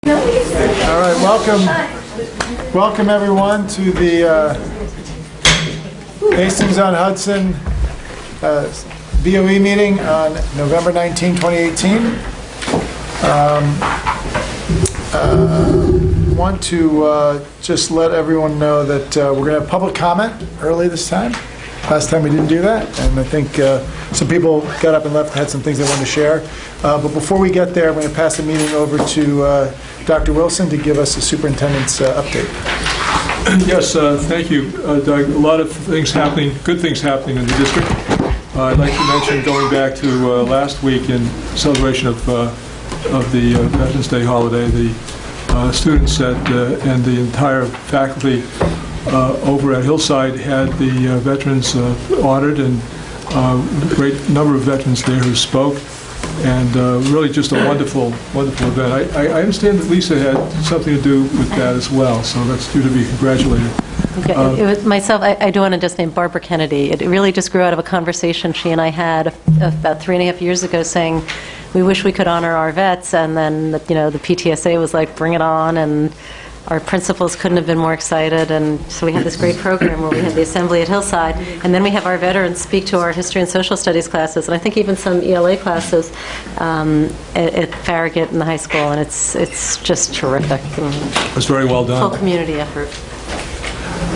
All right, welcome everyone to the Hastings on Hudson BOE meeting on November 19, 2018. Want to just let everyone know that we're going to have public comment early this time. Last time we didn't do that, and I think some people got up and left and had some things they wanted to share. But before we get there, I'm going to pass the meeting over to Dr. Wilson to give us the superintendent's update. Yes, thank you, Doug. A lot of things happening, good things happening in the district. I'd like to mention going back to last week in celebration of the Veterans Day holiday, the students and the entire faculty over at Hillside had the veterans honored, and a great number of veterans there who spoke, and really just a wonderful event. I understand that Lisa had something to do with that as well, so that's due to be congratulated. Okay, it was myself. I do want to just name Barbara Kennedy. It really just grew out of a conversation she and I had about 3.5 years ago, saying we wish we could honor our vets, and then the PTSA was like, bring it on, and our principals couldn't have been more excited, and so we had this great program where we had the assembly at Hillside, and then we have our veterans speak to our history and social studies classes, and I think even some ELA classes at Farragut in the high school, and it's just terrific. It was very well done. Full community effort.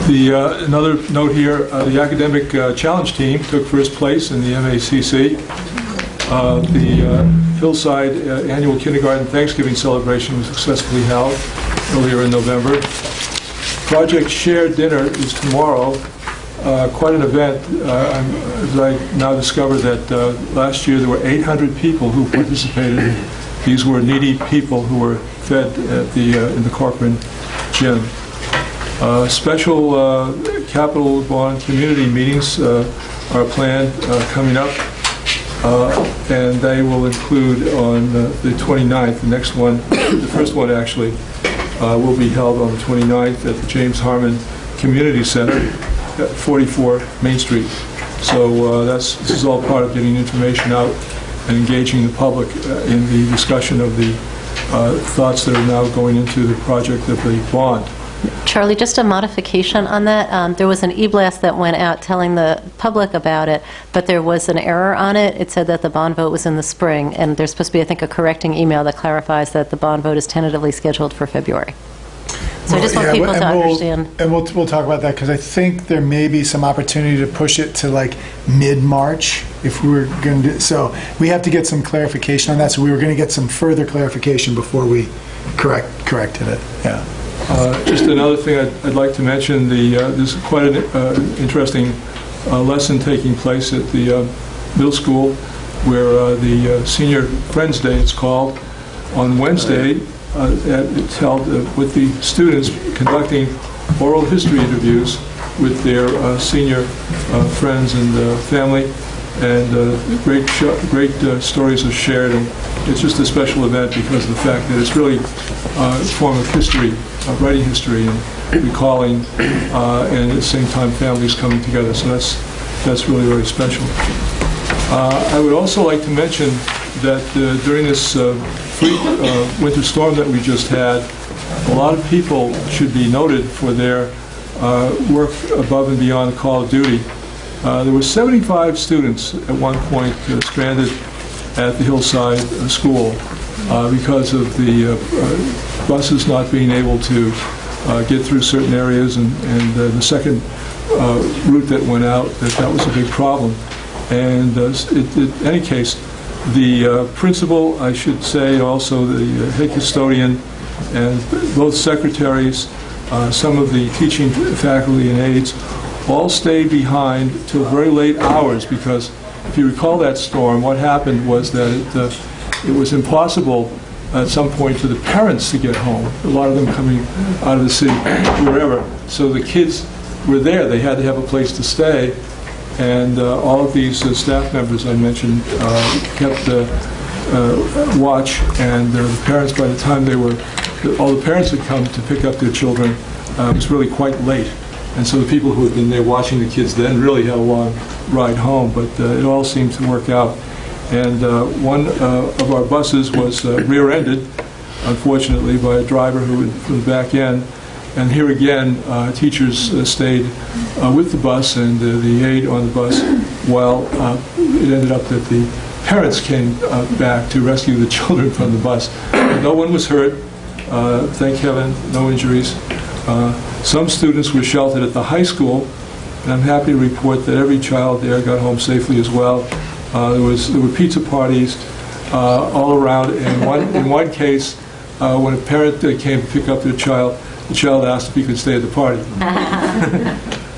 Another note here, the academic challenge team took first place in the MACC. The Hillside annual kindergarten Thanksgiving celebration was successfully held earlier in November. Project Shared Dinner is tomorrow. Quite an event. I now discovered that last year there were 800 people who participated. These were needy people who were fed at in the Corcoran gym. Special Capital Bond community meetings are planned coming up, and they will include on the 29th. The next one, the first one actually, will be held on the 29th at the James Harmon Community Center at 44 Main Street. So this is all part of getting information out and engaging the public in the discussion of the thoughts that are now going into the project of the bond. Charlie, just a modification on that. There was an e-blast that went out telling the public about it, but there was an error on it. It said that the bond vote was in the spring, and there's supposed to be, I think, a correcting email that clarifies that the bond vote is tentatively scheduled for February. So I just want people to understand. And we'll talk about that, because I think there may be some opportunity to push it to like mid-March if we were going to do. So we have to get some clarification on that. So we were going to get some further clarification before we corrected it. Yeah. Just another thing I'd like to mention, there's quite an interesting lesson taking place at the middle school, where the Senior Friends Day, it's called, on Wednesday. It's held with the students conducting oral history interviews with their senior friends and family, and great stories are shared, and it's just a special event because of the fact that it's really a form of history, writing history and recalling, and at the same time families coming together. So that's really, really special. I would also like to mention that during this freak winter storm that we just had, a lot of people should be noted for their work above and beyond call of duty. There were 75 students at one point stranded at the Hillside School because of the buses not being able to get through certain areas, and the second route that went out, that was a big problem. And in any case, the principal, I should say, also the head custodian, and both secretaries, some of the teaching faculty and aides, all stayed behind till very late hours, because if you recall that storm, what happened was that it was impossible at some point for the parents to get home, a lot of them coming out of the city, wherever. So the kids were there. They had to have a place to stay. And all of these staff members I mentioned kept watch, and the parents, by the time all the parents had come to pick up their children, it was really quite late. And so the people who had been there watching the kids then really had a long ride home, but it all seemed to work out. And one of our buses was rear-ended unfortunately, by a driver who from the back end. And here again, teachers stayed with the bus and the aide on the bus while it ended up that the parents came back to rescue the children from the bus. No one was hurt, thank heaven, no injuries. Some students were sheltered at the high school, and I'm happy to report that every child there got home safely as well. There were pizza parties all around. And in one case, when a parent came to pick up their child, the child asked if he could stay at the party.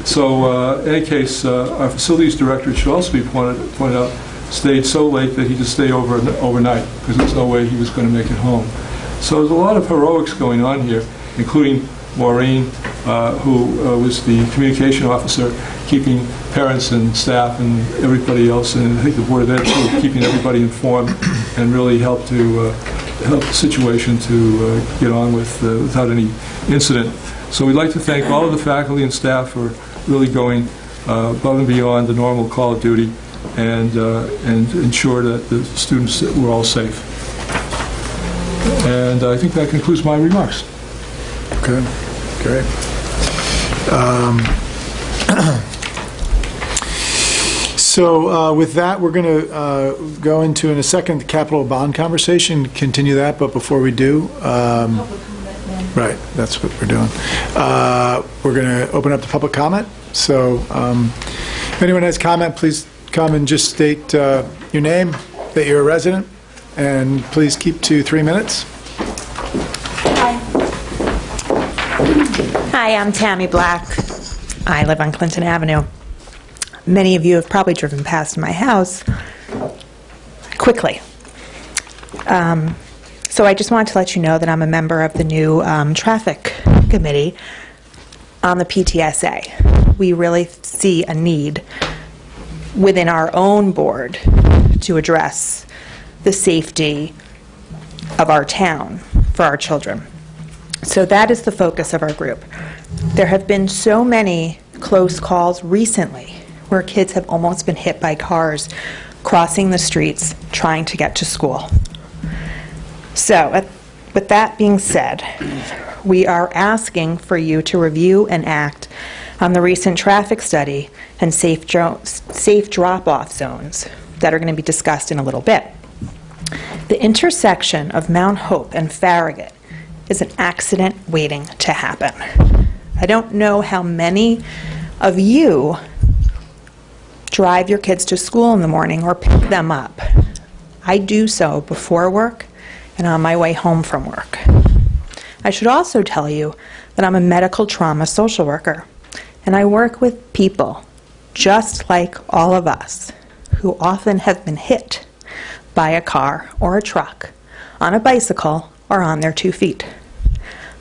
So, in any case, our facilities director, it should also be pointed out, stayed so late that he just stayed overnight because there's no way he was going to make it home. So there's a lot of heroics going on here, including Maureen, who was the communication officer, keeping parents and staff and everybody else, and I think the Board of Ed too, keeping everybody informed and really helped the situation to get on without any incident. So we'd like to thank all of the faculty and staff for really going above and beyond the normal call of duty and ensure that the students were all safe. And I think that concludes my remarks. Okay, great. So with that, we're going to go into, in a second, the capital bond conversation, continue that, but before we do, right, that's what we're doing. We're going to open up to public comment. So if anyone has comment, please come and just state your name, that you're a resident, and please keep to 3 minutes. Hi, I'm Tammy Black. I live on Clinton Avenue. Many of you have probably driven past my house quickly. So I just wanted to let you know that I'm a member of the new traffic committee on the PTSA. We really see a need within our own board to address the safety of our town for our children. So that is the focus of our group. There have been so many close calls recently where kids have almost been hit by cars crossing the streets trying to get to school. So with that being said, we are asking for you to review and act on the recent traffic study and safe drop-off zones that are going to be discussed in a little bit. The intersection of Mount Hope and Farragut is an accident waiting to happen. I don't know how many of you drive your kids to school in the morning or pick them up. I do so before work and on my way home from work. I should also tell you that I'm a medical trauma social worker, and I work with people just like all of us who often have been hit by a car or a truck, on a bicycle, or on their 2 feet.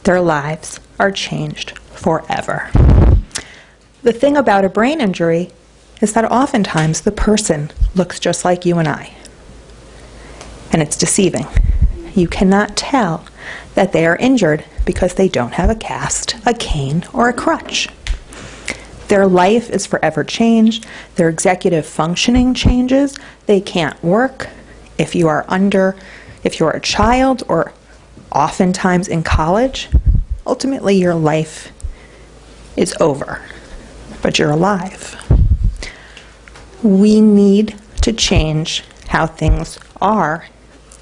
Their lives are changed forever. The thing about a brain injury is that oftentimes the person looks just like you and I. And it's deceiving. You cannot tell that they are injured because they don't have a cast, a cane, or a crutch. Their life is forever changed. Their executive functioning changes. They can't work. If you're a child or oftentimes in college, ultimately your life is over, but you're alive. We need to change how things are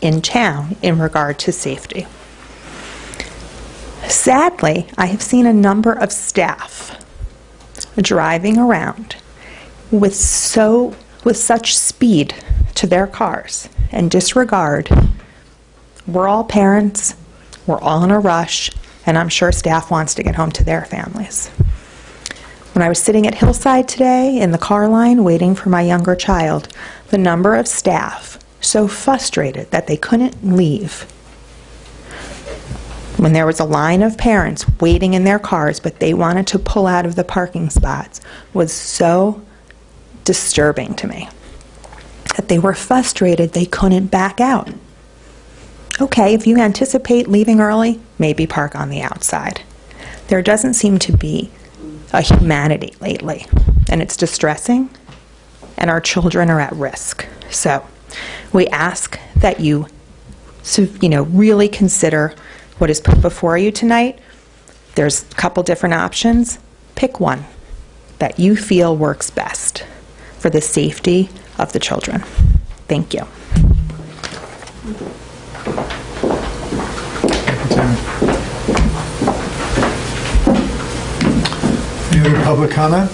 in town in regard to safety. Sadly, I have seen a number of staff driving around with such speed to their cars and disregard. We're all parents, we're all in a rush, and I'm sure staff wants to get home to their families. When I was sitting at Hillside today in the car line waiting for my younger child, the number of staff so frustrated that they couldn't leave when there was a line of parents waiting in their cars but they wanted to pull out of the parking spots was so disturbing to me. That they were frustrated they couldn't back out. Okay, if you anticipate leaving early, maybe park on the outside. There doesn't seem to be a humanity lately, and it's distressing, and our children are at risk. So we ask that you So, really consider what is put before you tonight. There's a couple different options. Pick one that you feel works best for the safety of the children. Thank you. Any other public comment?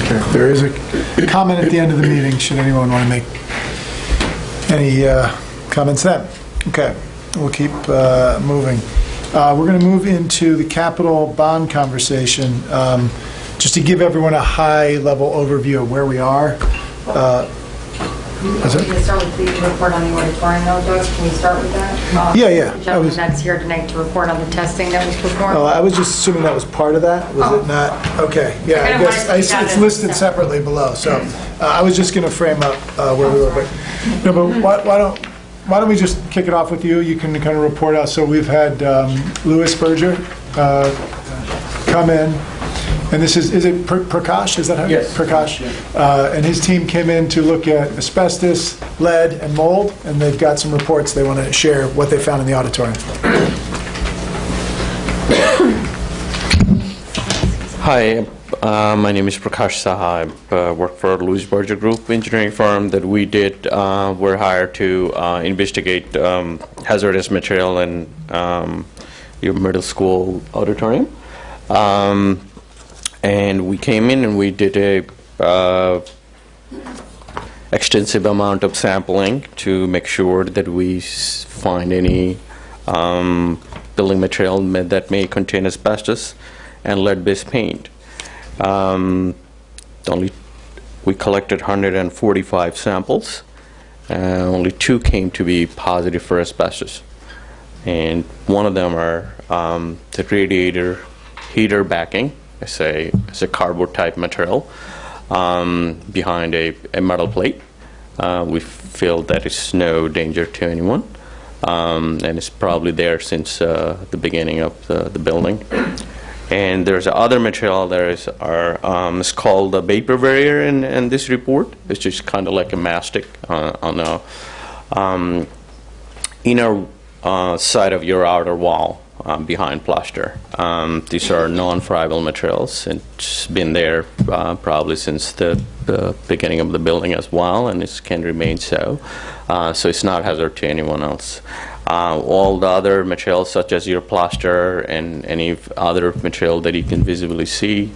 Okay, there is a comment at the end of the meeting, should anyone want to make any comments then. Okay, we'll keep moving. We're going to move into the capital bond conversation. Just to give everyone a high-level overview of where we are. Can you start with the report on the auditorium, though, Doug? Can you start with that? Yeah. The gentleman that's here tonight to report on the testing that was performed. Oh, I was just assuming that was part of that. Was it not? Okay, yeah. I I guess it's listed separately below. So I was just going to frame up where we were. But why don't we just kick it off with you? You can kind of report out. So we've had Louis Berger come in. And this is it Prakash? Is that how? Yes. Prakash. And his team came in to look at asbestos, lead, and mold, and they've got some reports they want to share what they found in the auditorium. Hi, my name is Prakash Saha. I work for Louis Berger Group engineering firm that we're hired to investigate hazardous material in your middle school auditorium. And we came in and we did a extensive amount of sampling to make sure that we find any building material that may contain asbestos and lead-based paint. We collected 145 samples. Only 2 came to be positive for asbestos. And one of them are the radiator heater backing. It's a cardboard type material behind a metal plate. We feel that it's no danger to anyone, and it's probably there since the beginning of the building. And there's other material it's called the vapor barrier in this report. It's just kind of like a mastic on the inner side of your outer wall. Behind plaster. These are non-friable materials. It's been there probably since the beginning of the building as well, and it can remain so. So it's not hazard to anyone else. All the other materials, such as your plaster and any other material that you can visibly see,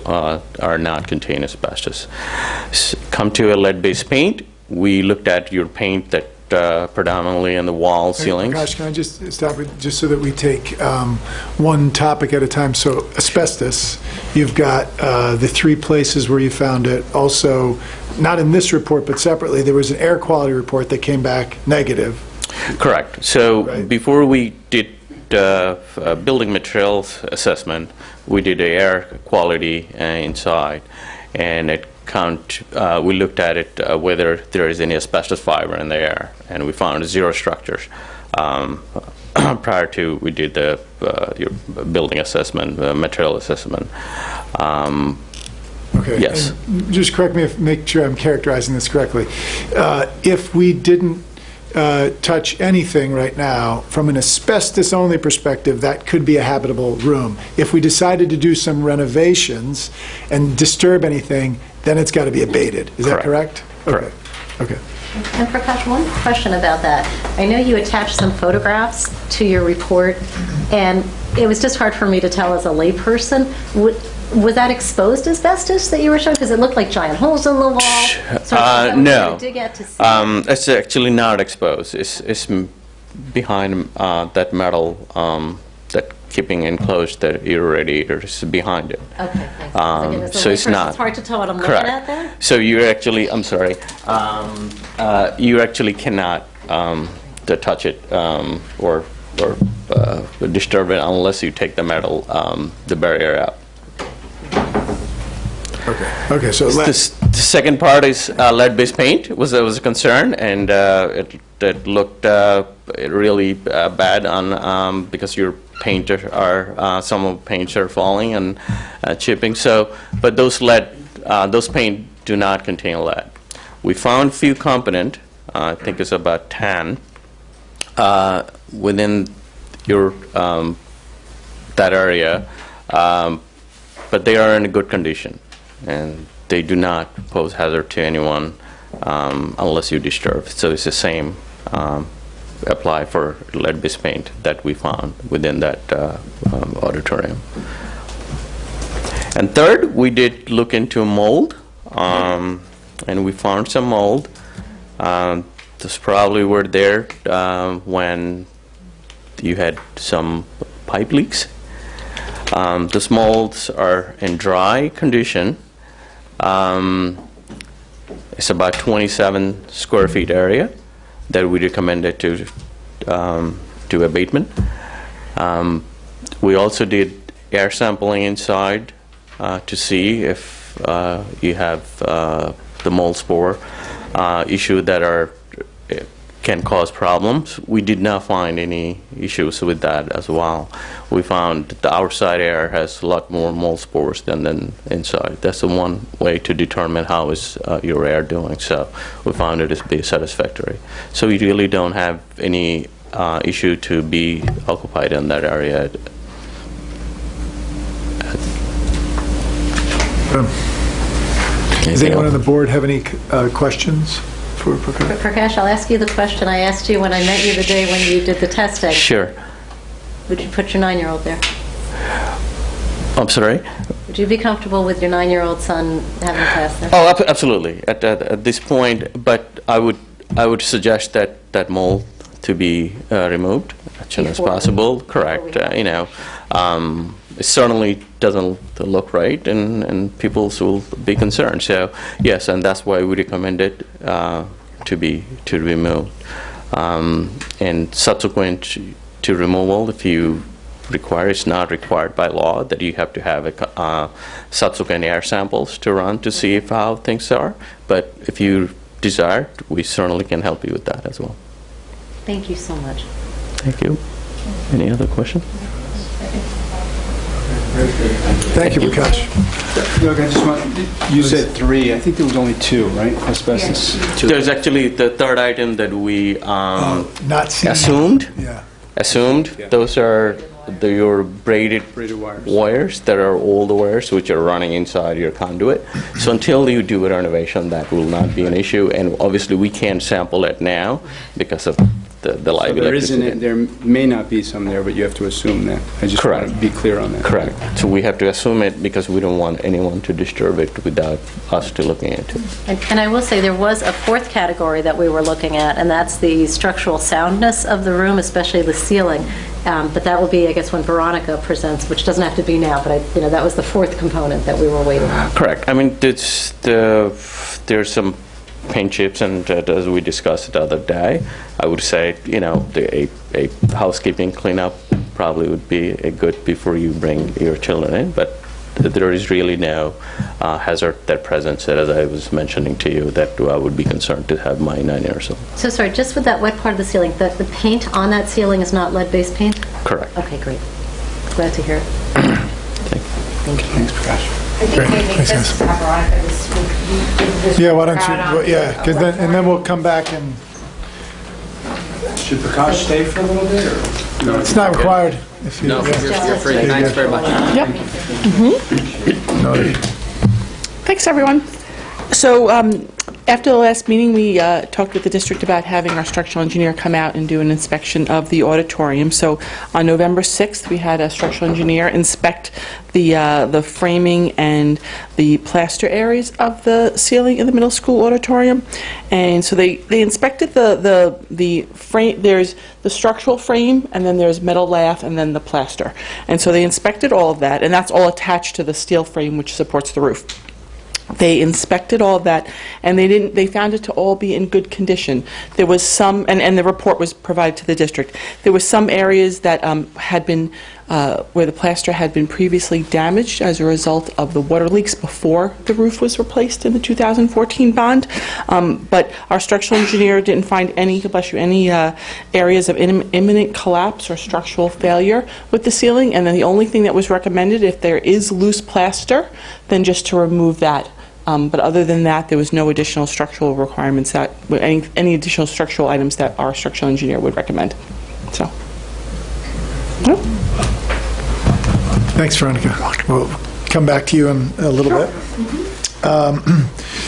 are not contain asbestos. Come to a lead-based paint. We looked at your paint that predominantly in the wall ceilings. Gosh, can I just stop it, just so that we take one topic at a time? So asbestos, you've got the 3 places where you found it. Also, not in this report, but separately, there was an air quality report that came back negative. Correct. So right. Before we did building materials assessment, we did the air quality inside, and we looked at it whether there is any asbestos fiber in the air, and we found 0 structures. Prior to we did your building assessment, material assessment. Okay. Yes. And just correct me, make sure I'm characterizing this correctly. If we didn't touch anything right now, from an asbestos-only perspective, that could be a habitable room. If we decided to do some renovations and disturb anything, then it's got to be abated. Is that correct? Correct. Okay. And Prakash, one question about that. I know you attached some photographs to your report, and it was just hard for me to tell as a layperson. Was that exposed asbestos that you were showing? Because it looked like giant holes in the wall. So no. Dig out to see. It's actually not exposed. It's behind that metal that keeping enclosed the air radiator is behind it. Okay, thanks. So it's not. It's hard to tell what I'm Correct. looking at there? So you actually, I'm sorry, you actually cannot touch it or disturb it unless you take the metal, the barrier out. Okay. So The second part is lead-based paint was a concern, and it looked really bad on because your paint some of the paints are falling and chipping. So, but those paint do not contain lead. We found few component, I think it's about 10, within your that area, but they are in a good condition, and they do not pose hazard to anyone unless you disturb. So it's the same apply for lead-based paint that we found within that auditorium. And third, we did look into mold, and we found some mold. This probably were there when you had some pipe leaks. These molds are in dry condition. It's about 27 square feet area that we recommended to abatement. We also did air sampling inside to see if you have the mold spore issue that can cause problems. We did not find any issues with that as well. We found that the outside air has a lot more mold spores than inside. That's the one way to determine how is your air doing. So we found it as be satisfactory. So we really don't have any issue to be occupied in that area. Does anyone on the board have any questions for Prakash? Prakash, I'll ask you the question I asked you when I met you the day when you did the testing. Sure. Would you put your 9-year-old there? I'm sorry? Would you be comfortable with your 9-year-old son having a class there? Oh, absolutely. At this point, but I would suggest that mold to be removed as soon as possible. Correct. It certainly doesn't look right, and people will be concerned. So yes, and that's why we recommend it to be removed. And subsequent to removal, if you require, it's not required by law that you have to have a subsequent air samples to run to see how things are. But if you desire, we certainly can help you with that as well. Thank you so much. Thank you. Any other questions? Thank you, Prakash. Look, I just want, you said 3. I think there was only 2, right? Asbestos. There's actually the third item that we Not seen. assumed. Yeah. Assumed. Yeah. Those are your braided wires. wires that are all the wires which are running inside your conduit. So until you do a renovation, that will not be an issue. And obviously, we can't sample it now because of the live So there electricity. there may not be some there, but you have to assume that. I just Correct. want to be clear on that. Correct. So we have to assume it because we don't want anyone to disturb it without us to looking into it. And I will say there was a fourth category that we were looking at, and that's the structural soundness of the room, especially the ceiling. But that will be, I guess, when Veronica presents, which doesn't have to be now, but that was the fourth component that we were waiting on. Correct. I mean, there's some paint chips, and as we discussed the other day, I would say, a housekeeping cleanup probably would be a good before you bring your children in, but there is really no hazard that presents it, as I was mentioning to you, that I would be concerned to have my 9-year-old. So sorry, just with that wet part of the ceiling, the paint on that ceiling is not lead-based paint? Correct. Okay, great. Glad to hear it. Thank you. Thanks, Prakash. I think maybe Thanks, this guys. is Veronica, this Yeah, why don't you, and then we'll come back and, Should Prakash stay for a little bit, or? No, it's not required. If you, No, yeah. you're free. Thanks very much. Noted. Thanks, everyone. So after the last meeting, we talked with the district about having our structural engineer come out and do an inspection of the auditorium. So on November 6th, we had a structural engineer inspect the framing and the plaster areas of the ceiling in the middle school auditorium. And so they inspected the frame. There's the structural frame, and then there's metal lath, and then the plaster. And so they inspected all of that, and that's all attached to the steel frame which supports the roof. They inspected all of that, and they found it to all be in good condition. There was some, and the report was provided to the district. There were some areas that had been, where the plaster had been previously damaged as a result of the water leaks before the roof was replaced in the 2014 bond. But our structural engineer didn't find any areas of imminent collapse or structural failure with the ceiling, and then the only thing that was recommended, if there is loose plaster, then just to remove that But other than that, there was no additional structural requirements that, any additional structural items that our structural engineer would recommend. So, yep. Thanks, Veronica. We'll come back to you in a little bit.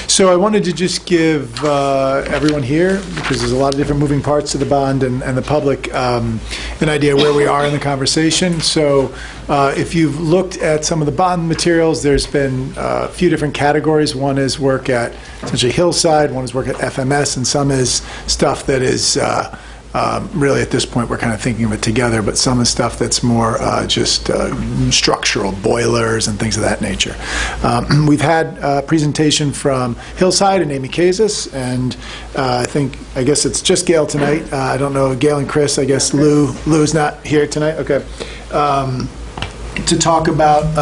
So I wanted to just give everyone here, because there's a lot of different moving parts to the bond and the public, an idea where we are in the conversation. So if you've looked at some of the bond materials, there's been a few different categories. One is work at essentially Hillside, one is work at FMS, and some is stuff that is really at this point we're kind of thinking of it together, but some is stuff that's more just structural, boilers and things of that nature. We've had a presentation from Hillside and Amy Kazis, and I guess it's just Gail tonight. I don't know, Gail and Chris, I guess Lou's not here tonight. Okay. To talk about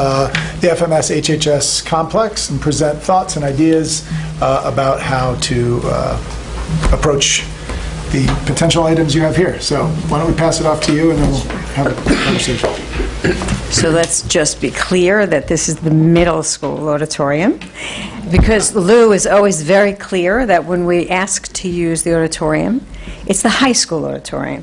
the FMS HHS complex and present thoughts and ideas about how to approach the potential items you have here. So why don't we pass it off to you, and then we'll have a conversation. So let's just be clear that this is the middle school auditorium, because Lou is always very clear that when we ask to use the auditorium, it's the high school auditorium.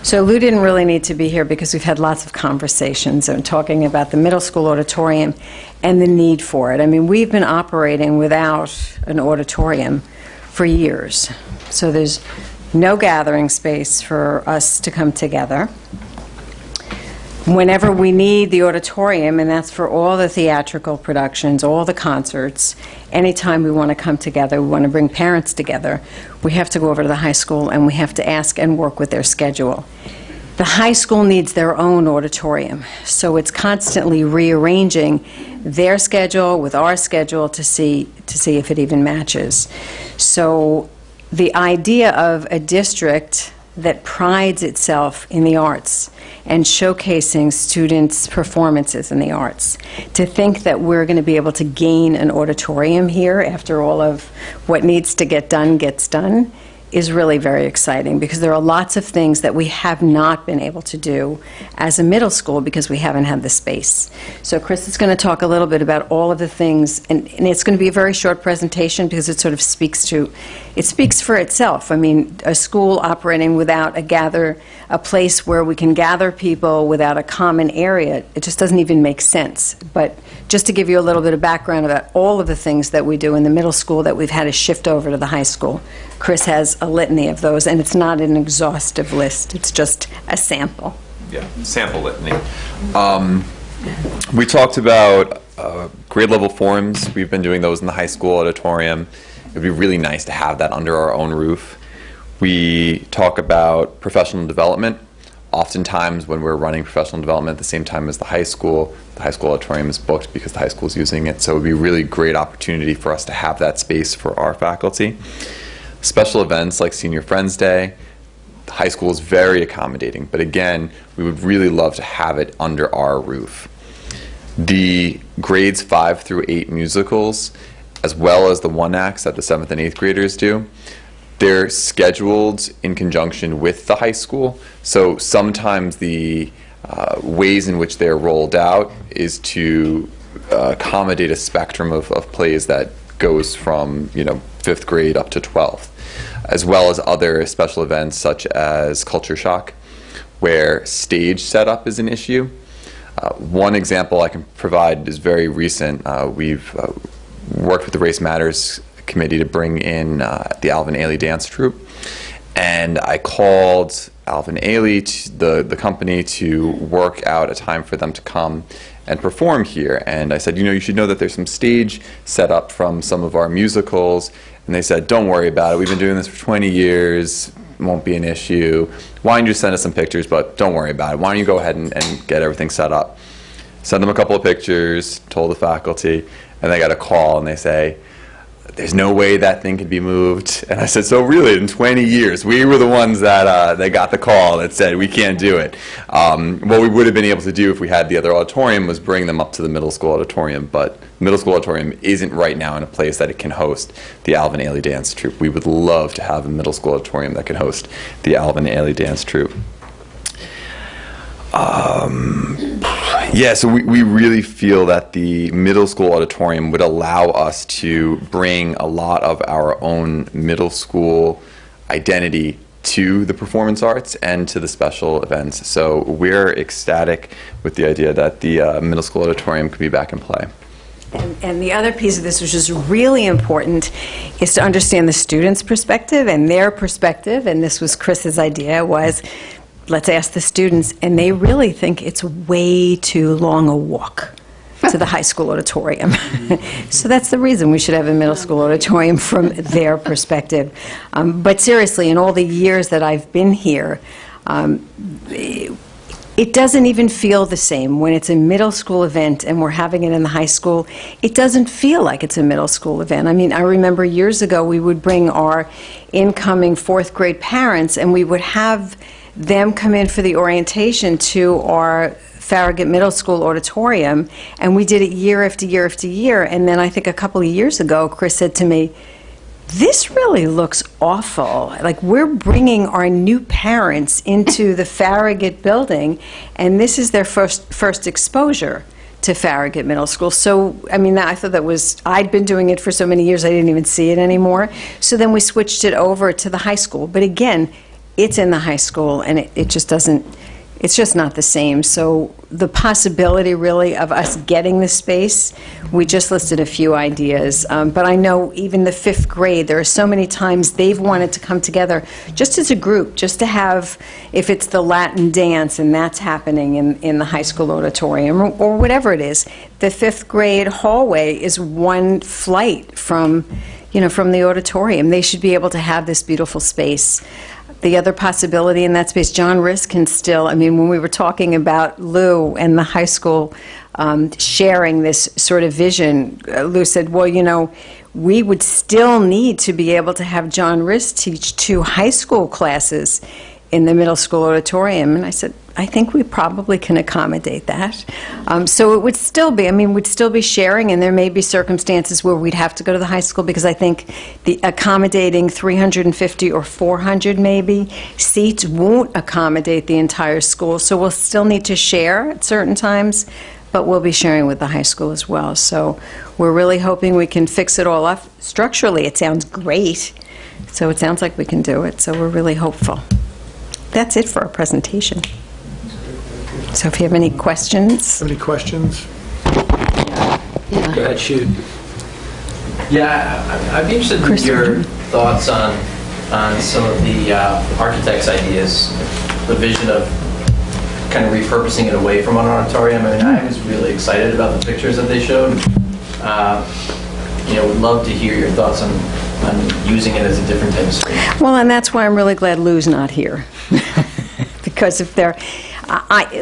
So Lou didn't really need to be here because we've had lots of conversations and talking about the middle school auditorium and the need for it. I mean, we've been operating without an auditorium for years. So there's no gathering space for us to come together. Whenever we need the auditorium, and that's for all the theatrical productions, all the concerts, anytime we want to come together, we want to bring parents together, we have to go over to the high school and we have to ask and work with their schedule. The high school needs their own auditorium, so it's constantly rearranging their schedule with our schedule to see if it even matches. So the idea of a district that prides itself in the arts and showcasing students' performances in the arts, to think that we're going to be able to gain an auditorium here after all of what needs to get done gets done is really very exciting, because there are lots of things that we have not been able to do as a middle school because we haven't had the space. So Chris is going to talk a little bit about all of the things, and it's going to be a very short presentation because it sort of speaks for itself. I mean, a school operating without a place where we can gather people without a common area, it just doesn't even make sense. But just to give you a little bit of background about all of the things that we do in the middle school that we've had to shift over to the high school, Chris has a litany of those, and it's not an exhaustive list. It's just a sample. Yeah, sample litany. We talked about grade level forums. We've been doing those in the high school auditorium. It would be really nice to have that under our own roof. We talk about professional development. Oftentimes when we're running professional development at the same time as the high school auditorium is booked because the high school is using it. So it would be a really great opportunity for us to have that space for our faculty. Special events like Senior Friends Day, the high school is very accommodating, but again, we would really love to have it under our roof. The grades 5 through 8 musicals, as well as the one acts that the 7th and 8th graders do, they're scheduled in conjunction with the high school. So sometimes the ways in which they're rolled out is to accommodate a spectrum of plays that goes from 5th grade up to 12th, as well as other special events such as Culture Shock, where stage setup is an issue. One example I can provide is very recent. We've worked with the Race Matters Committee to bring in the Alvin Ailey dance troupe, and I called Alvin Ailey, the company, to work out a time for them to come and perform here. And I said, you should know that there's some stage set up from some of our musicals. And they said, don't worry about it. We've been doing this for 20 years. It won't be an issue. Why don't you send us some pictures, but don't worry about it. Why don't you go ahead and get everything set up? Send them a couple of pictures, told the faculty, and they got a call and they say, there's no way that thing could be moved. And I said, so really, in 20 years, we were the ones that got the call that said we can't do it. What we would have been able to do if we had the other auditorium was bring them up to the middle school auditorium, but the middle school auditorium isn't right now in a place that it can host the Alvin Ailey dance troupe. We would love to have a middle school auditorium that can host the Alvin Ailey dance troupe. Yeah, so we really feel that the middle school auditorium would allow us to bring a lot of our own middle school identity to the performance arts and to the special events. So we're ecstatic with the idea that the middle school auditorium could be back in play. And the other piece of this, which is really important, is to understand the students' perspective and their perspective, and this was Chris's idea, was let's ask the students, and they really think it's way too long a walk to the high school auditorium. So that's the reason we should have a middle school auditorium from their perspective. But seriously, in all the years that I've been here, it doesn't even feel the same when it's a middle school event and we're having it in the high school. It doesn't feel like it's a middle school event. I mean, I remember years ago we would bring our incoming fourth grade parents and we would have them come in for the orientation to our Farragut Middle School auditorium, and we did it year after year after year. And then I think a couple of years ago, Chris said to me, this really looks awful. Like, we're bringing our new parents into the Farragut building, and this is their first exposure to Farragut Middle School. So, I mean, I thought that was, I'd been doing it for so many years, I didn't even see it anymore. So then we switched it over to the high school. But again, it's in the high school, and it just doesn't, it's just not the same. So the possibility really of us getting the space, we just listed a few ideas. But I know even the fifth grade, there are so many times they've wanted to come together just as a group, just to have, if it's the Latin dance and that's happening in the high school auditorium or whatever it is, the fifth grade hallway is one flight from, from the auditorium. They should be able to have this beautiful space. The other possibility in that space, John Riss can still, I mean, when we were talking about Lou and the high school sharing this sort of vision, Lou said, well, we would still need to be able to have John Riss teach 2 high school classes in the middle school auditorium. And I said, I think we probably can accommodate that. So it would still be, we'd still be sharing, and there may be circumstances where we'd have to go to the high school, because I think the accommodating 350 or 400 maybe seats won't accommodate the entire school. So we'll still need to share at certain times, but we'll be sharing with the high school as well. So we're really hoping we can fix it all up. Structurally, it sounds great. So it sounds like we can do it. So we're really hopeful. That's it for our presentation. So if you have any questions. Any questions? Yeah. Go ahead, shoot. Yeah, I'd be interested in your thoughts on some of the architect's ideas, the vision of kind of repurposing it away from an auditorium. I was really excited about the pictures that they showed. Would love to hear your thoughts on using it as a different type of space. Well, and that's why I'm really glad Lou's not here. Because if they're,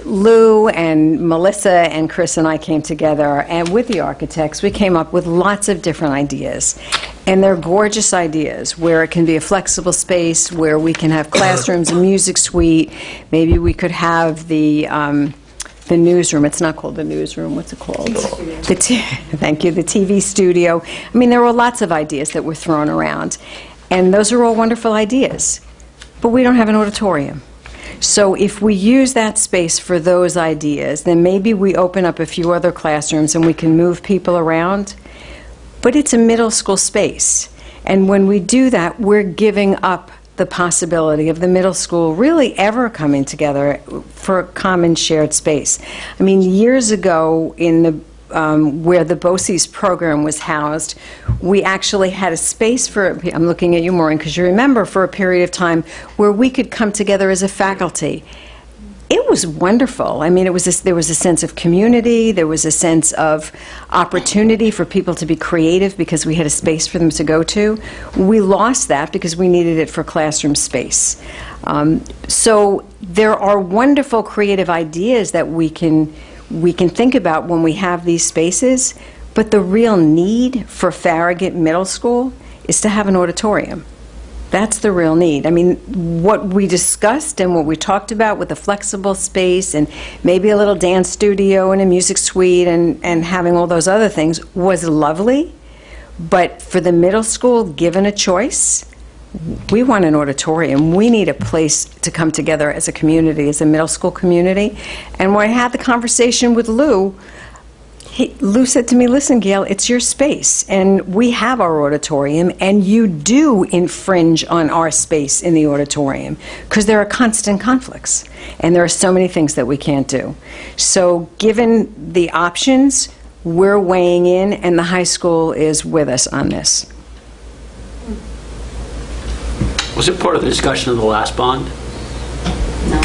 Lou and Melissa and Chris and I came together, and with the architects, we came up with lots of different ideas. And they're gorgeous ideas, where it can be a flexible space, where we can have classrooms, a music suite. Maybe we could have the newsroom. It's not called the newsroom. What's it called? Thank you. The TV studio. There were lots of ideas that were thrown around. And those are all wonderful ideas. But we don't have an auditorium. So if we use that space for those ideas, then maybe we open up a few other classrooms and we can move people around. But it's a middle school space. And when we do that, we're giving up the possibility of the middle school really ever coming together for a common shared space. Years ago in the where the BOCES program was housed, we actually had a space for, I'm looking at you, Maureen, because you remember, for a period of time where we could come together as a faculty. It was wonderful. There was a sense of community. There was a sense of opportunity for people to be creative because we had a space for them to go to. We lost that because we needed it for classroom space. So there are wonderful creative ideas that we can think about when we have these spaces, but the real need for Farragut Middle School is to have an auditorium. That's the real need. What we discussed and what we talked about with a flexible space and maybe a little dance studio and a music suite and having all those other things was lovely, but for the middle school, given a choice, we want an auditorium. We need a place to come together as a community, as a middle school community. And when I had the conversation with Lou, Lou said to me, listen, Gail, it's your space, and we have our auditorium, and you do infringe on our space in the auditorium, because there are constant conflicts, and there are so many things that we can't do. So given the options, we're weighing in, and the high school is with us on this. Was it part of the discussion of the last bond? No.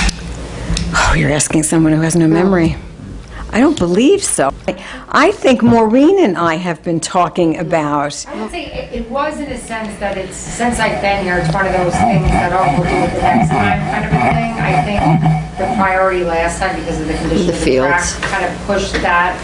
Oh, you're asking someone who has no memory. I don't believe so. I think Maureen and I have been talking about... I would say it was in a sense that it's, since I've been here, it's one of those things that, oh, we'll do it the next time kind of a thing. I think the priority last time, because of the condition of the track, kind of pushed that.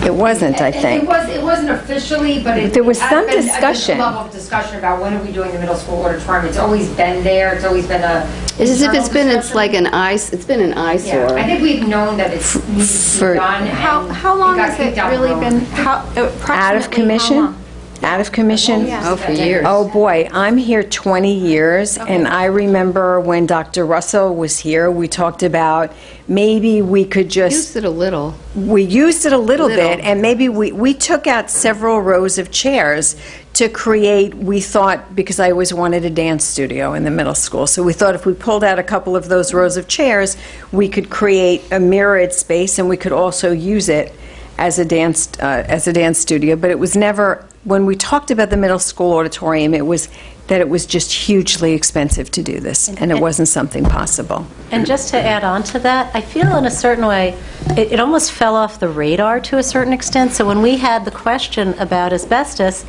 It wasn't, I think. It wasn't officially, but There was some has been discussion. a level of discussion about when are we doing the middle school auditorium. It's always been there. It's always been a... It's as if it's discussion. like an it's been an eyesore. Yeah, I think we've known that it's needed to be done. How long has it really been, Out of commission? Out of commission? Oh, for years. Oh, boy, I'm here 20 years, and I remember when Dr. Russell was here, we talked about maybe we could just... Used it a little. We used it a little bit, and maybe we took out several rows of chairs to create, we thought, because I always wanted a dance studio in the middle school, so we thought if we pulled out a couple of those rows of chairs, we could create a mirrored space, and we could also use it as a dance studio. But it was never, when we talked about the middle school auditorium, it was that it was just hugely expensive to do this, and it wasn't something possible. And just to add on to that, I feel in a certain way, it almost fell off the radar to a certain extent. So when we had the question about asbestos,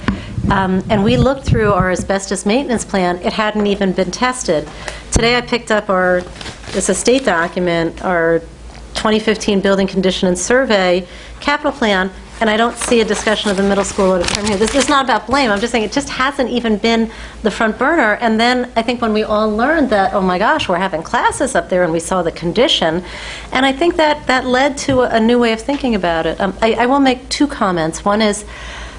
and we looked through our asbestos maintenance plan, it hadn't even been tested. Today I picked up this estate document, our 2015 Building Condition and Survey capital plan, and I don't see a discussion of the middle school auditorium here. This is not about blame. I'm just saying it just hasn't even been the front burner. And then I think when we all learned that, oh my gosh, we're having classes up there, and we saw the condition, and I think that led to a new way of thinking about it. I will make two comments. One is,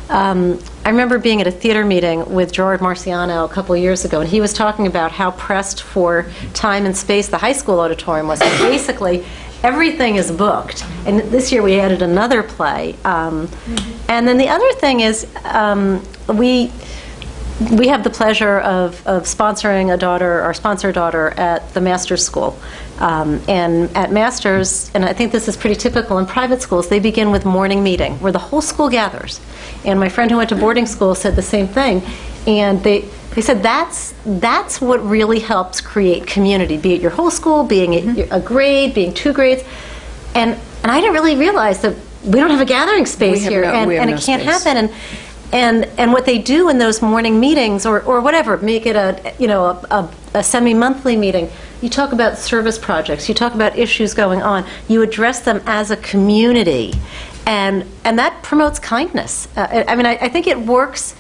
I remember being at a theater meeting with Gerard Marciano a couple of years ago, and he was talking about how pressed for time and space the high school auditorium was. And basically, everything is booked. And this year we added another play. And then the other thing is we have the pleasure of sponsoring our sponsor daughter at the Master's School. And at Master's, and I think this is pretty typical in private schools, they begin with morning meeting where the whole school gathers. And my friend who went to boarding school said the same thing. And they said that's what really helps create community, be it your whole school, being a grade, being two grades. And I didn't really realize that we don't have a gathering space here, and it can't happen. And what they do in those morning meetings, or whatever, make it a semi-monthly meeting. You talk about service projects. You talk about issues going on. You address them as a community, and that promotes kindness. I think it works.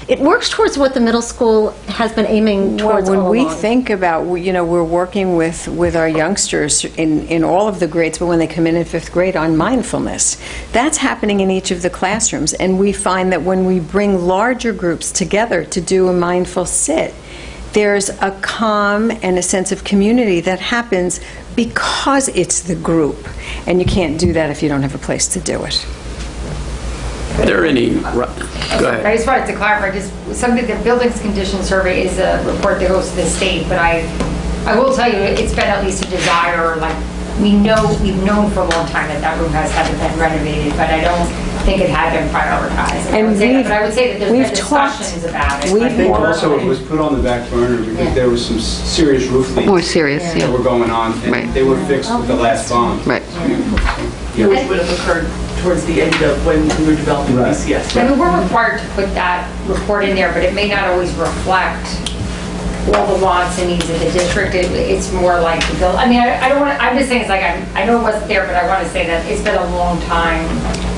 It works towards what the middle school has been aiming towards all along. When we think about, we're working with our youngsters in all of the grades, but when they come in fifth grade on mindfulness, that's happening in each of the classrooms. And we find that when we bring larger groups together to do a mindful sit, there's a calm and a sense of community that happens because it's the group. And you can't do that if you don't have a place to do it. Are there any... Go ahead. I just wanted to clarify, just something, the buildings condition survey is a report that goes to the state, but I will tell you, it's been at least a desire, like, we've known for a long time that room hasn't been renovated, but I don't think it had been prioritized. But I would say that there's been discussions about it. I think also it was put on the back burner because there was some serious roof leaks. More serious, that were going on, and they were fixed with the last bond. Right. Which would have occurred towards the end of when we were developing BCS. I mean, we're required to put that report in there, but it may not always reflect all the wants and needs of the district. It's more like the bill. I mean, I don't want to, I'm just saying, it's like, I know it wasn't there, but I want to say that it's been a long time.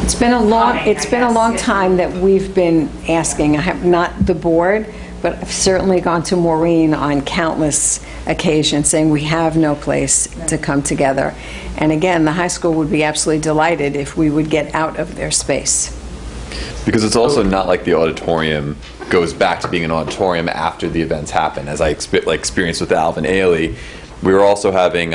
It's been a long time that we've been asking. I have not the board, but I've certainly gone to Maureen on countless occasions saying we have no place to come together. And again, the high school would be absolutely delighted if we would get out of their space. Because it's also not like the auditorium goes back to being an auditorium after the events happen, as I experienced with Alvin Ailey. We were also having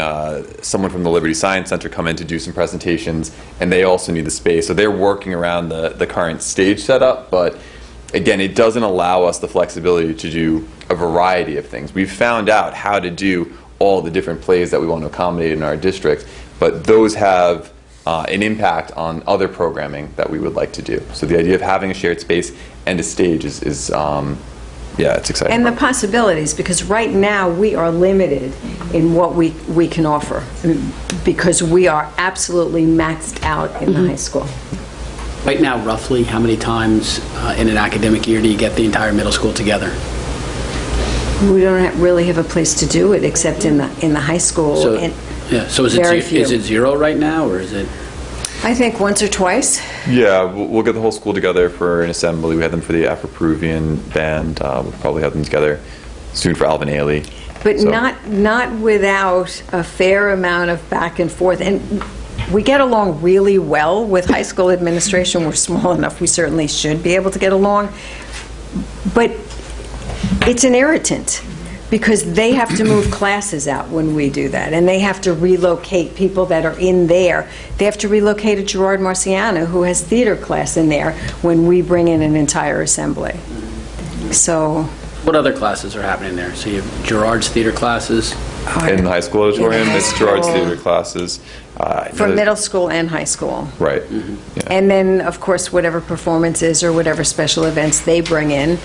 someone from the Liberty Science Center come in to do some presentations, and they also need the space. So they're working around the current stage setup, but again, it doesn't allow us the flexibility to do a variety of things. We've found out how to do all the different plays that we want to accommodate in our district, but those have an impact on other programming that we would like to do. So the idea of having a shared space and a stage is yeah, it's exciting. And the possibilities, because right now we are limited in what we can offer, because we are absolutely maxed out in the high school. Right now, roughly, how many times in an academic year do you get the entire middle school together? We don't really have a place to do it except in the high school. So, and yeah. So is it zero right now, or is it? I think once or twice. Yeah, we'll get the whole school together for an assembly. We had them for the Afro-Peruvian band. We'll probably have them together soon for Alvin Ailey. But so. not without a fair amount of back and forth. And we get along really well with high school administration. We're small enough, we certainly should be able to get along. But it's an irritant, because they have to move classes out when we do that, and they have to relocate people that are in there. They have to relocate a Gerard Marciano who has theater class in there when we bring in an entire assembly. So what other classes are happening there? So you have Gerard's theater classes? In the high school auditorium, it's Gerard's theater classes. For middle school and high school. Right. Yeah. And then, of course, whatever performances or whatever special events they bring in,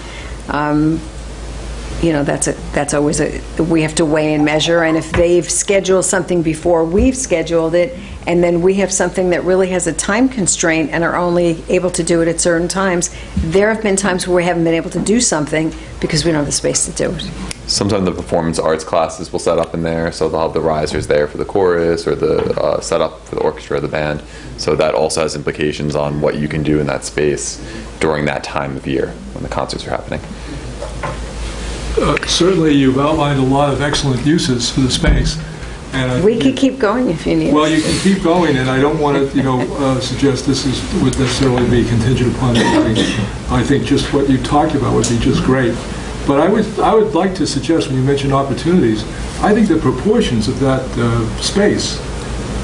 you know, that's always we have to weigh and measure. And if they've scheduled something before we've scheduled it, and then we have something that really has a time constraint and are only able to do it at certain times, there have been times where we haven't been able to do something because we don't have the space to do it. Sometimes the performance arts classes will set up in there, so they'll have the risers there for the chorus or the setup for the orchestra or the band. So that also has implications on what you can do in that space during that time of year when the concerts are happening. Certainly, you've outlined a lot of excellent uses for the space. And we could keep going if you need. Well, you can keep going, and I don't want to, suggest this would necessarily be contingent upon anything. I think just what you talked about would be just great. But I would like to suggest, when you mention opportunities, I think the proportions of that space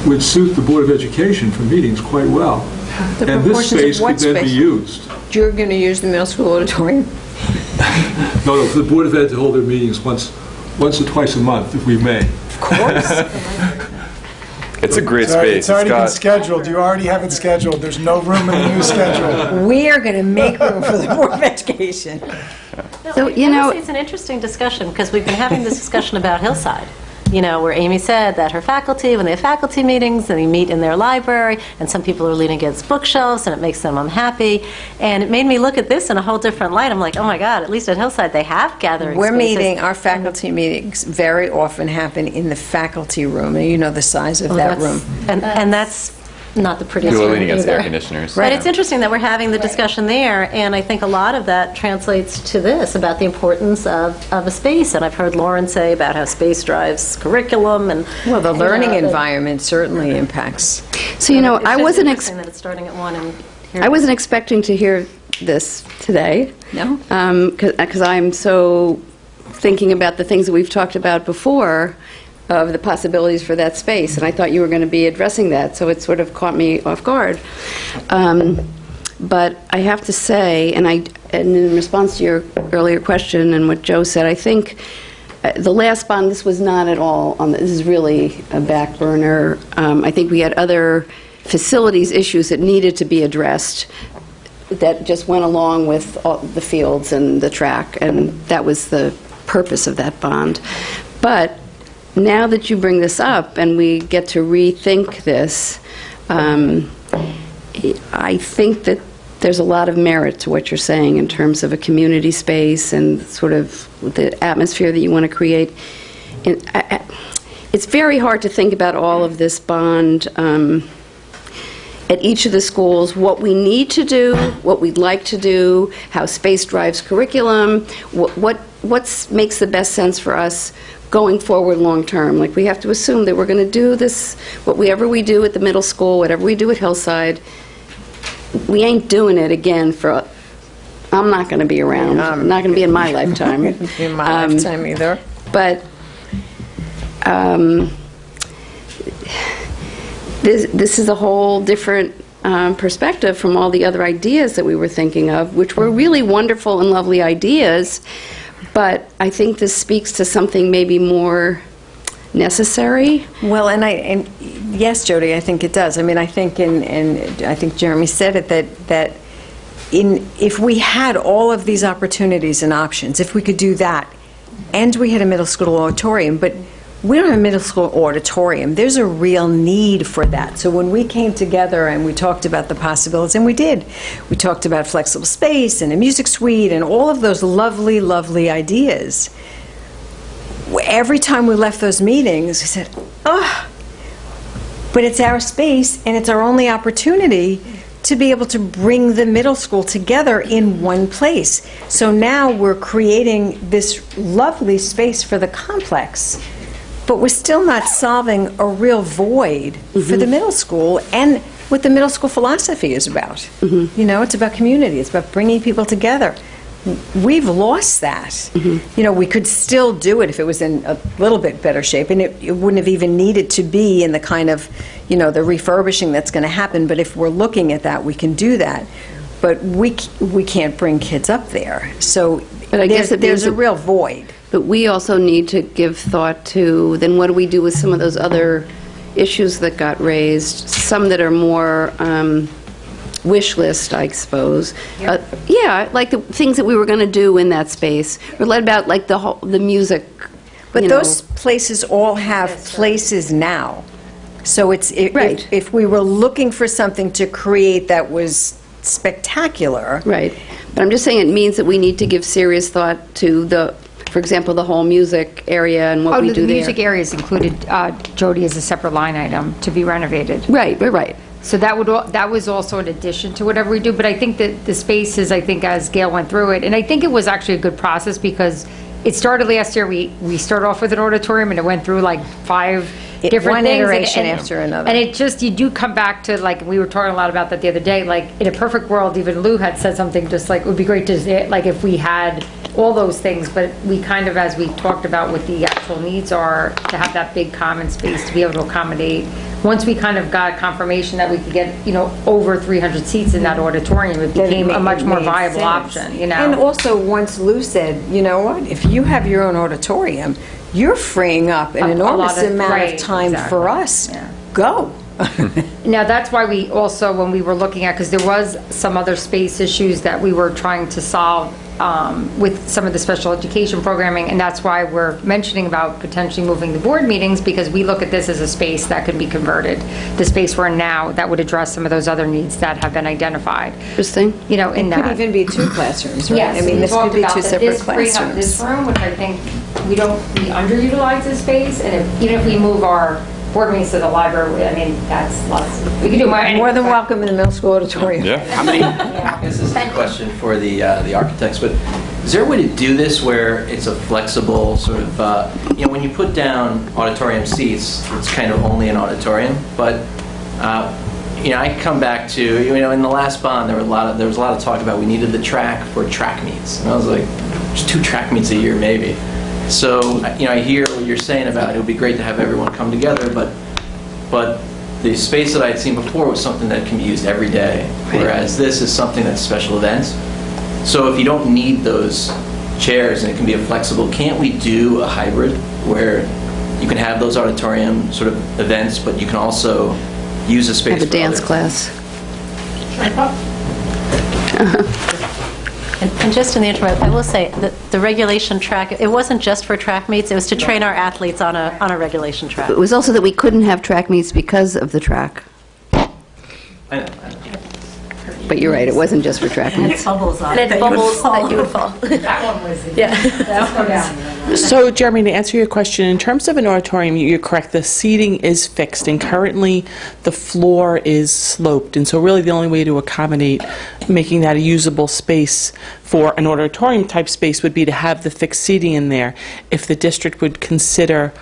would suit the Board of Education for meetings quite well. And this space could then be used. You're going to use the middle school auditorium? No, for the Board of Ed to hold their meetings once or twice a month, if we may. Of course. It's a great space. It's already been scheduled. You already have it scheduled. There's no room in the new schedule. We are going to make room for the Board of Education. So, it's an interesting discussion, because we've been having this discussion about Hillside. Where Amy said that her faculty, when they have faculty meetings, they meet in their library, and some people are leaning against bookshelves, and it makes them unhappy. And it made me look at this in a whole different light. I'm like, oh my God, at least at Hillside they have gathering spaces. Our faculty meetings very often happen in the faculty room, and you know the size of that room. And that's not the prettiest People are room leaning against either. air conditioners. But it's interesting that we're having the discussion there, and I think a lot of that translates to this, about the importance of a space. And I've heard Lauren say about how space drives curriculum. And well, the learning environment certainly impacts. So, I wasn't that it's starting at 1 and here I wasn't expecting to hear this today. No? Because I'm so thinking about the things that we've talked about before, of the possibilities for that space, and I thought you were going to be addressing that, so it sort of caught me off guard. But I have to say, and in response to your earlier question and what Joe said, I think the last bond, this was not at all on this is really a back burner. I think we had other facilities issues that needed to be addressed that just went along with all the fields and the track, and that was the purpose of that bond. But now that you bring this up and we get to rethink this, I think that there's a lot of merit to what you're saying in terms of a community space and sort of the atmosphere that you want to create. It's very hard to think about all of this bond at each of the schools, what we need to do, what we'd like to do, how space drives curriculum, what makes the best sense for us going forward long term. Like, we have to assume that we're going to do this, whatever we do at the middle school, whatever we do at Hillside, we ain't doing it again for I'm not going to be around. Not going to be in my lifetime. In my lifetime either. But this is a whole different perspective from all the other ideas that we were thinking of, which were really wonderful and lovely ideas. But I think this speaks to something maybe more necessary. Well, and yes, Jody, I think it does. I mean, I think, and I think Jeremy said it, that if we had all of these opportunities and options, if we could do that, and we had a middle school auditorium, but we don't have a middle school auditorium. There's a real need for that. So when we came together and we talked about the possibilities, and we did, we talked about flexible space and a music suite and all of those lovely, lovely ideas. Every time we left those meetings, we said, oh, but it's our space and it's our only opportunity to be able to bring the middle school together in one place. So now we're creating this lovely space for the complex, but we're still not solving a real void for the middle school and what the middle school philosophy is about. You know, it's about community. It's about bringing people together. We've lost that. You know, we could still do it if it was in a little bit better shape, and it wouldn't have even needed to be in the kind of, you know, the refurbishing that's going to happen. But if we're looking at that, we can do that. But we can't bring kids up there. So but I guess there's a real void. But we also need to give thought to, then what do we do with some of those other issues that got raised, some that are more wish list, I suppose. Yeah, like the things that we were going to do in that space. Or let about like the music. But those places all have places now. So it's if we were looking for something to create that was spectacular. Right. But I'm just saying it means that we need to give serious thought to for example, the whole music area and what we do there. The music area is included, Jody, as a separate line item to be renovated. Right, right. So that was also an addition to whatever we do. But I think that the spaces, I think as Gail went through it, and I think it was actually a good process because it started last year. We started off with an auditorium and it went through like 5 different one things. iteration after another. And it just, you do come back to, like, we were talking a lot about that the other day, like, in a perfect world, even Lou had said something just like, it would be great to, like, if we had all those things, but we kind of, as we talked about what the actual needs are, to have that big common space to be able to accommodate. Once we kind of got confirmation that we could get, over 300 seats in that auditorium, it became a much more viable option, And also, once Lou said, you know what, if you have your own auditorium, you're freeing up an enormous amount of time for us. Yeah. Go. Now, that's why we also, when we were looking at, because there was some other space issues that we were trying to solve with some of the special education programming, and that's why we're mentioning about potentially moving the board meetings, because we look at this as a space that could be converted. The space we're in now, that would address some of those other needs that have been identified. Interesting. In it that. Could even be 2 classrooms, right? Yes, I mean, this could be 2 separate classrooms. Freeing up this room, which I think we underutilize this space, and even if we move our board meetings to the library, I mean, that's lots. We could do more than welcome in the middle school auditorium. Yeah. How many? This is a question for the architects, but is there a way to do this where it's a flexible sort of, when you put down auditorium seats, it's kind of only an auditorium, but I come back to, in the last bond, there was a lot of talk about we needed the track for track meets, and I was like, there's 2 track meets a year maybe. So, I hear what you're saying about it would be great to have everyone come together, but the space that I had seen before was something that can be used every day, whereas this is something that's special events. So if you don't need those chairs and it can be a flexible, can't we do a hybrid where you can have those auditorium sort of events, but you can also use a space have a dance class. And just in the interim, I will say that the regulation track, it wasn't just for track meets, it was to train our athletes on a regulation track. It was also that we couldn't have track meets because of the track. I know. But you're right, it wasn't just for track meets. Bubbles on it. Bubbles that you would fall. That one was, Yeah. So, Jeremy, to answer your question, in terms of an auditorium, you're correct. The seating is fixed, and currently the floor is sloped. And so really the only way to accommodate making that a usable space for an auditorium-type space would be to have the fixed seating in there. If the district would consider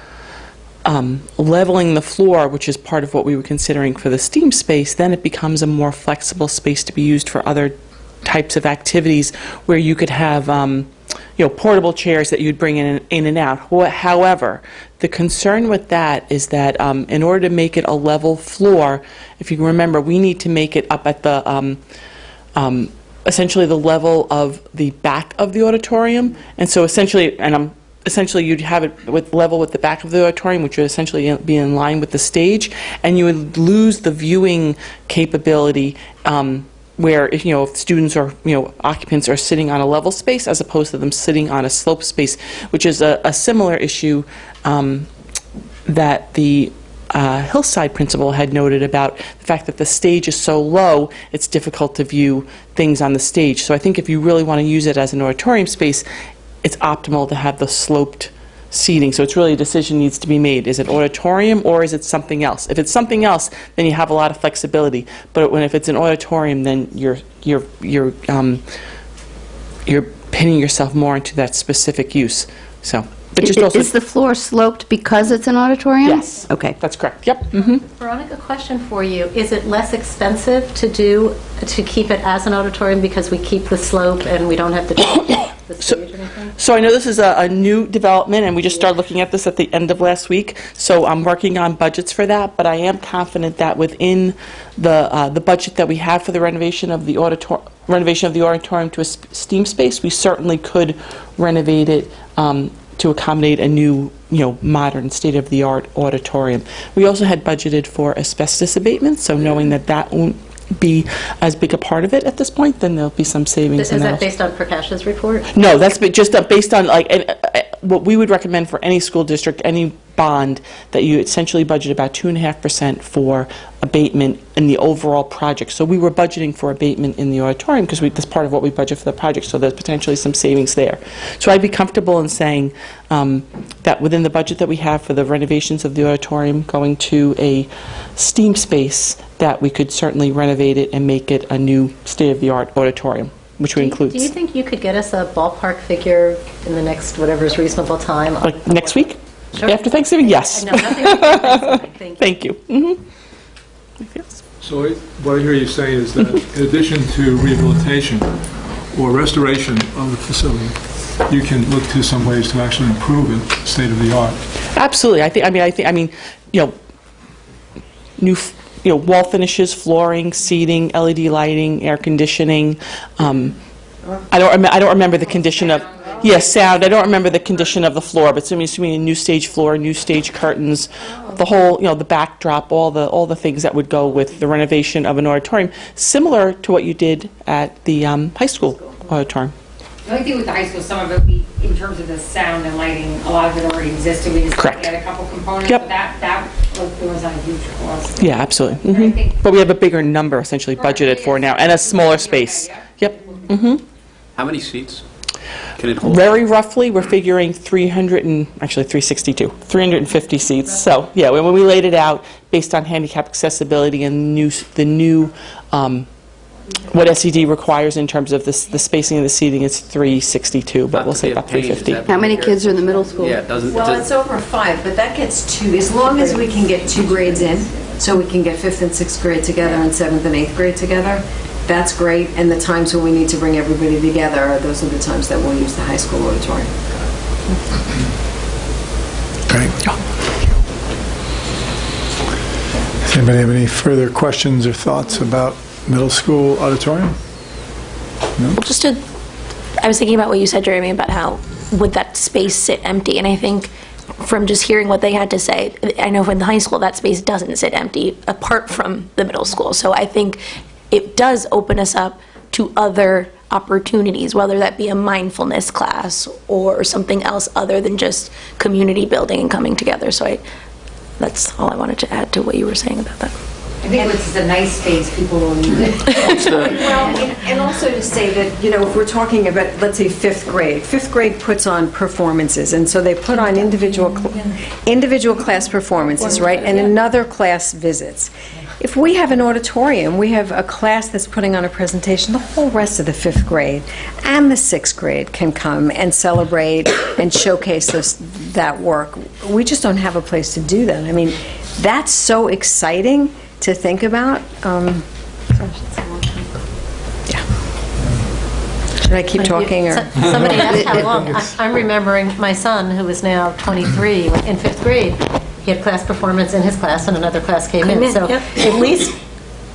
leveling the floor, which is part of what we were considering for the STEAM space, then it becomes a more flexible space to be used for other types of activities where you could have portable chairs that you'd bring in and out. However, the concern with that is that in order to make it a level floor, if you remember, we need to make it up at the essentially the level of the back of the auditorium, and so essentially, you'd have it level with the back of the auditorium, which would essentially be in line with the stage, and you would lose the viewing capability where if students or occupants are sitting on a level space as opposed to them sitting on a slope space, which is a similar issue that the Hillside principal had noted about the fact that the stage is so low, it's difficult to view things on the stage. So I think if you really want to use it as an auditorium space, it's optimal to have the sloped seating. So it's really a decision needs to be made. Is it auditorium or is it something else? If it's something else, then you have a lot of flexibility. But if it's an auditorium, then you're pinning yourself more into that specific use. So. But just also, is the floor sloped because it's an auditorium? Yes. Okay. That's correct. Yep. Mm-hmm. Veronica, question for you. Is it less expensive to keep it as an auditorium because we keep the slope and we don't have to change the stage or anything? So I know this is a new development, and we just started looking at this at the end of last week. So I'm working on budgets for that, but I am confident that within the budget that we have for the renovation of the auditorium to a STEAM space, we certainly could renovate it to accommodate a new, modern, state-of-the-art auditorium. We also had budgeted for asbestos abatement, so knowing that won't be as big a part of it at this point, then there'll be some savings. Is that based on Prakash's report? No, that's just based on what we would recommend for any school district, any bond, that you essentially budget about 2.5% for abatement in the overall project. So we were budgeting for abatement in the auditorium because that's part of what we budget for the project, so there's potentially some savings there. So I'd be comfortable in saying that within the budget that we have for the renovations of the auditorium going to a STEAM space, that we could certainly renovate it and make it a new state-of-the-art auditorium, which would include... Do you think you could get us a ballpark figure in the next whatever is reasonable time? Like next week? Sure. After Thanksgiving? Yes. No, nothing before Thanksgiving. Thank you. Mm-hmm. So what I hear you saying is that in addition to rehabilitation or restoration of the facility, you can look to some ways to actually improve it, state of the art. Absolutely. New wall finishes, flooring, seating, LED lighting, air conditioning. I don't remember the condition of sound. I don't remember the condition of the floor, but assuming a new stage floor, new stage curtains, the whole the backdrop, all the things that would go with the renovation of an auditorium, similar to what you did at the high school auditorium. The only thing with the high school, some of it, in terms of the sound and lighting, a lot of it already existed. We just Correct. had a couple components, Yep. but that was not a huge cost. Yeah, absolutely. Mm-hmm. But we have a bigger number essentially budgeted for now, and a smaller space. Yep. Mm-hmm. How many seats can it hold? Very roughly, we're figuring 350 seats. So, yeah, when we laid it out based on handicap accessibility and the new what SED requires in terms of the spacing of the seating is 362, but we'll say about 350. How many kids are in the middle school? Yeah, it doesn't... Well, it's over 5, but that gets 2. As long as we can get 2 grades in, so we can get 5th and 6th grade together and 7th and 8th grade together, that's great. And the times when we need to bring everybody together, those are the times that we'll use the high school auditorium. Great. Does anybody have any further questions or thoughts about middle school auditorium? No? I was thinking about what you said, Jeremy, about how would that space sit empty, and I think from just hearing what they had to say, I know in the high school that space doesn't sit empty apart from the middle school, so I think it does open us up to other opportunities, whether that be a mindfulness class or something else other than just community building and coming together. So that's all I wanted to add to what you were saying about that. I think it's a nice space, people will use it. Well, and also to say that, if we're talking about, let's say, 5th grade puts on performances, and so they put on individual class performances, right, and another class visits. If we have an auditorium, we have a class that's putting on a presentation, the whole rest of the 5th grade and the 6th grade can come and celebrate and showcase that work. We just don't have a place to do that. I mean, that's so exciting to think about. Should I keep talking, or? Somebody asked how long. I'm remembering my son, who is now 23, in 5th grade. He had class performance in his class, and another class came in. So at least,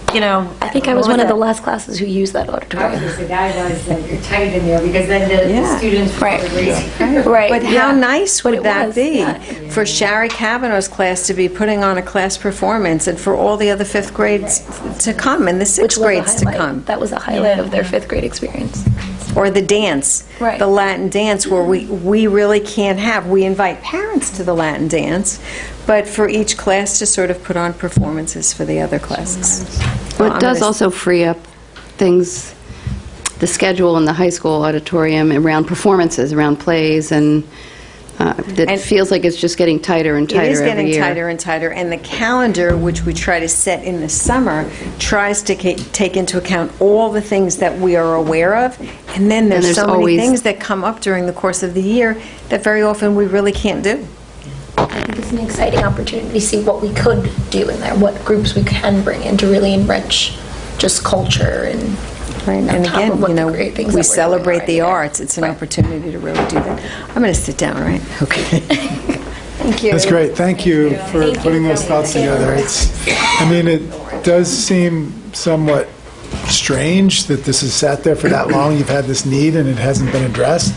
I think I was one of the last classes who used that auditorium. The guy was tight in there because then the students were raising. Right. But how nice would that be Yeah. for Shari Kavanaugh's class to be putting on a class performance, and for all the other 5th grades to come, and the 6th grades to come? That was a highlight of their 5th grade experience. Or the dance, Right. the Latin dance, where we really can't have, we invite parents to the Latin dance, but for each class to sort of put on performances for the other classes. Well, it does also free up things, the schedule in the high school auditorium around performances, around plays, and it feels like it's just getting tighter and tighter every year. It is getting tighter and tighter, and the calendar, which we try to set in the summer, tries to take into account all the things that we are aware of, and then there's so many things that come up during the course of the year that very often we really can't do. I think it's an exciting opportunity to see what we could do in there, what groups we can bring in to really enrich just culture and. Right. And again, great things we that we're celebrate doing the arts. It's an opportunity to really do that. I'm going to sit down, right? Okay. Thank you. That's great. Thank you for putting those thoughts together. It does seem somewhat strange that this has sat there for that long. You've had this need and it hasn't been addressed.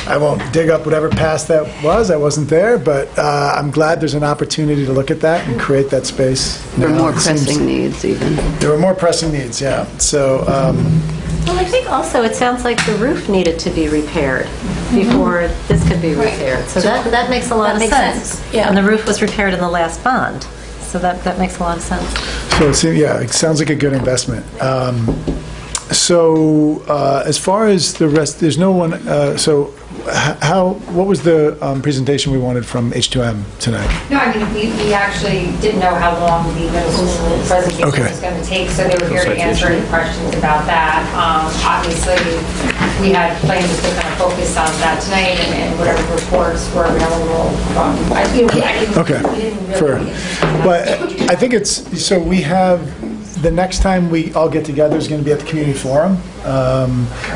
I won't dig up whatever past that was. I wasn't there, but I'm glad there's an opportunity to look at that and create that space. There are more pressing needs, even. There were more pressing needs, yeah. So. Well, I think also it sounds like the roof needed to be repaired before this could be repaired. So that makes a lot of sense. Yeah. And the roof was repaired in the last bond. So that makes a lot of sense. So, it sounds like a good investment. As far as the rest, there's no one, what was the presentation we wanted from H2M tonight? No, we actually didn't know how long the middle school presentation was going to take, so they were here to answer any questions about that. Obviously, we had plans to kind of focus on that tonight and whatever reports were available from. But I think we have. The next time we all get together is going to be at the Community Forum,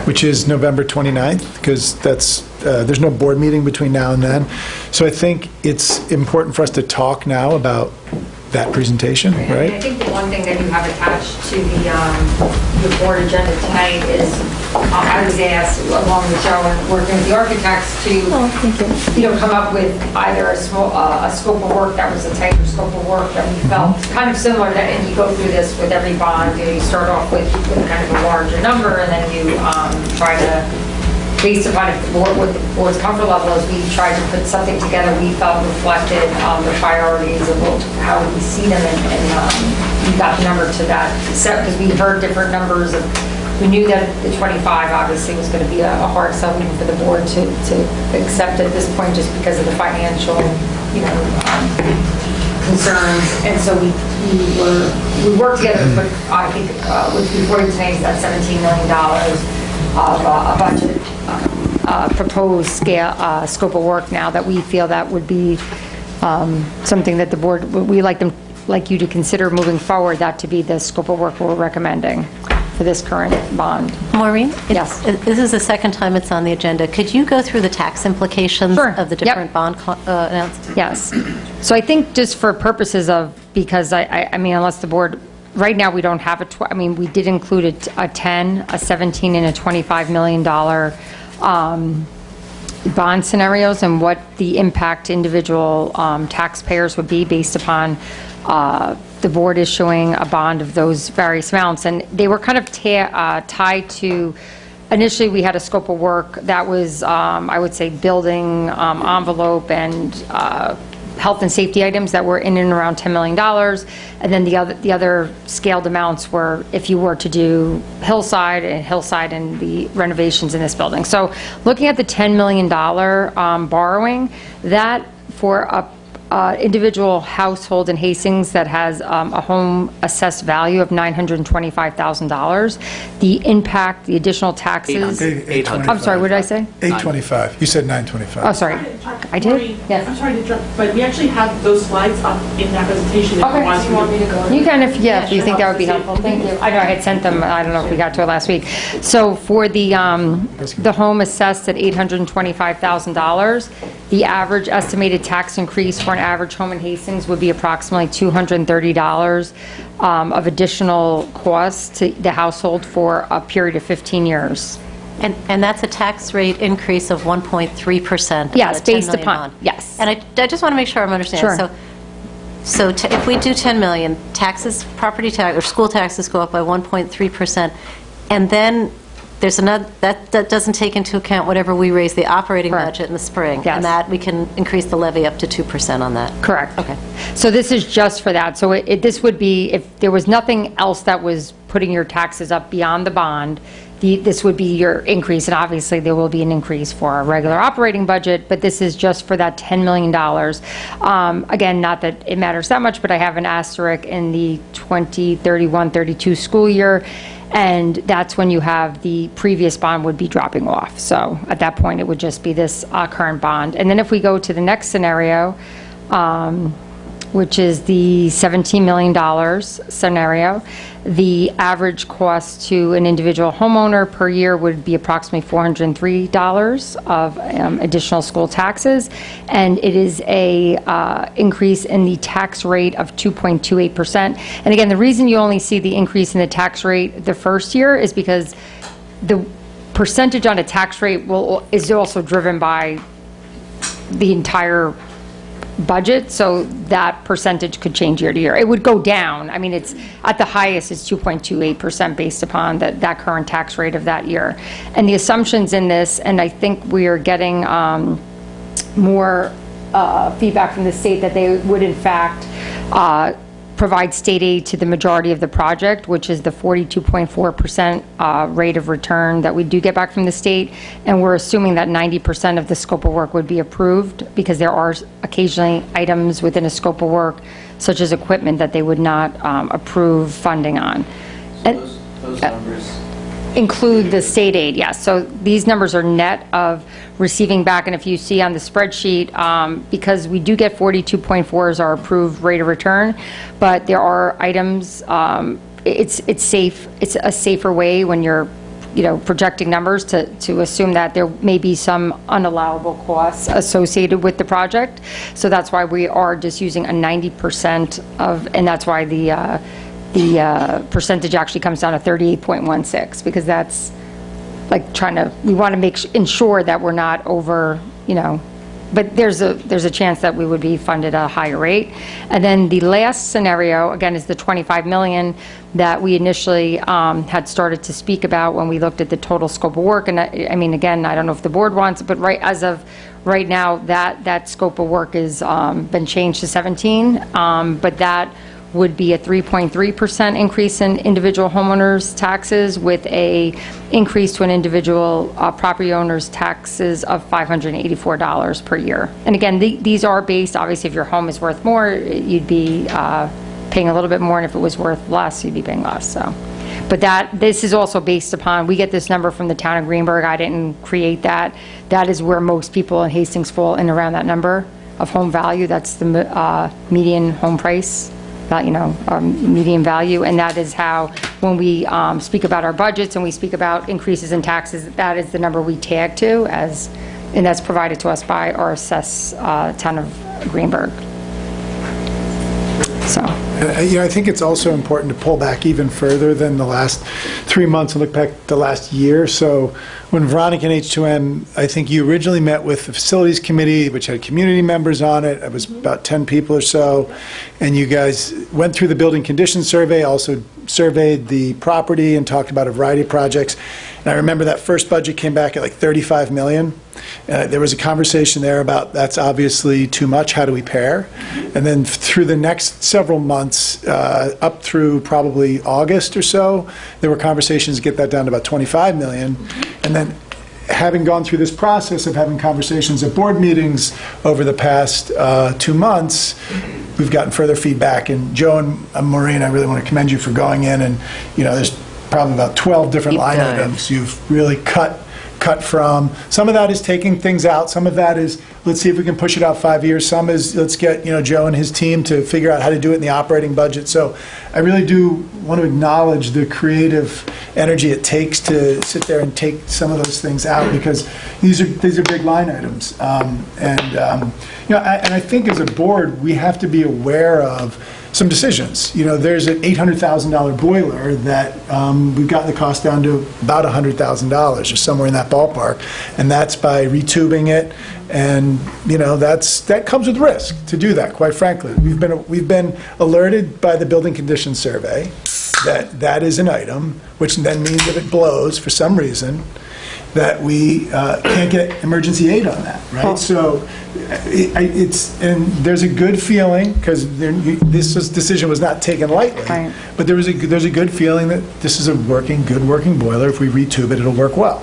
which is November 29th, because there's no board meeting between now and then. So I think it's important for us to talk now about that presentation, right? I think the one thing that you have attached to the board agenda tonight is I was asked, along with Joe and working with the architects, to come up with either a scope of work that was a tighter scope of work that we felt kind of similar to, and you go through this with every bond. You start off with kind of a larger number, and then you try to, based upon what the board's comfort level is, we tried to put something together we felt reflected the priorities of how we see them, and we got the number to that set because we heard different numbers. We knew that the 25 obviously was going to be a hard sell even for the board to accept at this point, just because of the financial, concerns. And so we worked together to put, I think, what's before you tonight is that $17 million of a budget proposed scope of work now that we feel that would be something that the board, we like you to consider moving forward, that to be the scope of work we're recommending for this current bond. Maureen? Yes. This is the second time it's on the agenda. Could you go through the tax implications of the different bond announcements? Yes. So I think just for purposes of, because I mean, unless the board, right now we don't have we did include a 10, a 17, and a $25 million bond scenarios and what the impact to individual taxpayers would be based upon the board issuing a bond of those various amounts. And they were kind of tied to, initially we had a scope of work that was, I would say, building envelope and health and safety items that were in and around $10 million. And then the other scaled amounts were if you were to do Hillside and the renovations in this building. So looking at the $10 million borrowing, that for individual household in Hastings that has a home assessed value of $925,000. The impact, the additional taxes. 825. I'm sorry, what did I say? 825. You said 925. Oh, sorry. I did? Yes. I'm sorry to interrupt, but we actually have those slides up in that presentation. If Okay. you want me to go. You can, if you think that would be helpful. Thank you. I know I had sent them, I don't know if we got to it last week. So for the home assessed at $825,000, the average estimated tax increase for an average home in Hastings would be approximately $230 of additional costs to the household for a period of 15 years. And that's a tax rate increase of 1.3%. Yes, of the $10 based million upon, bond. yes. And I just want to make sure I'm understanding. Sure. So if we do 10 million, taxes, property tax, or school taxes go up by 1.3%, and then there's another, that doesn't take into account whatever we raise the operating budget in the spring. Yes. And that, we can increase the levy up to 2% on that. Correct. Okay. So this is just for that. So this would be, if there was nothing else that was putting your taxes up beyond the bond, this would be your increase, and obviously there will be an increase for our regular operating budget, but this is just for that $10 million. Again, not that it matters that much, but I have an asterisk in the 2031-32 school year, and that's when you have the previous bond would be dropping off. So at that point, it would just be this current bond. And then if we go to the next scenario, which is the $17 million scenario, the average cost to an individual homeowner per year would be approximately $403 of additional school taxes, and it is a increase in the tax rate of 2.28%. And again, the reason you only see the increase in the tax rate the first year is because the percentage on a tax rate is also driven by the entire budget, so that percentage could change year to year. It would go down. I mean, it's at the highest, it's 2.28% based upon that current tax rate of that year. And the assumptions in this, and I think we are getting more feedback from the state that they would in fact provide state aid to the majority of the project, which is the 42.4% rate of return that we do get back from the state. And we're assuming that 90% of the scope of work would be approved, because there are occasionally items within a scope of work, such as equipment, that they would not approve funding on. And Those numbers include the state aid, yes. So these numbers are net of receiving back, and if you see on the spreadsheet, because we do get 42.4 as our approved rate of return, but there are items, it's safe, it's a safer way when you're projecting numbers to assume that there may be some unallowable costs associated with the project. So that's why we are just using a 90% of, and that's why the percentage actually comes down to 38.16, because that's like we want to ensure that we're not over, but there's a chance that we would be funded at a higher rate. And then the last scenario, again, is the $25 million that we initially had started to speak about when we looked at the total scope of work. And I mean, again, I don't know if the board wants it, but as of right now, that scope of work has been changed to 17, but that would be a 3.3% increase in individual homeowners' taxes, with a increase to an individual property owner's taxes of $584 per year. And again, these are based, obviously, if your home is worth more, you'd be paying a little bit more, and if it was worth less, you'd be paying less. So, but this is also based upon, we get this number from the town of Greenberg. I didn't create that. That is where most people in Hastings fall in around that number of home value. That's the median home price. Our median value, and that is how, when we speak about our budgets and we speak about increases in taxes, that is the number we tag to, and that's provided to us by our assess town of Greenberg. So, I think it's also important to pull back even further than the last 3 months and look back the last year. So when Veronica and H2N, I think you originally met with the facilities committee, which had community members on it. It was about 10 people or so. And you guys went through the building condition survey, also surveyed the property and talked about a variety of projects. And I remember that first budget came back at like $35 million. There was a conversation there about that's obviously too much, how do we pair? And then through the next several months, up through probably August or so, there were conversations to get that down to about $25 million. And then having gone through this process of having conversations at board meetings over the past 2 months, we've gotten further feedback. And Joe and Maureen, I really want to commend you for going in and, there's probably about 12 different line items you've really cut from. Some of that is taking things out. Some of that is, let's see if we can push it out 5 years. Some is, let's get, Joe and his team to figure out how to do it in the operating budget. So I really do want to acknowledge the creative energy it takes to sit there and take some of those things out, because these are big line items. And I think as a board, we have to be aware of some decisions. There's an $800,000 boiler that we've gotten the cost down to about $100,000 or somewhere in that ballpark, and that's by retubing it. And that comes with risk to do that. Quite frankly, we've been alerted by the building condition survey that is an item, which then means if it blows for some reason, that we can't get emergency aid on that, right? So and there's a good feeling, because this decision was not taken lightly, right. But there's a good feeling that this is a good working boiler. If we retube it, it'll work well.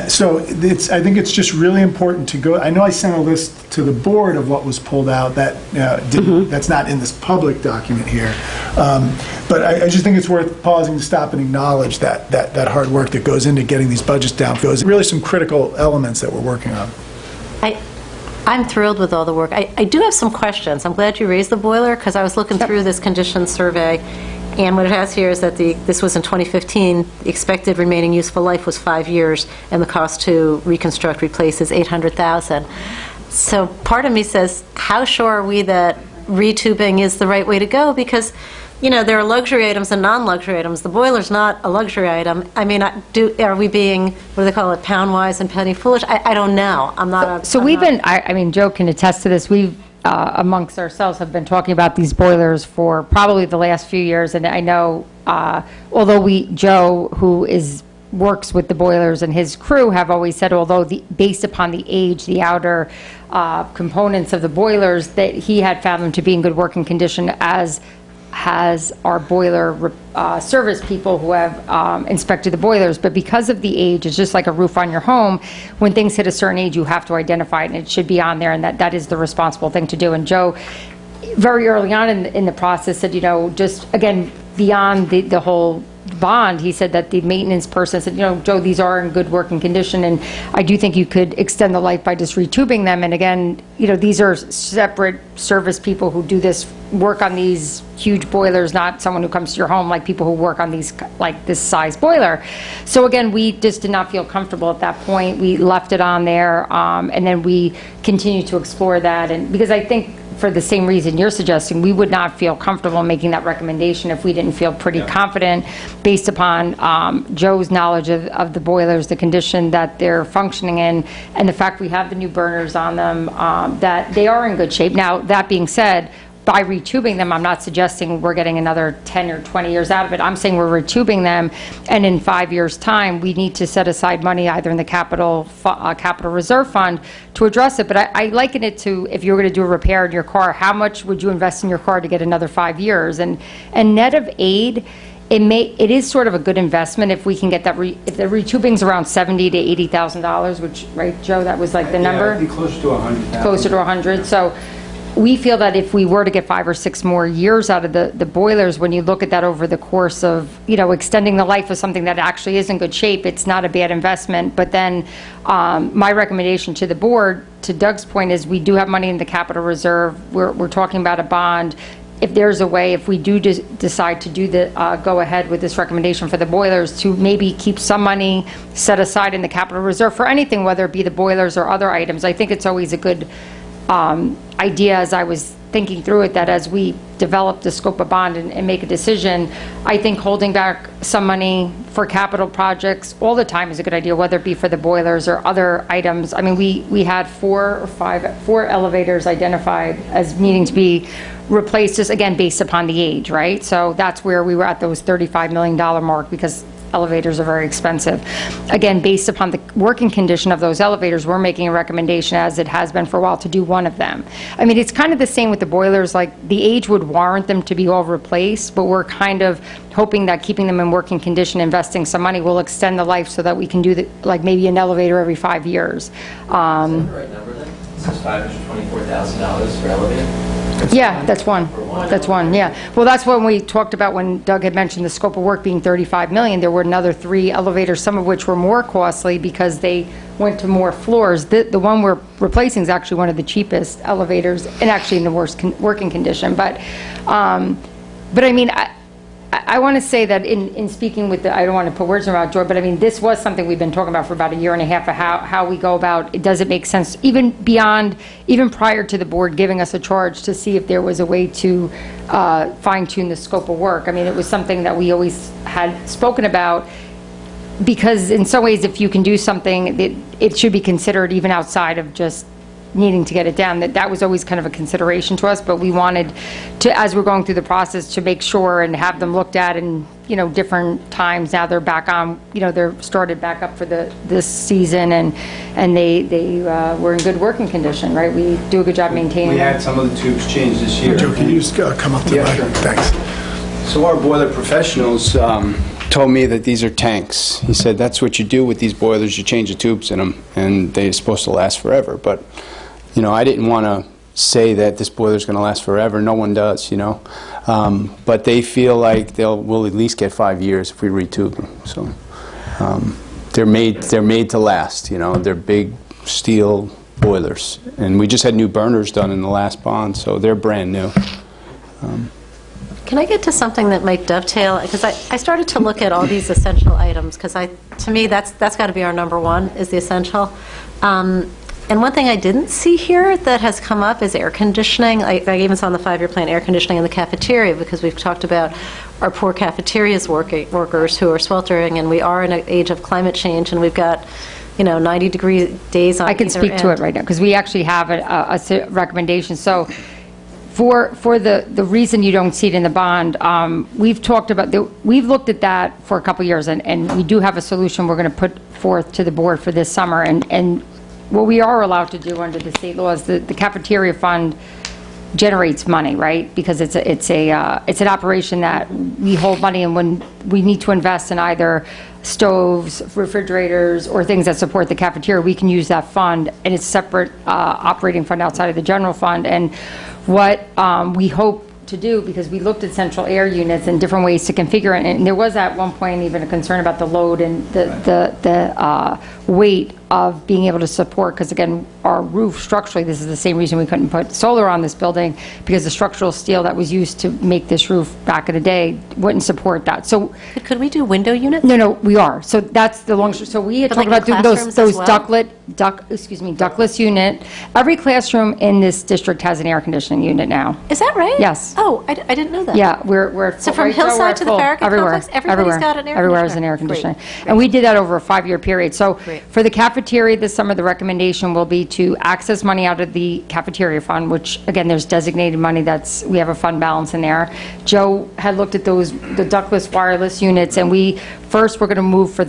So I think it's just really important to go. I know I sent a list to the board of what was pulled out that that's not in this public document here. But I just think it's worth pausing to stop and acknowledge that hard work that goes into getting these budgets down. There's really some critical elements that we're working on. I'm thrilled with all the work. I do have some questions. I'm glad you raised the boiler, because I was looking through this condition survey, and what it has here is that this was in 2015. The expected remaining useful life was 5 years, and the cost to reconstruct, replace is $800,000. So part of me says, how sure are we that retubing is the right way to go? Because there are luxury items and non-luxury items. The boiler's not a luxury item. I mean, are we being, what do they call it, pound-wise and penny-foolish? I don't know. I'm not. I mean, Joe can attest to this. We've, amongst ourselves, have been talking about these boilers for probably the last few years. And I know, although Joe, who works with the boilers, and his crew have always said, although based upon the age, the outer components of the boilers, that he had found them to be in good working condition, as has our boiler service people who have inspected the boilers. But because of the age, it's just like a roof on your home. When things hit a certain age, you have to identify it, and it should be on there, and that is the responsible thing to do. And Joe, very early on in the process, said, just, again, beyond the whole bond, he said that the maintenance person said, Joe, these are in good working condition, and I do think you could extend the life by just retubing them. And again, these are separate service people who do this work on these huge boilers, not someone who comes to your home, like people who work on these, like this size boiler. So again, we just did not feel comfortable at that point. We left it on there, and then we continued to explore that. And because I think, for the same reason you're suggesting, we would not feel comfortable making that recommendation if we didn't feel pretty confident, based upon Joe's knowledge of the boilers, the condition that they're functioning in, and the fact we have the new burners on them, that they are in good shape. Now, that being said, by retubing them, I'm not suggesting we're getting another 10 or 20 years out of it. I'm saying we're retubing them, and in 5 years' time, we need to set aside money either in the capital reserve fund to address it. But I liken it to, if you were going to do a repair in your car, how much would you invest in your car to get another 5 years? And net of aid, it is sort of a good investment if we can get that. If the retubing's around $70,000 to $80,000, which, right, Joe, that was like the number. Yeah, I think closer to 100. Closer to 100. So we feel that if we were to get 5 or 6 more years out of the boilers, when you look at that over the course of, extending the life of something that actually is in good shape, it's not a bad investment. But then my recommendation to the board, to Doug's point, is we do have money in the capital reserve. We're talking about a bond. If there's a way, if we do decide to do go ahead with this recommendation for the boilers, to maybe keep some money set aside in the capital reserve for anything, whether it be the boilers or other items. I think it's always a good idea, as I was thinking through it, that as we develop the scope of bond and make a decision, I think holding back some money for capital projects all the time is a good idea, whether it be for the boilers or other items. I mean, we had 4 elevators identified as needing to be replaced, just again based upon the age, right? So that's where we were at those $35 million mark, because elevators are very expensive. Again, based upon the working condition of those elevators, we're making a recommendation, as it has been for a while, to do one of them. I mean, it's kind of the same with the boilers, like the age would warrant them to be all replaced, but we're kind of hoping that keeping them in working condition, investing some money, will extend the life so that we can do like maybe an elevator every 5 years. Is that the right number then? This is $524,000 for elevator? Yeah, that's one. That's one, yeah. Well, that's when we talked about, when Doug had mentioned the scope of work being $35 million, there were another 3 elevators, some of which were more costly because they went to more floors. The one we're replacing is actually one of the cheapest elevators, and actually in the worst working condition. But I mean, I want to say that in speaking with I don't want to put words in about Joy, but I mean, this was something we've been talking about for about a year and a half, of how we go about it. Does it make sense, even prior to the board giving us a charge, to see if there was a way to fine-tune the scope of work? I mean, it was something that we always had spoken about, because in some ways, if you can do something, it should be considered even outside of just needing to get it down. That was always kind of a consideration to us, but we wanted to, as we're going through the process, to make sure and have them looked at in, different times. Now they're back on, they're started back up for this season, and they were in good working condition, right? We do a good job maintaining We them. had some of the tubes changed this year. Joe, can you just come up to the Yeah, mic? sure. Thanks. So our boiler professionals told me that these are tanks. He said, that's what you do with these boilers, you change the tubes in them, and they're supposed to last forever. But I didn't want to say that this boiler's going to last forever. No one does, but they feel like we'll at least get 5 years if we retube them. So they're made to last. They're big steel boilers, and we just had new burners done in the last bond, so they're brand new. Can I get to something that might dovetail? Because I started to look at all these essential items, because to me, that's got to be our number one, is the essential. And one thing I didn't see here that has come up is air conditioning. I even saw on the 5-year plan air conditioning in the cafeteria, because we've talked about our poor cafeterias workers who are sweltering, and we are in an age of climate change, and we've got 90-degree days on I can either speak to end. it right now, because we actually have a recommendation. So for the reason you don't see it in the bond, we've talked about, we've looked at that for a couple of years, and we do have a solution we're going to put forth to the board for this summer. And what we are allowed to do under the state laws, the cafeteria fund generates money, right? Because it's an operation that we hold money, and when we need to invest in either stoves, refrigerators, or things that support the cafeteria, we can use that fund, and it's a separate operating fund outside of the general fund. And what we hope to do, because we looked at central air units and different ways to configure it, and there was at one point even a concern about the load and the weight of being able to support, because again, our roof structurally, this is the same reason we couldn't put solar on this building, because the structural steel that was used to make this roof back in the day wouldn't support that. So Could we do window units? no, we are. So that's the long, so we had But talked like about in doing classrooms those as well? ductless unit. Every classroom in this district has an air conditioning unit now. Is that right? Yes. Oh, I didn't know that. Yeah, we're at So full- from right, Joe, we're Hillside at to the full. Farragut Everywhere. complex, everybody's got an air Everywhere has an air conditioner. conditioner. And we did that over a 5-year period. So Great. for the cafeteria this summer, the recommendation will be to access money out of the cafeteria fund, which again, there's designated money we have a fund balance in there. Joe had looked at the ductless wireless units, and we're going to move for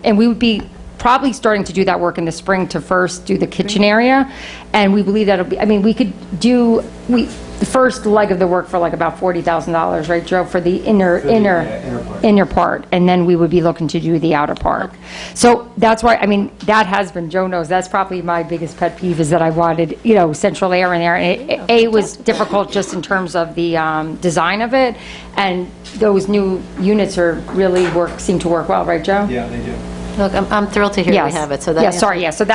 and we would be probably starting to do that work in the spring to first do the kitchen area. And we believe that'll be, we could do, the first leg of the work for like about $40,000, right, Joe, for the inner part, and then we would be looking to do the outer part. So that's why, that has been, Joe knows, that's probably my biggest pet peeve, is that I wanted, central air in there, and it was difficult just in terms of the design of it, and those new units seem to work well, right, Joe? Yeah, they do. Look, I'm thrilled to hear we have it. So that So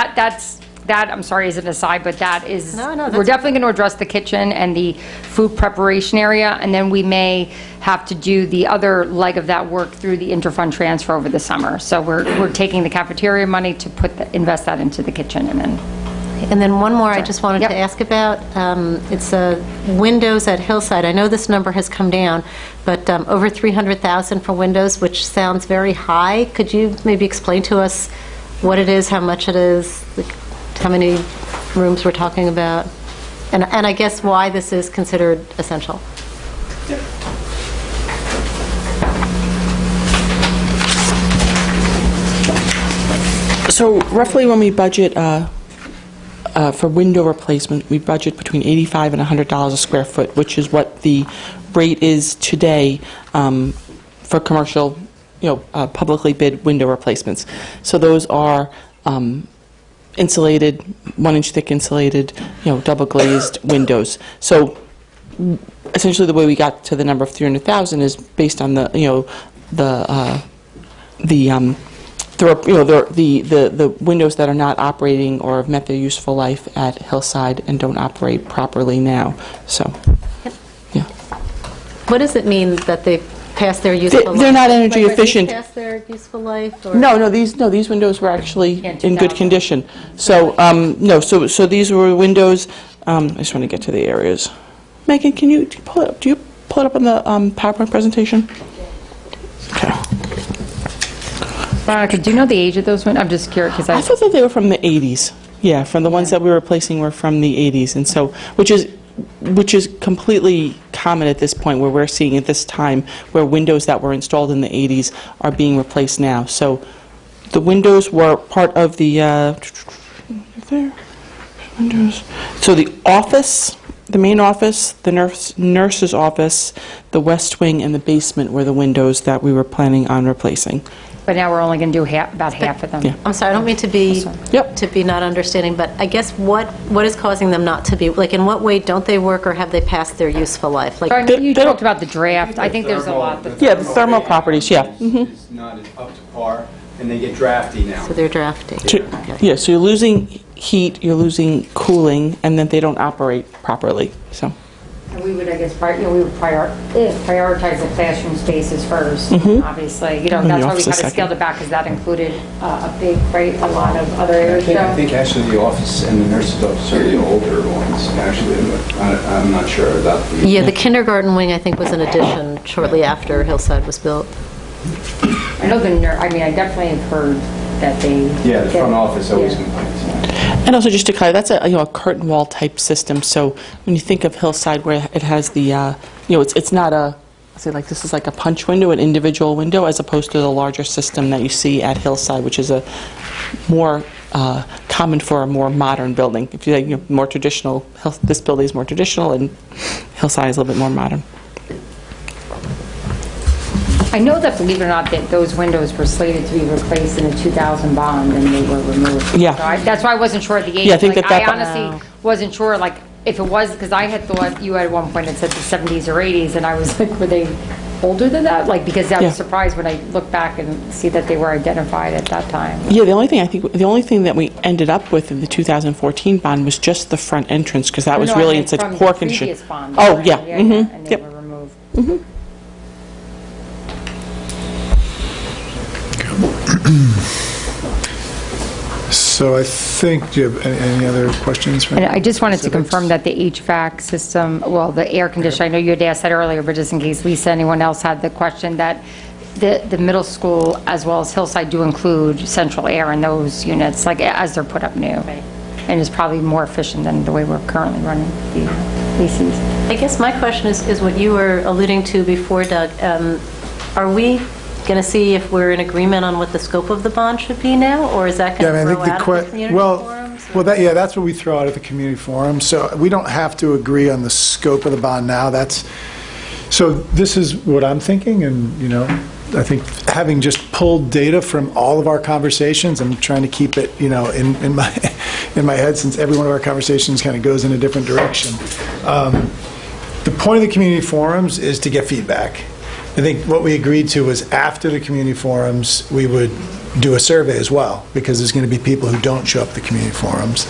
that, I'm sorry, is an aside, but that is, No, that's we're definitely going to address the kitchen and the food preparation area, and then we may have to do the other leg of that work through the interfund transfer over the summer. So we're taking the cafeteria money to invest that into the kitchen, and then. And then one more I just wanted to ask about. It's windows at Hillside. I know this number has come down, but over 300,000 for windows, which sounds very high. Could you maybe explain to us what it is, how much it is, how many rooms we're talking about, and I guess why this is considered essential? So roughly when we budget for window replacement, we budget between $85 and $100 a square foot, which is what the rate is today for commercial, publicly bid window replacements. So those are insulated, 1-inch thick insulated, double glazed windows. So essentially the way we got to the number of 300,000 is based on the windows that are not operating or have met their useful life at Hillside and don't operate properly now. So, yeah. What does it mean that they pass their useful life? They're not energy efficient. Past their useful life? Or? No, these windows were actually in good condition. So, so these were windows. I just want to get to the areas. Megan, do you pull it up on the PowerPoint presentation? Okay. Veronica, do you know the age of those windows? I'm just curious because I thought that they were from the 80s. Yeah, from the ones that we were replacing were from the 80s, and so which is completely common at this point, where we're seeing at this time where windows that were installed in the 80s are being replaced now. So the windows were part of the windows. So the office, the main office, the nurse's office, the west wing, and the basement were the windows that we were planning on replacing. But now we're only going to do about half of them. Yeah. I'm sorry, I don't mean to be not understanding, but I guess what is causing them not to be, like in what way don't they work or have they passed their useful life? Like you talked about the draft. I think there's a lot. The thermal properties, yeah. Mm-hmm. It's not up to par, and they get drafty now. So they're drafty. Okay. Yeah, so you're losing heat, you're losing cooling, and then they don't operate properly. So. And we would, I guess, we would prioritize the classroom spaces first, obviously. That's why we kind of scaled it back, because that included a lot of other areas. I think actually the office and the nurse's office are the older ones, actually. I'm not sure about the... Yeah, the kindergarten wing, I think, was an addition shortly after Hillside was built. I know I definitely have heard that they... Yeah, the front office always complains. And also, just to clarify, that's a curtain wall type system. So when you think of Hillside, where it has the, it's not a, say like this is like a punch window, an individual window, as opposed to the larger system that you see at Hillside, which is a more common for a more modern building. If you like, more traditional, this building is more traditional, and Hillside is a little bit more modern. I know that, believe it or not, that those windows were slated to be replaced in the 2000 bond, and they were removed. Yeah. So that's why I wasn't sure of the age. Yeah, I think I honestly wasn't sure, if it was, because I had thought you at one point had said the 70s or 80s, and I was like, were they older than that? Because I was surprised when I look back and see that they were identified at that time. Yeah, the only thing that we ended up with in the 2014 bond was just the front entrance, because that was really in such poor condition. Oh, yeah. And they were removed. Mm-hmm. So I think, do you have any other questions? And I just wanted to confirm that the HVAC system, the air conditioner, I know you had asked that earlier, but just in case Lisa, anyone else had the question, that the middle school as well as Hillside do include central air in those units, as they're put up new. Right. And it's probably more efficient than the way we're currently running the ACs. I guess my question is what you were alluding to before, Doug. Are we going to see if we're in agreement on what the scope of the bond should be now, or is that going to throw out of the community forums? That's what we throw out at the community forum. So we don't have to agree on the scope of the bond now. So this is what I'm thinking, and I think having just pulled data from all of our conversations, I'm trying to keep it in my head, since every one of our conversations kind of goes in a different direction. The point of the community forums is to get feedback. I think what we agreed to was after the community forums, we would do a survey as well, because there's going to be people who don't show up at the community forums.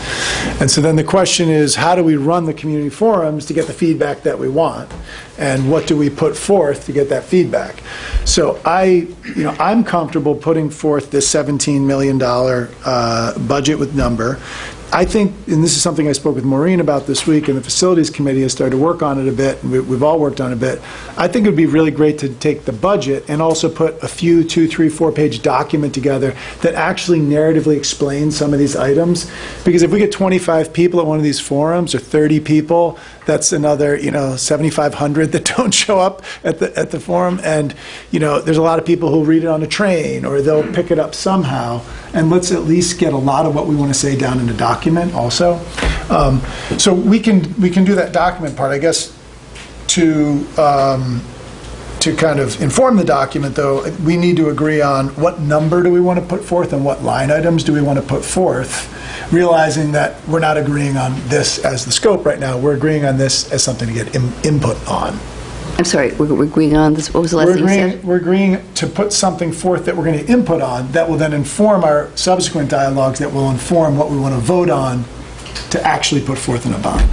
And so then the question is, how do we run the community forums to get the feedback that we want? And what do we put forth to get that feedback? So I'm comfortable putting forth this $17 million budget with number. I think, and this is something I spoke with Maureen about this week, and the facilities committee has started to work on it a bit, and we've all worked on it a bit. I think it would be really great to take the budget and also put a few 2, 3, 4-page document together that actually narratively explains some of these items. Because if we get 25 people at one of these forums, or 30 people, that's another, 7,500 that don't show up at the forum. And, there's a lot of people who read it on a train, or they'll pick it up somehow. And let's at least get a lot of what we want to say down in the document also. So we can do that document part, I guess. To kind of inform the document, though, we need to agree on what number do we want to put forth and what line items do we want to put forth, realizing that we're not agreeing on this as the scope right now. We're agreeing on this as something to get input on. I'm sorry, we're agreeing on this, what was the last thing you said? We're agreeing to put something forth that we're going to input on that will then inform our subsequent dialogues, that will inform what we want to vote on to actually put forth in a bond.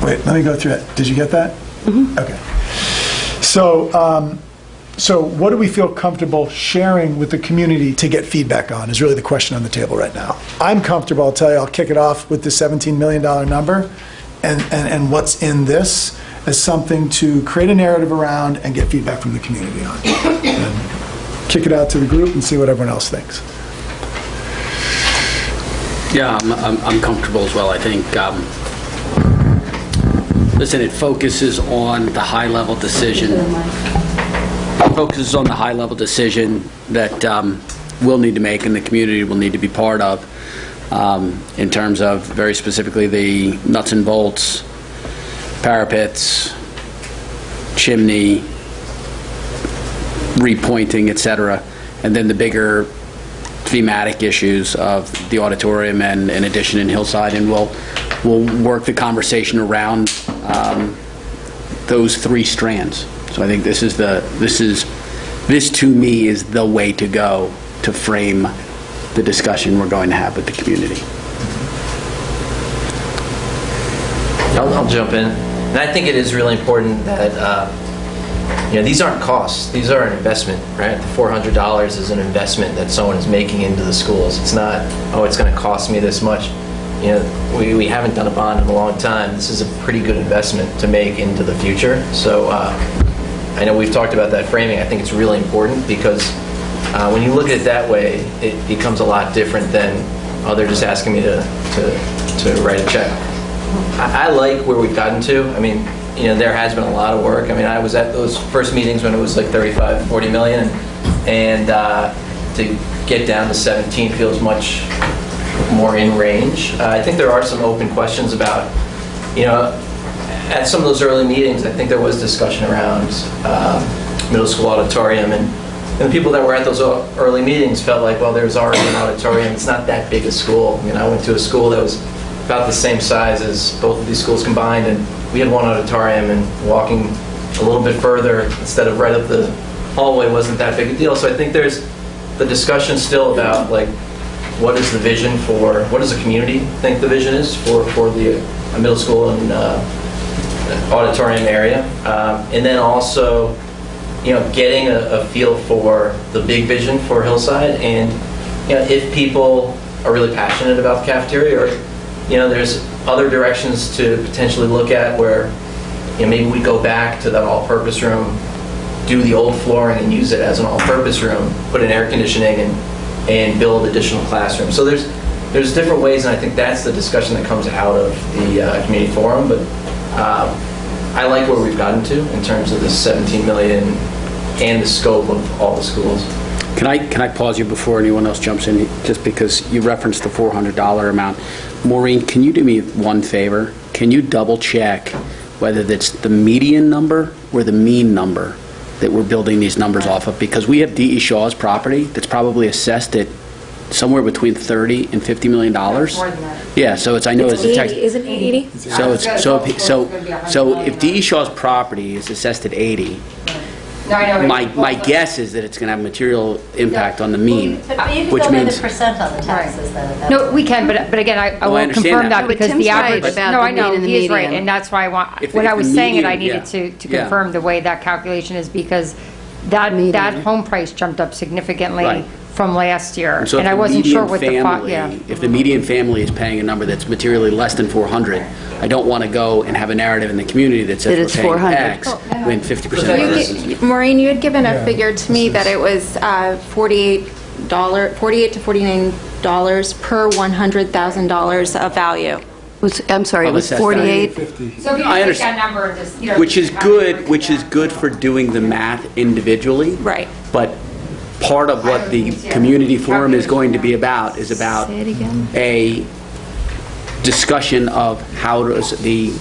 Wait, let me go through it. Did you get that? Mm-hmm. Okay. So what do we feel comfortable sharing with the community to get feedback on is really the question on the table right now. I'm comfortable, I'll tell you, I'll kick it off with the $17 million number and what's in this as something to create a narrative around and get feedback from the community on. And kick it out to the group and see what everyone else thinks. Yeah, I'm comfortable as well. I think, listen, it focuses on the high-level decision. It focuses on the high-level decision that we'll need to make and the community will need to be part of, in terms of, very specifically, the nuts and bolts, parapets, chimney, repointing, etc., and then the bigger thematic issues of the auditorium and an addition in Hillside, and we'll work the conversation around those three strands. So I think this to me is the way to go to frame the discussion we're going to have with the community. I'll jump in. And I think it is really important that these aren't costs. These are an investment, right? The $400 is an investment that someone is making into the schools. It's not, oh, it's going to cost me this much. We haven't done a bond in a long time. This is a pretty good investment to make into the future. So I know we've talked about that framing. I think it's really important because when you look at it that way, it becomes a lot different than, oh, they're just asking me to write a check. I like where we've gotten to. I mean, there has been a lot of work. I mean, I was at those first meetings when it was like 35, 40 million, and to get down to 17 feels much more in range. I think there are some open questions about, at some of those early meetings, I think there was discussion around middle school auditorium, and the people that were at those early meetings felt like, well, there's already an auditorium. It's not that big a school. I went to a school that was about the same size as both of these schools combined, and we had one auditorium, and walking a little bit further instead of right up the hallway wasn't that big a deal. So I think there's the discussion still about, like, what is the vision for, what does the community think the vision is for the middle school and auditorium area, and then also getting a feel for the big vision for Hillside, and if people are really passionate about the cafeteria, or there's other directions to potentially look at where maybe we go back to that all-purpose room, do the old flooring and use it as an all-purpose room, put in air conditioning and build additional classrooms. So there's different ways, and I think that's the discussion that comes out of the community forum. But I like where we've gotten to in terms of the 17 million and the scope of all the schools. Can I pause you before anyone else jumps in, just because you referenced the $400 amount? Maureen, can you do me one favor? Can you double check whether that's the median number or the mean number that we're building these numbers off of? Because we have D.E. Shaw's property that's probably assessed at somewhere between $30 and $50 million. More than that. Yeah, so it's, I know it's a tax. Isn't it 80? So if D.E. Shaw's property is assessed at 80, No, I know. my guess is that it's going to have material impact on the mean, But you can which build in the means percent on the taxes then. at that No, point. we can, but again, I Oh, I will understand confirm that. that No, but because Tim's the right average, about no, the I know, mean and the he is right, median. and that's why If when I the was saying it, I median, needed to yeah. confirm the way that calculation is, because that home price jumped up significantly Right. from last year, So and if I the wasn't sure median what the, If the median family is paying a number that's materially less than 400, I don't want to go and have a narrative in the community that says That it's we're paying 400. X when 50% of this is... Maureen, you had given a Yeah. figure to me that it was $48 to $49 per $100,000 of value. I'm sorry, it Of was assessed 48? So if you I just take understand. that number and just, you know. Which is have it good, break which it is down. good for doing the math individually. Right. But part of what the community forum is going to be about is about Say it again. a discussion of how does the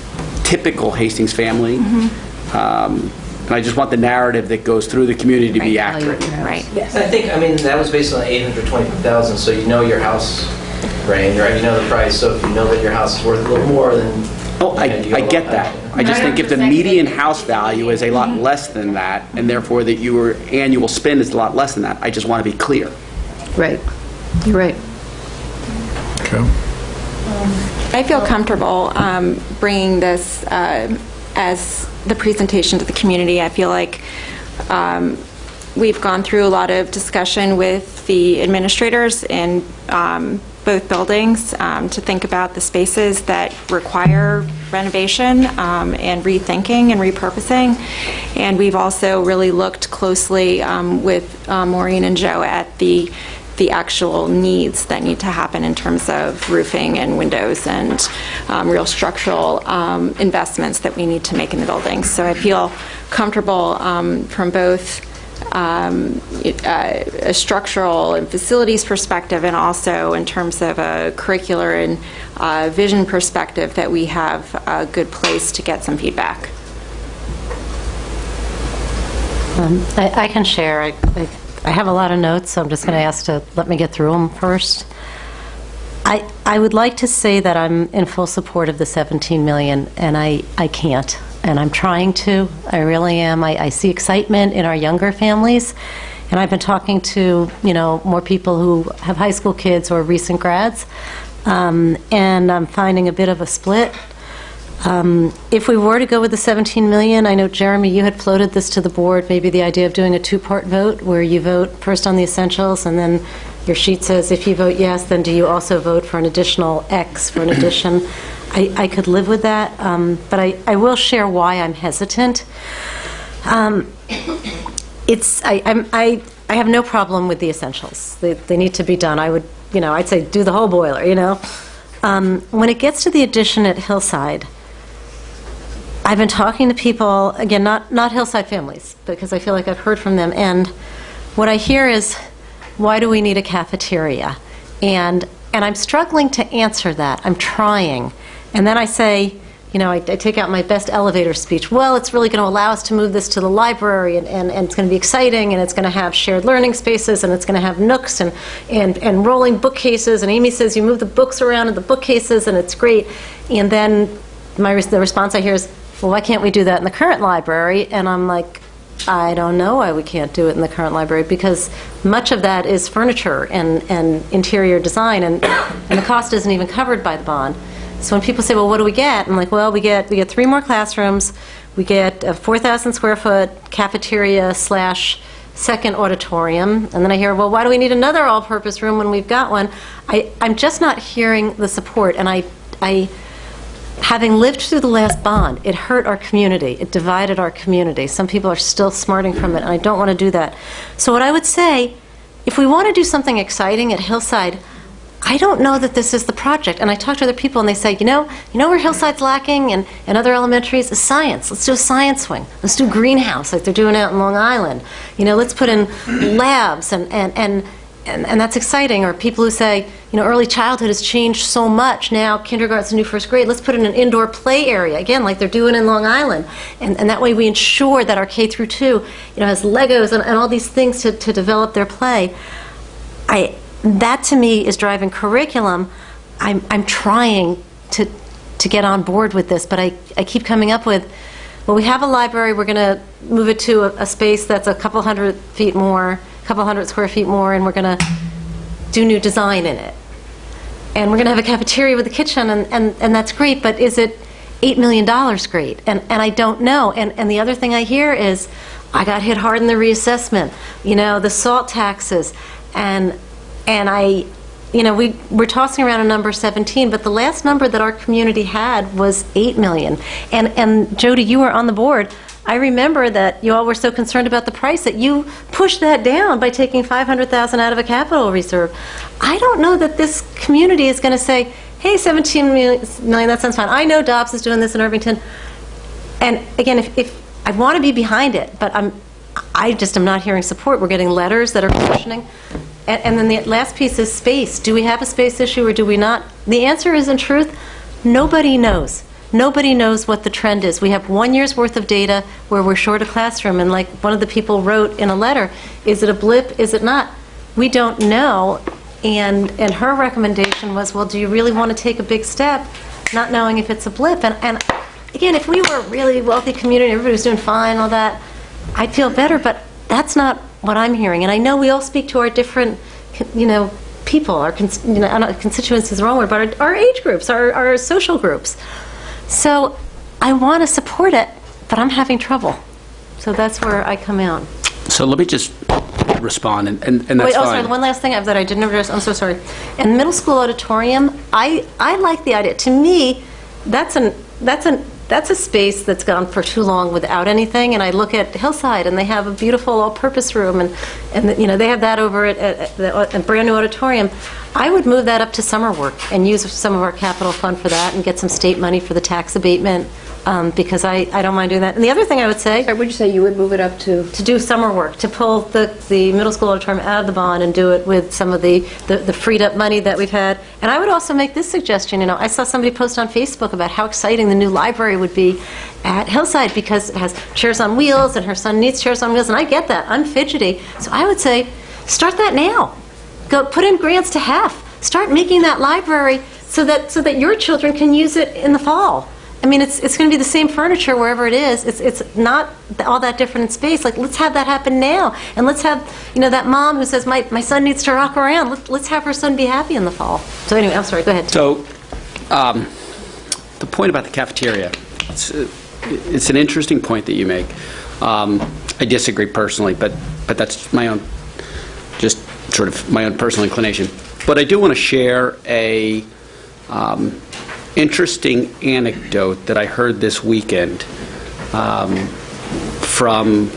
typical Hastings family, and I just want the narrative that goes through the community to be accurate. Right. I think, I mean, that was based on 825,000, so you know your house range, right? You know the price, so if you know that your house is worth a little more, then... Oh, I get that. I just think if the median house value is a lot less than that, and therefore that your annual spend is a lot less than that, I just want to be clear. Right. You're right. Okay. I feel comfortable bringing this as the presentation to the community. I feel like we've gone through a lot of discussion with the administrators in both buildings to think about the spaces that require renovation and rethinking and repurposing. And we've also really looked closely with Maureen and Joe at the actual needs that need to happen in terms of roofing and windows and real structural investments that we need to make in the buildings. So I feel comfortable from both a structural and facilities perspective and also in terms of a curricular and vision perspective that we have a good place to get some feedback. I can share. I have a lot of notes, so I'm just going to ask to let me get through them first. I would like to say that I'm in full support of the 17 million, and I can't. And I'm trying to. I really am. I see excitement in our younger families, and I've been talking to, more people who have high school kids or recent grads, and I'm finding a bit of a split. If we were to go with the 17 million, I know, Jeremy, you had floated this to the board, maybe the idea of doing a two-part vote where you vote first on the essentials and then your sheet says if you vote yes, then do you also vote for an additional X for an addition? I could live with that, but I will share why I'm hesitant. I have no problem with the essentials. They need to be done. I would, I'd say do the whole boiler, When it gets to the addition at Hillside, I've been talking to people, again, not Hillside families, because I feel like I've heard from them, and what I hear is, why do we need a cafeteria? And I'm struggling to answer that. I'm trying. And then I say, I take out my best elevator speech. Well, it's really going to allow us to move this to the library, and it's going to be exciting, and it's going to have shared learning spaces, and it's going to have nooks and rolling bookcases. And Amy says you move the books around in the bookcases, and it's great. And then the response I hear is, well, why can't we do that in the current library? And I'm like, I don't know why we can't do it in the current library, because much of that is furniture and interior design, and the cost isn't even covered by the bond. So when people say, well, what do we get? I'm like, well, we get 3 more classrooms, we get a 4,000 square foot cafeteria / second auditorium, and then I hear, well, why do we need another all-purpose room when we've got one? I'm just not hearing the support, and I having lived through the last bond, it hurt our community. It divided our community. Some people are still smarting from it, and I don't want to do that. So what I would say, if we want to do something exciting at Hillside, I don't know that this is the project. And I talk to other people, and they say, you know where Hillside's lacking and other elementaries is science. Let's do a science wing. Let's do greenhouse like they're doing out in Long Island. Let's put in labs, and that's exciting. Or people who say, early childhood has changed so much. Now kindergarten's the new first grade. Let's put in an indoor play area, again, like they're doing in Long Island. And that way we ensure that our K through 2, has Legos and all these things to develop their play. That to me is driving curriculum. I'm trying to get on board with this, but I keep coming up with, well, we have a library. We're going to move it to a space that's a couple hundred square feet more, and we're going to do new design in it. And we're going to have a cafeteria with a kitchen, and that's great, but is it $8 million great? And I don't know. And the other thing I hear is, I got hit hard in the reassessment, the salt taxes, and we're tossing around a number 17, but the last number that our community had was 8 million. And Jody, you were on the board. I remember that you all were so concerned about the price that you pushed that down by taking $500,000 out of a capital reserve. I don't know that this community is going to say, hey, 17 million, that sounds fine. I know Dobbs is doing this in Irvington. And again, if I want to be behind it, but I just am not hearing support. We're getting letters that are questioning. And then the last piece is space. Do we have a space issue or do we not? The answer is, in truth, nobody knows. Nobody knows what the trend is. We have 1 year's worth of data where we're short a classroom, and like one of the people wrote in a letter, is it a blip, is it not? We don't know, and her recommendation was, well, do you really want to take a big step, not knowing if it's a blip? And again, if we were a really wealthy community, everybody was doing fine, all that, I'd feel better, but that's not what I'm hearing. And I know we all speak to our different, people, our constituents is the wrong word, but our age groups, our social groups. So I want to support it, but I'm having trouble. So that's where I come in. So let me just respond, and that's Wait, fine. sorry, one last thing that I didn't address. I'm so sorry. In middle school auditorium, I like the idea. To me, that's a space that's gone for too long without anything. And I look at Hillside, and they have a beautiful all-purpose room, and they have that over at a brand new auditorium. I would move that up to summer work and use some of our capital fund for that and get some state money for the tax abatement, because I don't mind doing that. And the other thing I would say... Would you say you would move it up to? To do summer work, to pull the middle school auditorium out of the bond and do it with some of the freed up money that we've had. And I would also make this suggestion. I saw somebody post on Facebook about how exciting the new library would be at Hillside because it has chairs on wheels and her son needs chairs on wheels, and I get that. I'm fidgety. So I would say, start that now. Go put in grants to half. Start making that library so that your children can use it in the fall. I mean, it's going to be the same furniture wherever it is. It's not all that different in space. Like, let's have that happen now, and let's have that mom who says my son needs to rock around. Let's have her son be happy in the fall. So anyway, I'm sorry. Go ahead. So, the point about the cafeteria, it's an interesting point that you make. I disagree personally, but that's my own, just sort of my own personal inclination. But I do want to share a interesting anecdote that I heard this weekend from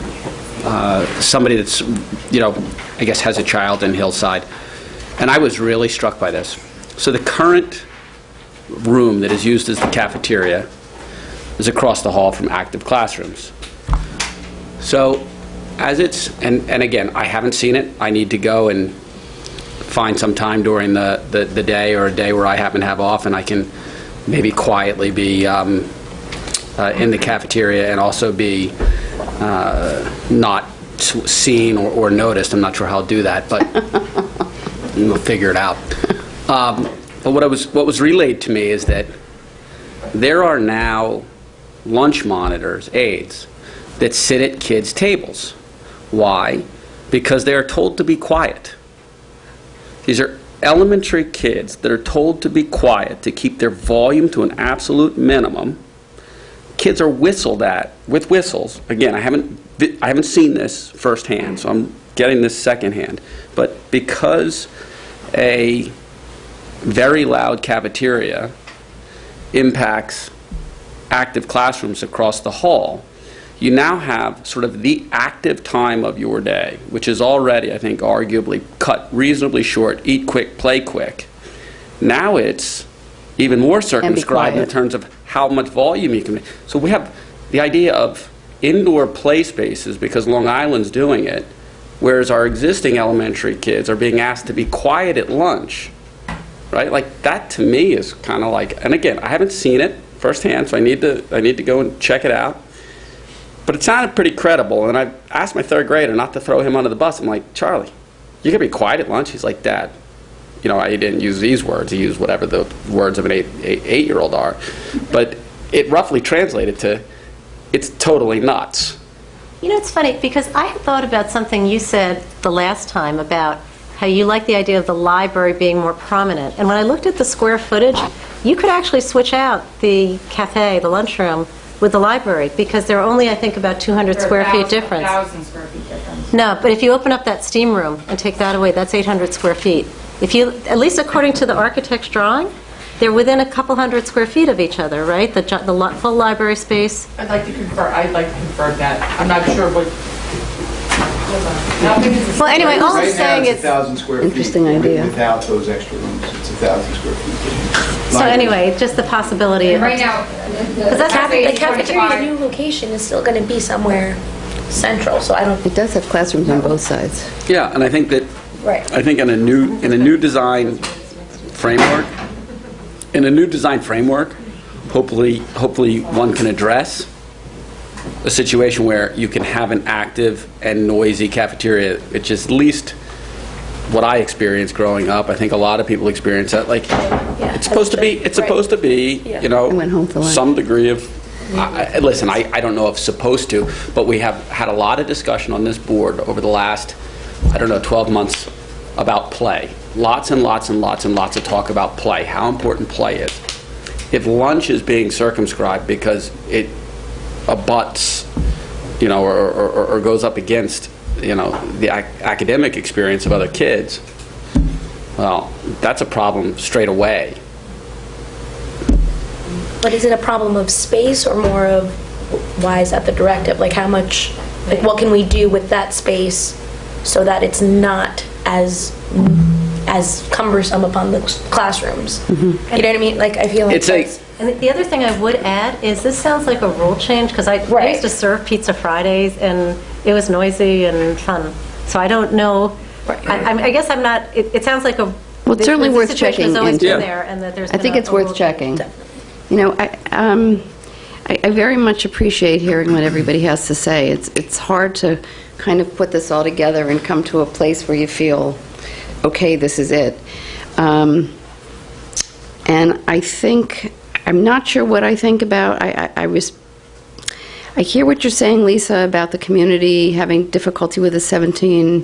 somebody that's, I guess has a child in Hillside. And I was really struck by this. So the current room that is used as the cafeteria is across the hall from active classrooms. So as it's, and again, I haven't seen it. I need to go and find some time during the day or a day where I happen to have off, and I can maybe quietly be in the cafeteria and also be not seen or noticed. I'm not sure how I'll do that, but we'll figure it out. But what was relayed to me is that there are now lunch monitors, aides, that sit at kids' tables. Why? Because they are told to be quiet. These are elementary kids that are told to be quiet, to keep their volume to an absolute minimum. Kids are whistled at with whistles. Again, I haven't seen this firsthand, so I'm getting this secondhand. But because a very loud cafeteria impacts active classrooms across the hall, you now have sort of the active time of your day, which is already, I think, arguably cut reasonably short, eat quick, play quick. Now it's even more circumscribed in terms of how much volume you can make. So we have the idea of indoor play spaces because Long Island's doing it, whereas our existing elementary kids are being asked to be quiet at lunch, right? Like, that to me is kind of like, and again, I haven't seen it firsthand, so I need to go and check it out. But it sounded pretty credible, and I asked my third grader not to throw him under the bus. I'm like, Charlie, you can be quiet at lunch? He's like, Dad, I didn't use these words. He used whatever the words of an eight-year-old are. But it roughly translated to, it's totally nuts. It's funny, because I had thought about something you said the last time about how you like the idea of the library being more prominent. And when I looked at the square footage, you could actually switch out the cafe, the lunchroom, with the library, because they're only, I think, about 200 square feet difference. 1,000 square feet difference. No, but if you open up that steam room and take that away, that's 800 square feet. If you, at least according to the architect's drawing, they're within a couple hundred square feet of each other, right? The full library space. I'd like to confirm that. I'm not sure what Well, anyway, all I'm Right now, saying it's is, 1,000 square feet. Interesting idea. Without those extra rooms, it's 1,000 square feet. so anyway, just the possibility of... Right now, Because that's The Cafe cafeteria, the 25. new location is still going to be somewhere central, so I don't, It does have classrooms on both sides. Yeah, and I think that, right. I think in a new design framework, hopefully one can address a situation where you can have an active and noisy cafeteria, which is at least what I experienced growing up. I think a lot of people experience that. Like, it's supposed to be, you know, I went home for lunch. some degree of. Listen, I don't know if supposed to, but we have had a lot of discussion on this board over the last, 12 months about play. Lots and lots and lots and lots of talk about play, how important play is. If lunch is being circumscribed because it abuts, you know, or goes up against, you know, the academic experience of other kids, well, that's a problem straight away. But is it a problem of space or more of why is that the directive? Like how much, like what can we do with that space so that it's not as cumbersome upon the classrooms? You know what I mean? Like I feel like And the other thing I would add is this sounds like a rule change because I used to serve Pizza Fridays and it was noisy and fun. So I don't know. I guess I'm not. It sounds like a. Well, it's certainly the worth situation checking has always into. been there, and that there's. I think it's worth checking. You know, I very much appreciate hearing what everybody has to say. It's hard to kind of put this all together and come to a place where you feel, okay, this is it. And I think, I'm not sure what I think about, I hear what you're saying, Lisa, about the community having difficulty with a $17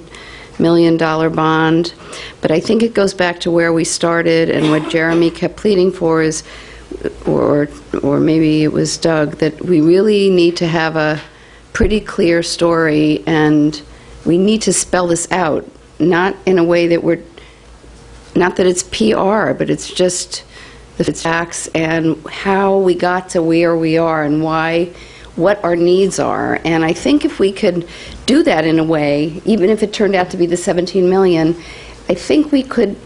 million bond, but I think it goes back to where we started and what Jeremy kept pleading for is, or maybe it was Doug, that we really need to have a pretty clear story and we need to spell this out, not in a way that not that it's PR, but it's just the facts and how we got to where we are and what our needs are. And I think if we could do that in a way, even if it turned out to be the 17 million, I think we could,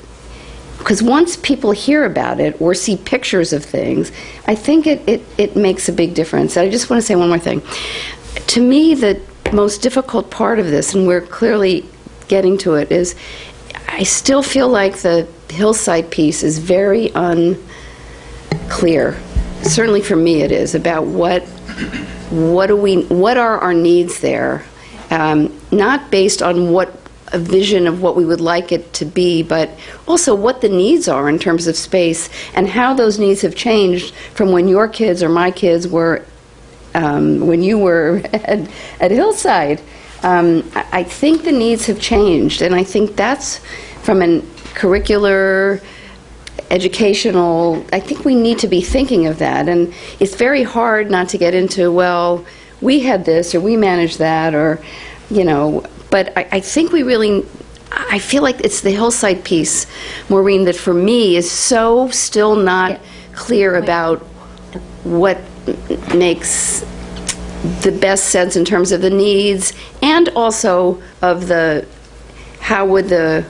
because once people hear about it or see pictures of things, I think it makes a big difference. I just want to say one more thing. To me, the most difficult part of this, and we're clearly getting to it, is I still feel like the hillside piece is very unclear. Certainly for me it is, about what are our needs there, not based on what a vision of what we would like it to be, but also what the needs are in terms of space and how those needs have changed from when your kids or my kids were, when you were at Hillside. I think the needs have changed, and I think that's from a curricular, educational, I think we need to be thinking of that. And it's very hard not to get into, well, we had this or we managed that, or, you know, but I think we really, I feel like it's the hillside piece, Maureen, that for me is so still not clear about what makes the best sense in terms of the needs and also of how would the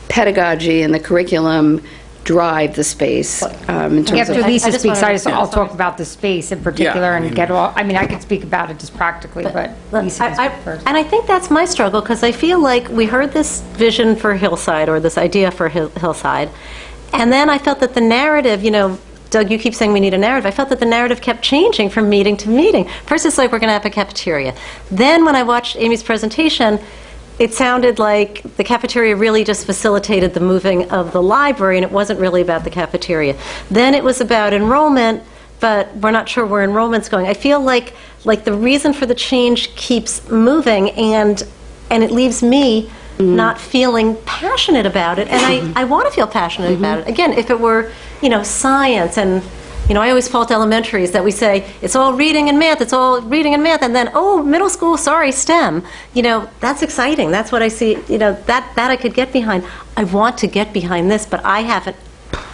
pedagogy and the curriculum drive the space. In terms After of, Lisa I just speaks, wanted to- I'll talk about the space in particular and get all, I mean, I could speak about it just practically, but Lisa can speak first. And I think that's my struggle, because I feel like we heard this vision for Hillside, or this idea for Hillside, and then I felt that the narrative, you know, Doug, you keep saying we need a narrative. I felt that the narrative kept changing from meeting to meeting. First it's like we're going to have a cafeteria. Then when I watched Amy's presentation, it sounded like the cafeteria really just facilitated the moving of the library, and it wasn't really about the cafeteria. Then it was about enrollment, but we're not sure where enrollment's going. I feel like the reason for the change keeps moving, and it leaves me not feeling passionate about it, and I want to feel passionate about it. Again, if it were, you know, science, and, you know, I always fault elementaries that we say, it's all reading and math, and then, oh, middle school, sorry, STEM. You know, that's exciting. That's what I see, you know, that I could get behind. I want to get behind this, but I haven't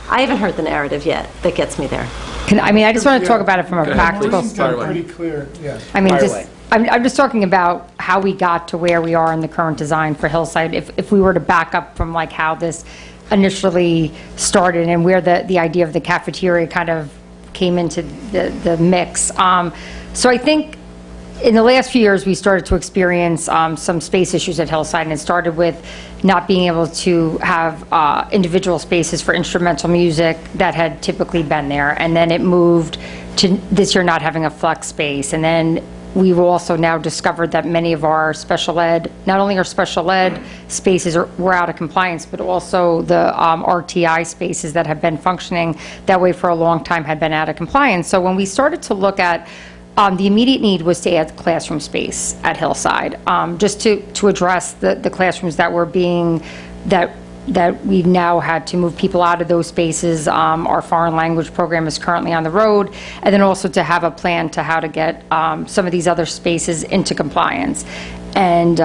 heard the narrative yet that gets me there. I mean, I just want to talk about it from a practical Pretty clear, yeah. I mean, just, I'm just talking about how we got to where we are in the current design for Hillside. If we were to back up from like how this initially started and where the idea of the cafeteria kind of came into the mix. So I think in the last few years, we started to experience some space issues at Hillside, and it started with not being able to have individual spaces for instrumental music that had typically been there. And then it moved to this year not having a flex space. And then we've also now discovered that many of our special ed, not only our special ed spaces were out of compliance, but also the RTI spaces that have been functioning that way for a long time had been out of compliance. So when we started to look at the immediate need was to add classroom space at Hillside, just to address the classrooms that were being, that we've now had to move people out of those spaces. Our foreign language program is currently on the road, and then also to have a plan to how to get some of these other spaces into compliance. And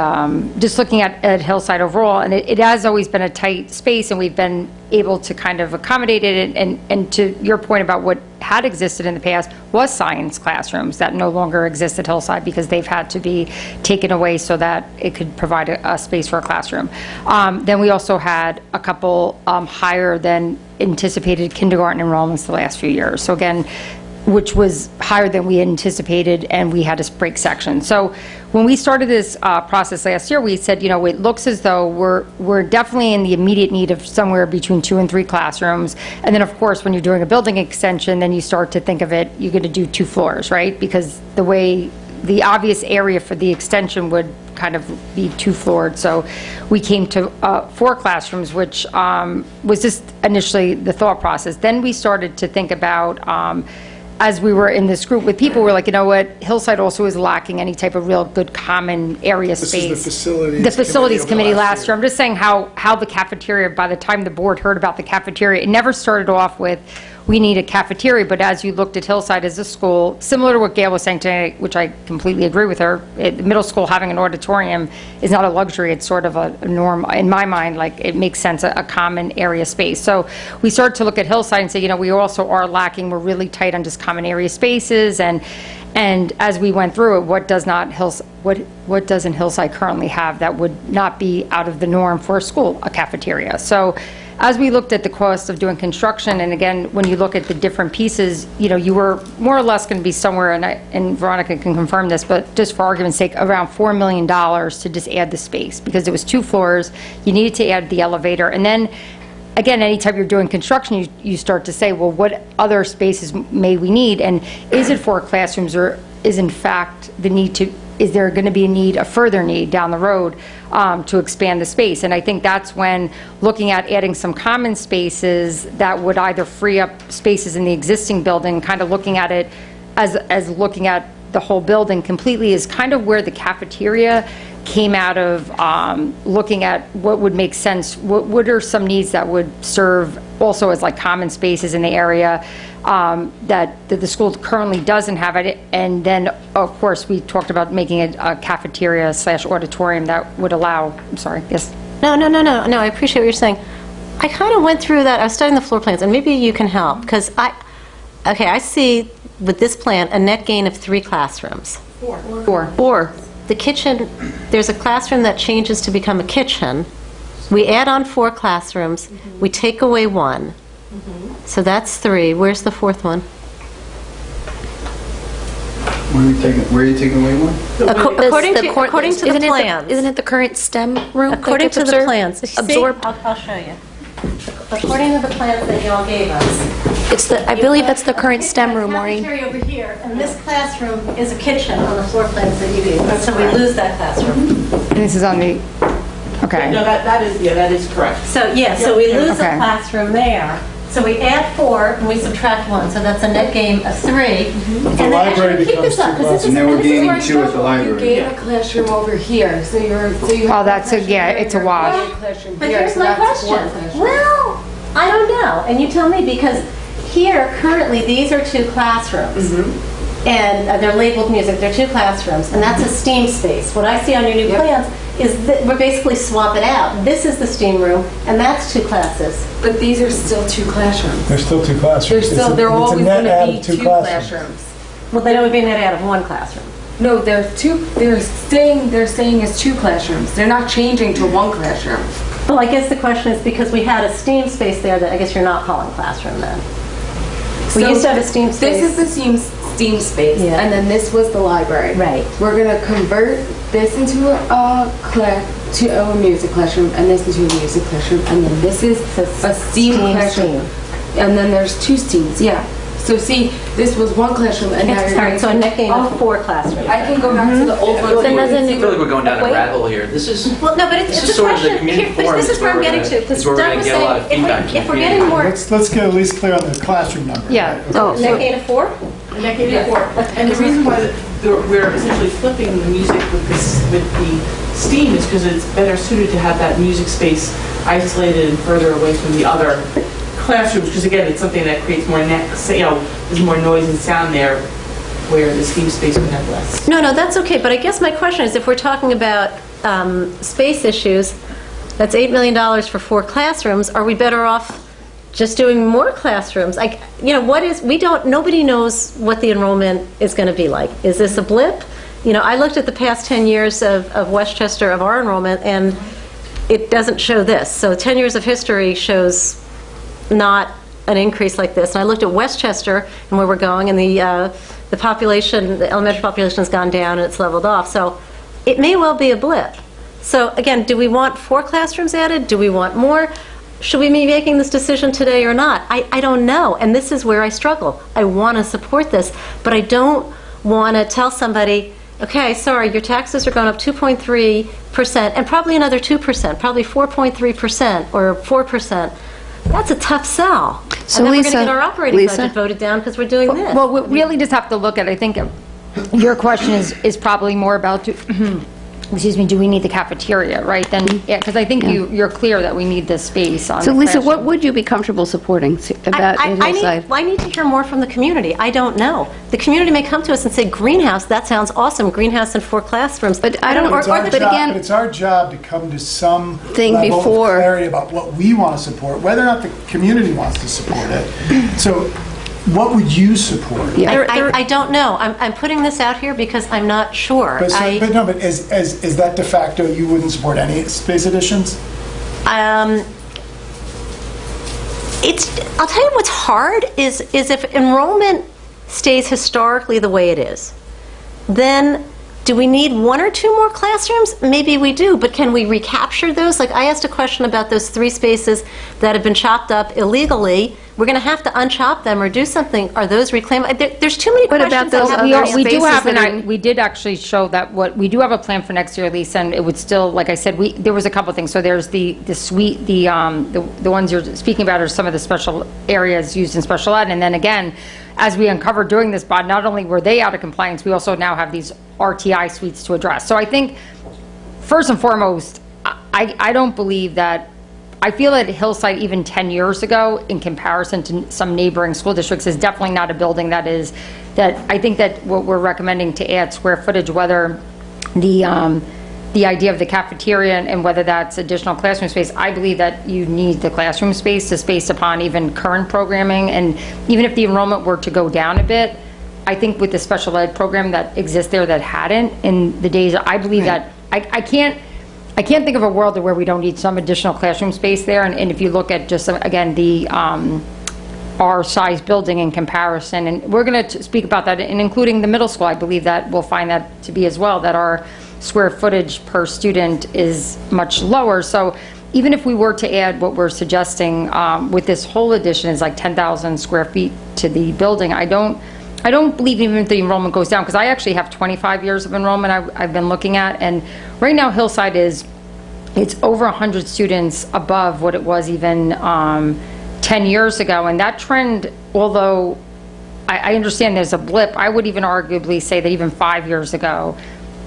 just looking at Hillside overall, and it has always been a tight space, and we've been able to kind of accommodate it. And to your point about what had existed in the past was science classrooms that no longer exist at Hillside because they've had to be taken away so that it could provide a space for a classroom. Then we also had a couple higher than anticipated kindergarten enrollments the last few years. So again, which was higher than we anticipated, and we had to break sections. So when we started this process last year, we said, you know, it looks as though we're definitely in the immediate need of somewhere between 2 and 3 classrooms. And then, of course, when you're doing a building extension, then you start to think of it, you're going to do 2 floors, right? Because the way the obvious area for the extension would kind of be 2-floored. So we came to 4 classrooms, which was just initially the thought process. Then we started to think about, as we were in this group with people, we're like, you know what, Hillside also is lacking any type of real good common area space. This is the facilities committee last year. I'm just saying how the cafeteria, by the time the board heard about the cafeteria, it never started off with, we need a cafeteria, but as you looked at Hillside as a school, similar to what Gail was saying today, which I completely agree with her, middle school having an auditorium is not a luxury, it's sort of a norm, in my mind, like it makes sense, a common area space. So we started to look at Hillside and say, you know, we also are lacking, we're really tight on just common area spaces, and as we went through it, what doesn't Hillside currently have that would not be out of the norm for a school, a cafeteria? So as we looked at the cost of doing construction, and again, when you look at the different pieces, you know, you were more or less going to be somewhere, and Veronica can confirm this, but just for argument's sake, around $4 million to just add the space, because it was 2 floors, you needed to add the elevator, and then again, anytime you're doing construction, you start to say, well, what other spaces may we need, and is it for classrooms, or is in fact the need to, is there going to be a further need down the road to expand the space? And I think that's when looking at adding some common spaces that would either free up spaces in the existing building, kind of looking at it as looking at the whole building completely, is kind of where the cafeteria came out of, looking at what would make sense, what are some needs that would serve also as like common spaces in the area that the school currently doesn't have it. And then, of course, we talked about making it a cafeteria / auditorium that would allow, I'm sorry, yes? No, I appreciate what you're saying. I kind of went through that, I was studying the floor plans, and maybe you can help, because I see with this plan a net gain of 3 classrooms. 4. The kitchen, there's a classroom that changes to become a kitchen. We add on 4 classrooms. We take away 1. So that's 3. Where's the 4th one? Where are you taking away 1? According to the plans. Isn't it the current STEM room? According to the plans. Absorbed? I'll show you. According to the plans that you all gave us. I believe that's the current STEM room, Maureen. Cafeteria over here, and this classroom is a kitchen on the floor plans that you gave us, so we lose that classroom. And this is on the, okay. No, that is correct. So, so we lose the classroom there. So we add 4 and we subtract 1, so that's a net gain of 3. And then library keep this up, because And then we're gaining 2 at the You library. gain a classroom over here, so you Oh, that's it's a wash. But here's my question. Well, I don't know, and you tell me, because here, currently, these are 2 classrooms. And they're labeled music, they're 2 classrooms, and that's a STEAM space. What I see on your new plans is that we're basically swapping out. This is the STEAM room, and that's 2 classes. But these are still 2 classrooms. There's still 2 classrooms. They're always going to be 2 classrooms. classrooms. Well, they don't be net out of 1 classroom. No, they're saying it's 2 classrooms. They're not changing to 1 classroom. Well, I guess the question is because we had a STEAM space there that I guess you're not calling classroom then. We used to have a STEAM space. This is the STEAM space, and then this was the library. Right. We're gonna convert this into a music classroom, and this into a music classroom, and then this is a STEAM classroom. And then there's 2 STEAMs, yeah. So see, this was 1 classroom, and now you're Sorry, so a net gain of 4 classrooms. I can go back to the old one. I feel like we're going down a rabbit hole here. This is Well, no, but it's a sort of the question. community Here, forum this is where I'm getting to. Because is where we're Doug going was to get a lot of saying, feedback from the if we're getting more, Let's get at least clear on the classroom number. yeah, right? net gain of 4? A decade before. And the reason why we're essentially flipping the music with the STEAM is because it's better suited to have that music space isolated and further away from the other classrooms, because again, it's something that creates more there's more noise and sound there, where the STEAM space would have less. No, that's okay, but I guess my question is, if we're talking about space issues, that's $8 million for 4 classrooms, are we better off just doing more classrooms? Nobody knows what the enrollment is going to be like. Is this a blip? I looked at the past 10 years of Westchester, of our enrollment, and it doesn't show this. So 10 years of history shows not an increase like this. And I looked at Westchester and where we're going, and the population, the elementary population has gone down and it's leveled off. So it may well be a blip. So again, do we want 4 classrooms added? Do we want more? Should we be making this decision today or not? I don't know, and this is where I struggle. I want to support this, but I don't want to tell somebody, okay, sorry, your taxes are going up 2.3% and probably another 2%, probably 4.3% or 4%. That's a tough sell. So and then Lisa, we're going to get our operating budget voted down because we're doing this. Well, we really just have to look at, I think your question is probably more about, do we need the cafeteria, right? Then, yeah, because I think you're clear that we need this space on So the Lisa, classroom. what would you be comfortable supporting about Hillside? I need to hear more from the community. I don't know. The community may come to us and say, greenhouse, that sounds awesome, greenhouse in 4 classrooms. But I don't, But it's our job to come to some level of clarity about what we want to support, whether or not the community wants to support it. So what would you support? Yeah. I don't know. I'm putting this out here because I'm not sure. But is that de facto you wouldn't support any space additions? I'll tell you what's hard is if enrollment stays historically the way it is, then do we need 1 or 2 more classrooms? Maybe we do, but can we recapture those? Like I asked a question about those 3 spaces that have been chopped up illegally. We're going to have to unchop them or do something. Are those reclaimed? There's too many questions. We did actually show that we do have a plan for next year, Lisa, and it would still, like I said, there was a couple things. So there's the suite, the ones you're speaking about are some of the special areas used in special ed, and then again, as we uncovered during this bond, not only were they out of compliance, we also now have these RTI suites to address. So I think, first and foremost, I don't believe that. I feel that Hillside, even 10 years ago, in comparison to some neighboring school districts, is definitely not a building that I think that what we're recommending to add square footage, whether the idea of the cafeteria and whether that's additional classroom space, I believe that you need the classroom space to space upon even current programming. And even if the enrollment were to go down a bit, I think with the special ed program that exists there that hadn't in the days, I believe that I can't think of a world where we don't need some additional classroom space there. And if you look at just, again, our size building in comparison, and we're going to speak about that, and including the middle school, I believe that we'll find that to be as well, that our square footage per student is much lower. So even if we were to add what we're suggesting with this whole addition is like 10,000 square feet to the building, I don't believe even if the enrollment goes down, because I actually have 25 years of enrollment I've been looking at, and right now Hillside it's over 100 students above what it was even 10 years ago, and that trend, although I understand there's a blip, I would even arguably say that even 5 years ago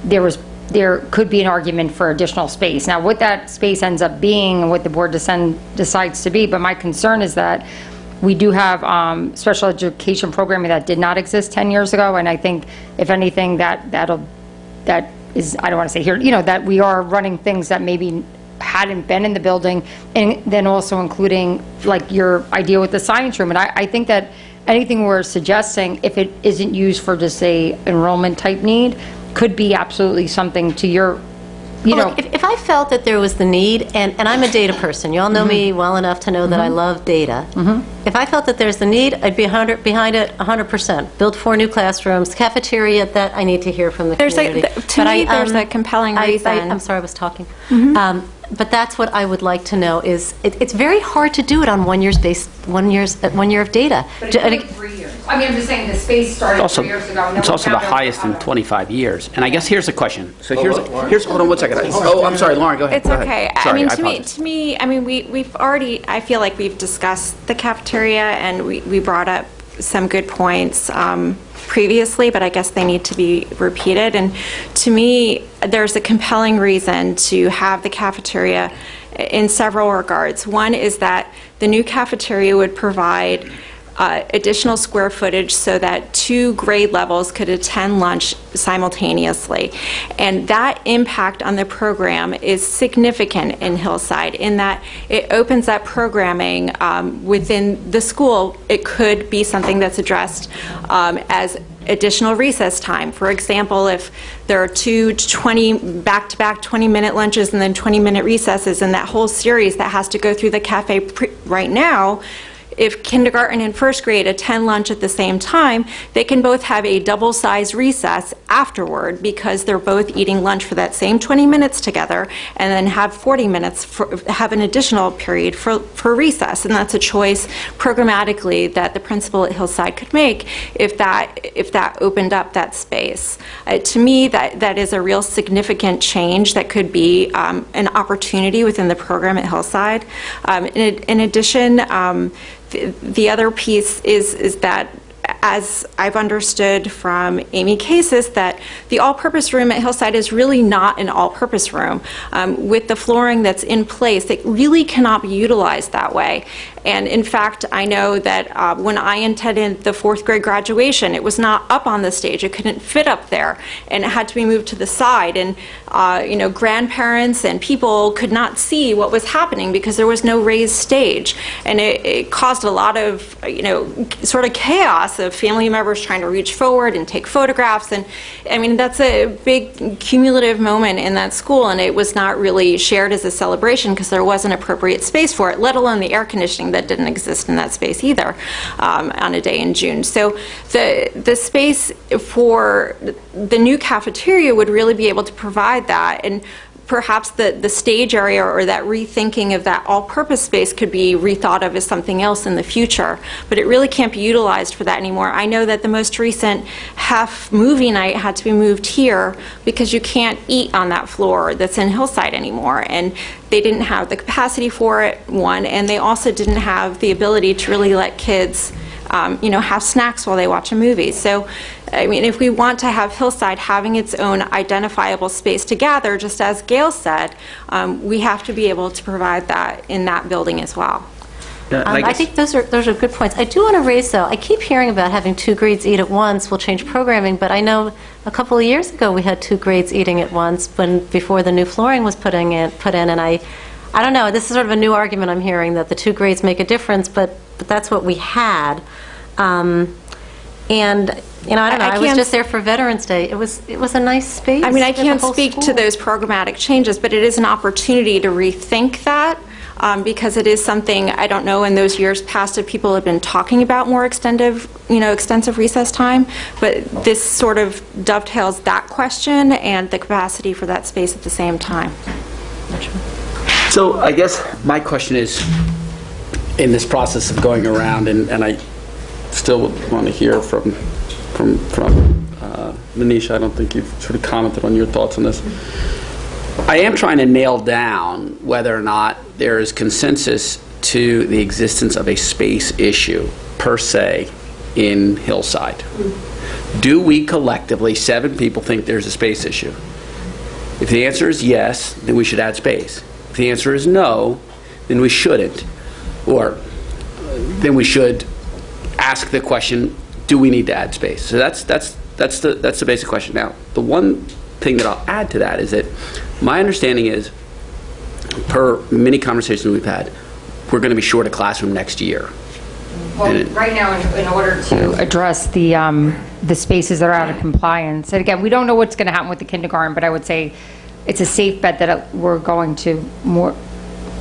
there could be an argument for additional space. Now what that space ends up being and what the board decides to be, but my concern is that we do have special education programming that did not exist 10 years ago, and I think, if anything, that is, I don't want to say here, that we are running things that maybe hadn't been in the building, and then also including, like, your idea with the science room. And I think that anything we're suggesting, if it isn't used for just a enrollment type need, could be absolutely something to your, you know. Look, if I felt that there was the need, and I'm a data person, you all know me well enough to know that I love data. If I felt that there's the need, I'd be behind it 100%. Build 4 new classrooms, cafeteria, that I need to hear from the community. There's a compelling reason. I'm sorry, I was talking. But that's what I would like to know is, it's very hard to do it on 1 year of data. But it took 3 years. I mean, I'm just saying the space started 3 years ago. It's also the highest in 25 years. And I guess here's the question. So here's hold on one second. Oh, I'm sorry, Lauren, go ahead. It's Go okay. ahead. Sorry, To me, I mean, we've already, I feel like we've discussed the cafeteria, and we brought up some good points previously, but I guess they need to be repeated. And to me, there's a compelling reason to have the cafeteria in several regards. One is that the new cafeteria would provide additional square footage so that 2 grade levels could attend lunch simultaneously. And that impact on the program is significant in Hillside in that it opens up programming within the school. It could be something that's addressed as additional recess time. For example, if there are 2 back-to-back 20-minute lunches and then 20-minute recesses, and that whole series that has to go through the cafe right now, if kindergarten and first grade attend lunch at the same time, they can both have a double-size recess afterward because they're both eating lunch for that same 20 minutes together, and then have 40 minutes, have an additional period for recess. And that's a choice programmatically that the principal at Hillside could make if that opened up that space. To me, that is a real significant change that could be an opportunity within the program at Hillside. In addition, the other piece is that, as I've understood from Amy Cases, that the all-purpose room at Hillside is really not an all-purpose room. With the flooring that's in place, it really cannot be utilized that way. And in fact, I know that when I attended the 4th grade graduation, it was not up on the stage. It couldn't fit up there, and it had to be moved to the side. And grandparents and people could not see what was happening because there was no raised stage. And it caused a lot of, sort of chaos of family members trying to reach forward and take photographs. And I mean, that's a big cumulative moment in that school, and it was not really shared as a celebration because there wasn't appropriate space for it, let alone the air conditioning that didn't exist in that space either on a day in June. So the space for the new cafeteria would really be able to provide that, and perhaps the stage area or that rethinking of that all-purpose space could be rethought of as something else in the future, but it really can't be utilized for that anymore. I know that the most recent HEF movie night had to be moved here because you can't eat on that floor that's in Hillside anymore, and they didn't have the capacity for it, one, and they also didn't have the ability to really let kids have snacks while they watch a movie. So, I mean, if we want to have Hillside having its own identifiable space to gather, just as Gail said, we have to be able to provide that in that building as well. I think those are good points. I do want to raise, though, I keep hearing about having 2 grades eat at once will change programming, but I know a couple of years ago we had 2 grades eating at once before the new flooring was put in, and I don't know, this is sort of a new argument I'm hearing, that the 2 grades make a difference, but that's what we had. And I don't know. I was just there for Veterans Day. It was a nice space. I mean, I can't speak to those programmatic changes, but it is an opportunity to rethink that because it is something, I don't know, in those years past if people have been talking about more extensive recess time, but this sort of dovetails that question and the capacity for that space at the same time. So I guess my question is, in this process of going around, and I still would want to hear from Manisha. I don't think you've sort of commented on your thoughts on this. I am trying to nail down whether or not there is consensus to the existence of a space issue per se in Hillside. Do we collectively, 7 people, think there's a space issue? If the answer is yes, then we should add space. If the answer is no, then we shouldn't. Or then we should ask the question, do we need to add space? So that's the basic question. Now, the one thing that I'll add to that is that my understanding is, per many conversations we've had, we're going to be short a classroom next year. Well, right now, in order to address the the spaces that are out of compliance. And again, we don't know what's going to happen with the kindergarten, but I would say it's a safe bet that we're going to more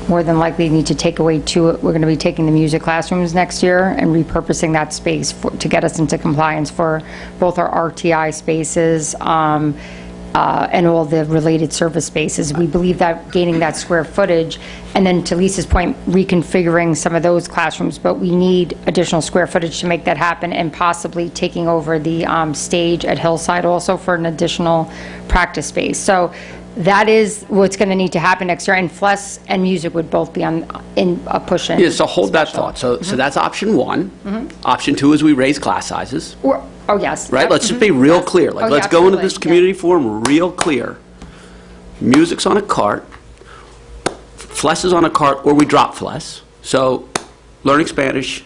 than likely need to take away we're going to be taking the music classrooms next year and repurposing that space to get us into compliance for both our RTI spaces and all the related service spaces. We believe that gaining that square footage, and then to Lisa's point, reconfiguring some of those classrooms, but we need additional square footage to make that happen, and possibly taking over the stage at Hillside also for an additional practice space. So that is what's going to need to happen next year, and FLES and music would both be in a push-in. Yeah, so hold that thought. So that's option one. Option two is we raise class sizes. Oh, yes. Right? Let's just be real clear. Like, let's go into this community forum real clear. Music's on a cart, FLES is on a cart, or we drop FLES. So learning Spanish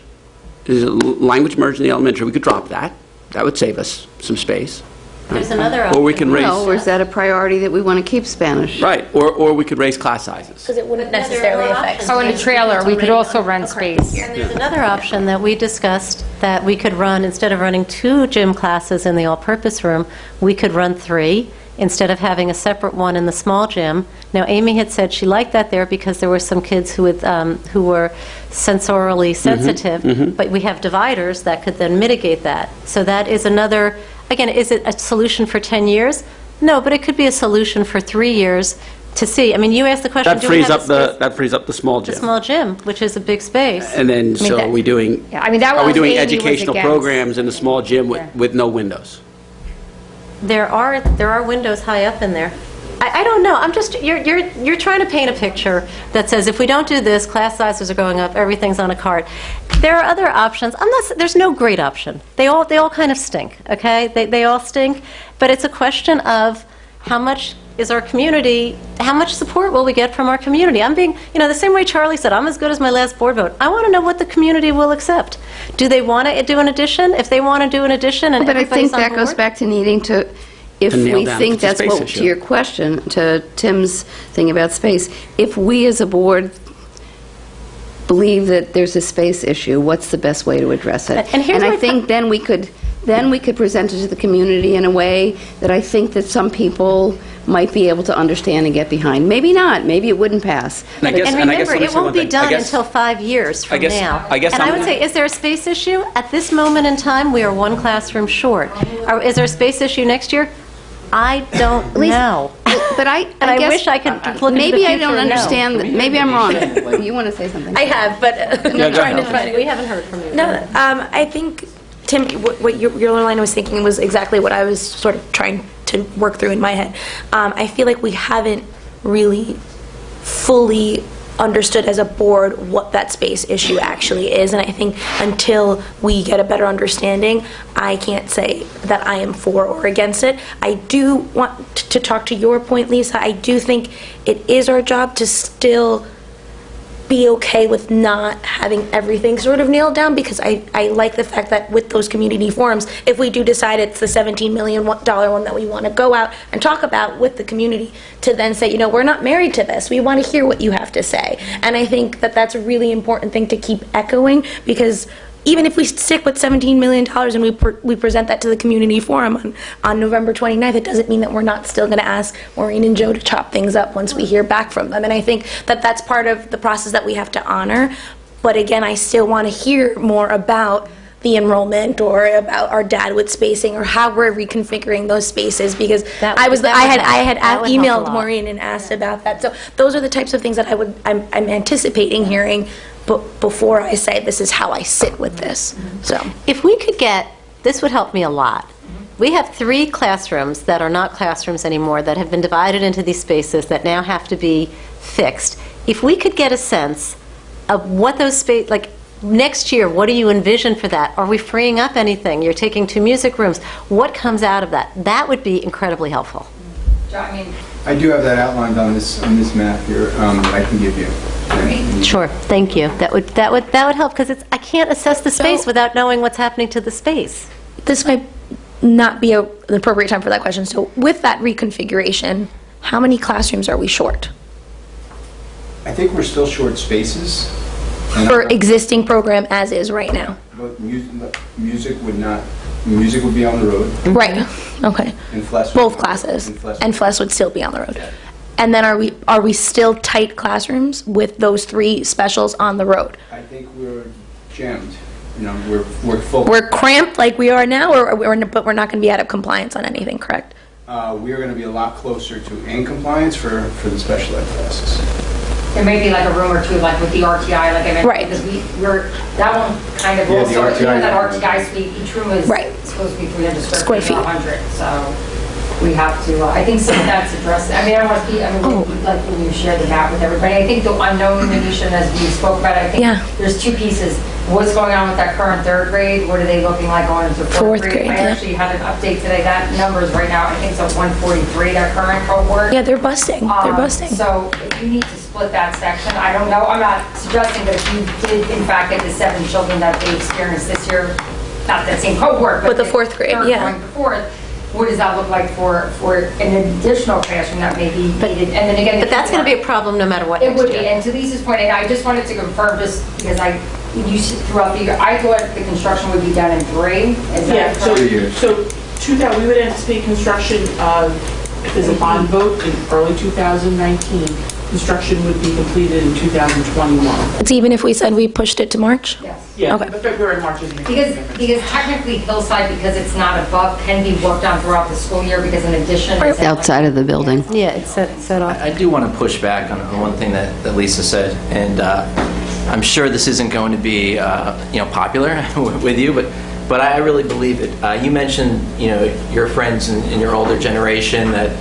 is a language merge in the elementary. We could drop that. That would save us some space. There's another option. Or we can raise... No, or is that a priority that we want to keep Spanish? Right, or we could raise class sizes. Because it wouldn't necessarily affect. Oh, in a trailer, we could also rent space. And there's another option that we discussed, that we could run, instead of running 2 gym classes in the all-purpose room, we could run 3, instead of having a separate one in the small gym. Now, Amy had said she liked that there because there were some kids who were sensorially sensitive, but we have dividers that could then mitigate that. So that is another... Again, is it a solution for 10 years? No, but it could be a solution for 3 years to see. I mean, you asked the question. That frees up the small gym. The small gym, which is a big space. And then, are we doing? Yeah, I mean, that are we doing Amy educational programs in the small gym with no windows? There are windows high up in there. I don't know. I'm just you're trying to paint a picture that says if we don't do this, class sizes are going up, everything's on a cart. There are other options. There's no great option. They all kind of stink. Okay, they all stink. But it's a question of how much is our community, how much support will we get from our community? I'm being, the same way Charlie said, I'm as good as my last board vote. I want to know what the community will accept. Do they want to do an addition? If they want to do an addition and but I think that goes back to needing to, if we think that's what, to your question, to Tim's thing about space, if we as a board believe that there's a space issue, what's the best way to address it? And I think then we could present it to the community in a way that I think that some people might be able to understand and get behind. Maybe not. Maybe it wouldn't pass. And remember, it won't be done until 5 years from now. And I would say, is there a space issue? At this moment in time, we are 1 classroom short. Is there a space issue next year? I don't know. But I guess, wish I could look into the future. Maybe I don't understand. Maybe I'm wrong. You want to say something? I have, but I'm trying to find it. We haven't heard from you. No, I think, Tim, what your line was thinking was exactly what I was sort of trying to work through in my head. I feel like we haven't really fully understood as a board what that space issue actually is, and I think until we get a better understanding, I can't say that I am for or against it. I do want to talk to your point, Lisa. I do think it is our job to still be okay with not having everything sort of nailed down, because I like the fact that with those community forums, if we do decide it's the $17 million one that we want to go out and talk about with the community, to then say, we're not married to this, we want to hear what you have to say. And I think that that's a really important thing to keep echoing, because even if we stick with $17 million and we present that to the community forum on November 29th, it doesn't mean that we're not still going to ask Maureen and Joe to chop things up once we hear back from them. And I think that that's part of the process that we have to honor. But again, I still want to hear more about the enrollment, or about our dad with spacing, or how we're reconfiguring those spaces, because I had emailed Maureen and asked about that. So those are the types of things that I'm anticipating hearing, but before I say this is how I sit with this. So if we could get, this would help me a lot. We have 3 classrooms that are not classrooms anymore, that have been divided into these spaces that now have to be fixed. If we could get a sense of what those spaces, like next year, what do you envision for that? Are we freeing up anything? You're taking 2 music rooms. What comes out of that? That would be incredibly helpful. I do have that outlined on this map here. I can give you. Sure, thank you. That would help, because I can't assess the space without knowing what's happening to the space. This might not be an appropriate time for that question. So with that reconfiguration, how many classrooms are we short? I think we're still short spaces. for existing program as is right now. But music would not, music would be on the road. Right, okay. And FLES would Both be- classes. and FLES And FLES would still be on the road. And then are we still tight classrooms with those 3 specials on the road? I think we're jammed. You know, we're full. We're cramped like we are now, but we're not going to be out of compliance on anything, correct? We're going to be a lot closer to in compliance for the special ed classes. There may be like a room or two, like with the RTI, like I mentioned. Right. Because we're, that one kind of Yeah, the also, you know, RTI that RTI suite, each room is supposed to be 300 square feet, 100, so we have to, I think some of that's addressed. I mean, I don't want to speak, I mean, like when you share the map with everybody, I think the unknown Venetia, as we spoke about, I think there's 2 pieces. What's going on with that current 3rd grade? What are they looking like going into 4th grade? I actually had an update today. That number's right now, I think it's at 143, that current cohort. Yeah, they're busting. They're busting. So if you need to split that section, I don't know. I'm not suggesting that if you did, in fact, get the 7 children that they experienced this year, not that same cohort, but the 4th grade, third yeah. going to 4th, what does that look like for an additional classroom that may be needed? And then again, But that's going to be a problem no matter what it next would year. be. And to Lisa's point, and I just wanted to confirm, just because you throughout the year, I thought the construction would be done in 3. Is that correct? So 2000, we would anticipate construction, if there's a bond vote in early 2019, construction would be completed in 2021. It's even if we said we pushed it to March? Yes. Yeah, Okay. but February, March is Because technically Hillside, because it's not above, can be worked on throughout the school year because in addition. It's outside of the building. Yeah, it's set off. I do want to push back on one thing that Lisa said, and I'm sure this isn't going to be popular with you, but I really believe it. You mentioned your friends in your older generation that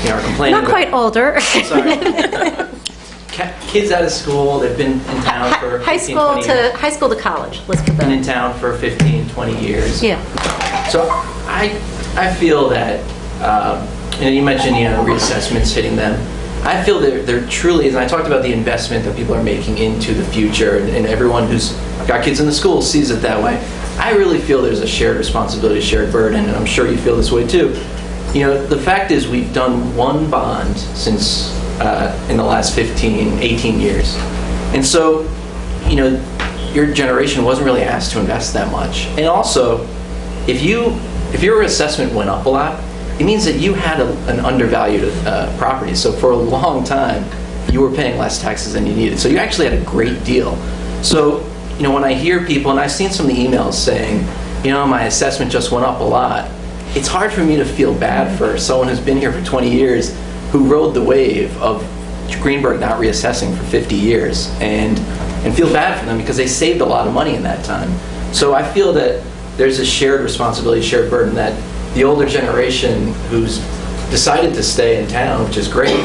are complaining. Not quite older. Sorry. Kids out of school, they've been in town for High 15, school 20 years. to high school to college. Let's put Been that. in town for 15, 20 years. Yeah. So I feel that, you mentioned reassessments hitting them. I feel there truly is, and I talked about the investment that people are making into the future, and everyone who's got kids in the school sees it that way. I really feel there's a shared responsibility, shared burden, and I'm sure you feel this way too. The fact is we've done 1 bond since in the last 15, 18 years. And so, your generation wasn't really asked to invest that much. And also, if your assessment went up a lot, it means that you had an undervalued property. So for a long time, you were paying less taxes than you needed. So you actually had a great deal. So, when I hear people, and I've seen some of the emails saying, my assessment just went up a lot, it's hard for me to feel bad for someone who's been here for 20 years who rode the wave of Greenberg not reassessing for 50 years and feel bad for them because they saved a lot of money in that time. So I feel that there's a shared responsibility, shared burden that the older generation who's decided to stay in town, which is great,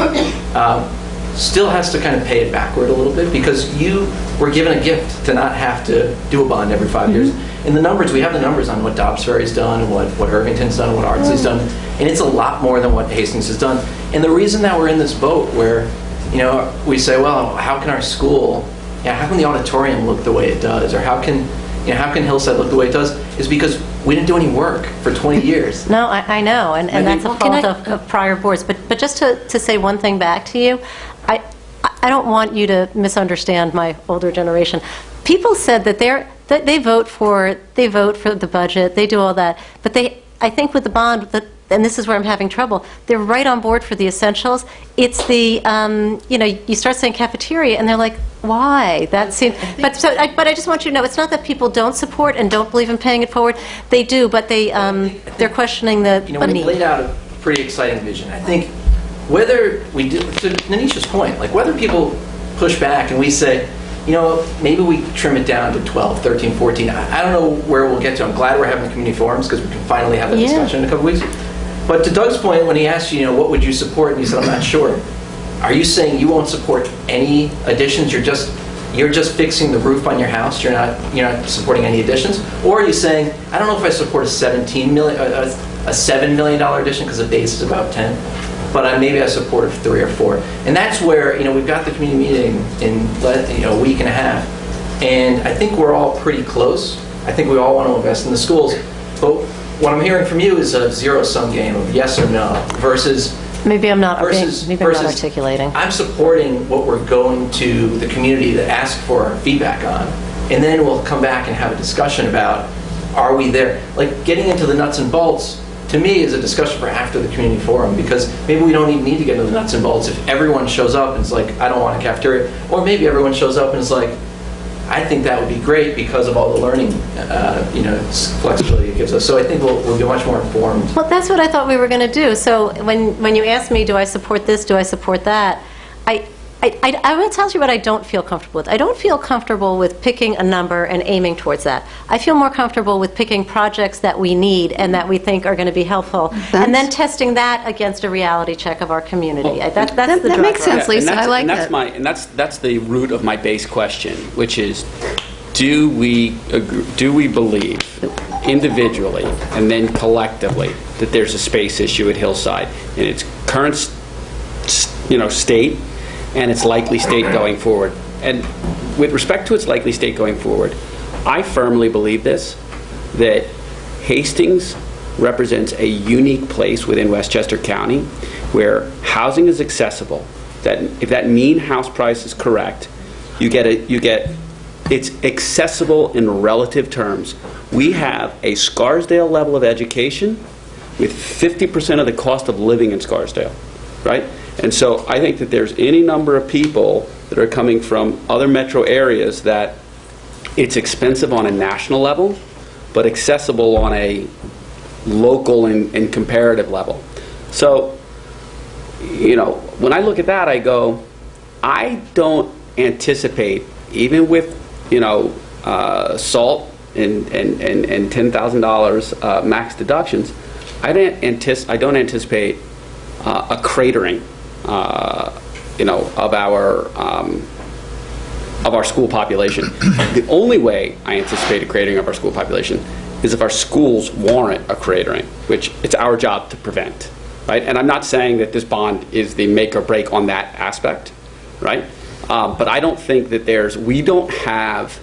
still has to kind of pay it backward a little bit because you were given a gift to not have to do a bond every 5 years. And the numbers, we have the numbers on what Dobbs Ferry's done and what Irvington's done and what Ardsley's done, and it's a lot more than what Hastings has done. And the reason that we're in this boat where, we say, well, how can our school, how can the auditorium look the way it does, or how can Hillside look the way it does, is because we didn't do any work for 20 years. No, I know, and that's a fault of prior boards. But just to say one thing back to you, I don't want you to misunderstand my older generation. People said that they vote for the budget, they do all that, but I think with the bond, and this is where I'm having trouble, they're right on board for the essentials. It's the, you start saying cafeteria, and they're like, why? That seems, but I just want you to know, it's not that people don't support and don't believe in paying it forward. They do, but they're questioning the We laid out a pretty exciting vision. I think whether we do, to Nanisha's point, like whether people push back and we say, maybe we trim it down to 12, 13, 14. I don't know where we'll get to. I'm glad we're having the community forums because we can finally have that discussion in a couple weeks. But to Doug's point, when he asked you, what would you support, and you said, I'm not sure. Are you saying you won't support any additions? You're just fixing the roof on your house. You're not supporting any additions, or are you saying, I don't know if I support a $7 million addition because the base is about 10. But maybe I support 3 or 4. And that's where, we've got the community meeting in a week and a half. And I think we're all pretty close. I think we all want to invest in the schools. But what I'm hearing from you is a zero-sum game of yes or no versus Maybe I'm not, versus, maybe I'm not articulating. I'm supporting what we're going to the community to ask for feedback on, and then we'll come back and have a discussion about, are we there? Like, getting into the nuts and bolts, to me, is a discussion for after the community forum, because maybe we don't even need to get into the nuts and bolts if everyone shows up and it's like, I don't want a cafeteria. Or maybe everyone shows up and it's like, I think that would be great because of all the learning, flexibility it gives us. So I think we'll be much more informed. Well, that's what I thought we were going to do. So when you asked me, do I support this, do I support that, I will tell you what I don't feel comfortable with. I don't feel comfortable with picking a number and aiming towards that. I feel more comfortable with picking projects that we need and that we think are going to be helpful, and then testing that against a reality check of our community. That makes sense, Lisa. I like that. And that's the root of my base question, which is, do we believe individually and then collectively that there's a space issue at Hillside in its current state and its likely state going forward? And with respect to its likely state going forward, I firmly believe that Hastings represents a unique place within Westchester County where housing is accessible. That if that mean house price is correct, it's accessible in relative terms. We have a Scarsdale level of education with 50% of the cost of living in Scarsdale, right? And so I think that there's any number of people that are coming from other metro areas that it's expensive on a national level, but accessible on a local and comparative level. So, when I look at that, I go, I don't anticipate, even with, SALT and $10,000 max deductions, I don't anticipate a cratering of our school population. The only way I anticipate a cratering of our school population is if our schools warrant a cratering, which it's our job to prevent, right? And I'm not saying that this bond is the make or break on that aspect, right? But I don't think that we don't have,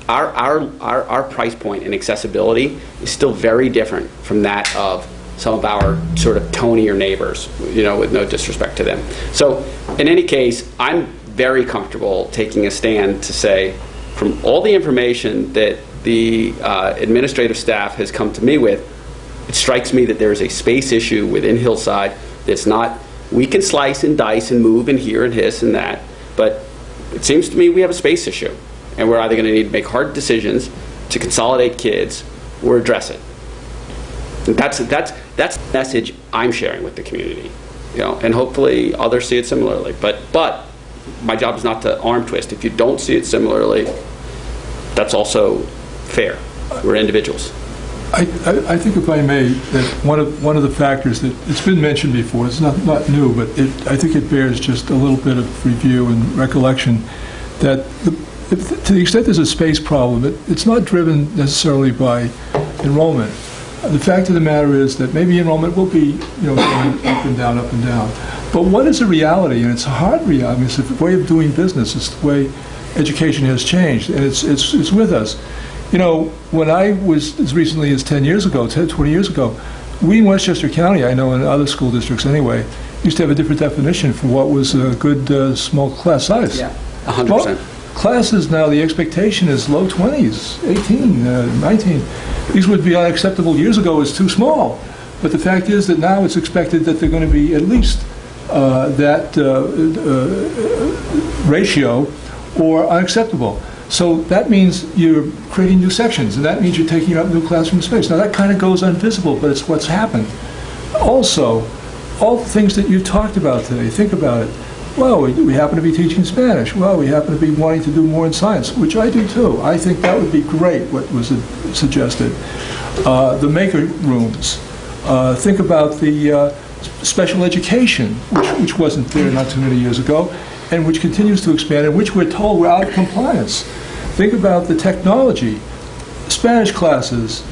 our price point in accessibility is still very different from that of some of our sort of tonier neighbors, with no disrespect to them. So in any case, I'm very comfortable taking a stand to say, from all the information that the administrative staff has come to me with, it strikes me that there is a space issue within Hillside that's not, we can slice and dice and move and here and this and that, but it seems to me we have a space issue, and we're either going to need to make hard decisions to consolidate kids or address it. And that's the message I'm sharing with the community, and hopefully others see it similarly. But my job is not to arm twist. If you don't see it similarly, that's also fair. We're individuals. I think, if I may, that one of the factors that it's been mentioned before, it's not new, but I think it bears just a little bit of review and recollection, that to the extent there's a space problem, it's not driven necessarily by enrollment. The fact of the matter is that maybe enrollment will be, going up and down, up and down. But what is the reality? And it's a hard reality. It's the way of doing business. It's the way education has changed, and it's with us. When I was, as recently as 20 years ago, we in Westchester County, I know in other school districts anyway, used to have a different definition for what was a good small class size. Yeah, 100%. Classes now, the expectation is low 20s, 18, 19. These would be unacceptable years ago as too small. But the fact is that now it's expected that they're going to be at least that ratio or unacceptable. So that means you're creating new sections, and that means you're taking up new classroom space. Now that kind of goes invisible, but it's what's happened. Also, all the things that you've talked about today, think about it. Well, we happen to be teaching Spanish. Well, we happen to be wanting to do more in science, which I do too. I think that would be great, what was suggested. The maker rooms. Think about the special education, which wasn't there not too many years ago, and which continues to expand, and which we're told we're out of compliance. Think about the technology, Spanish classes,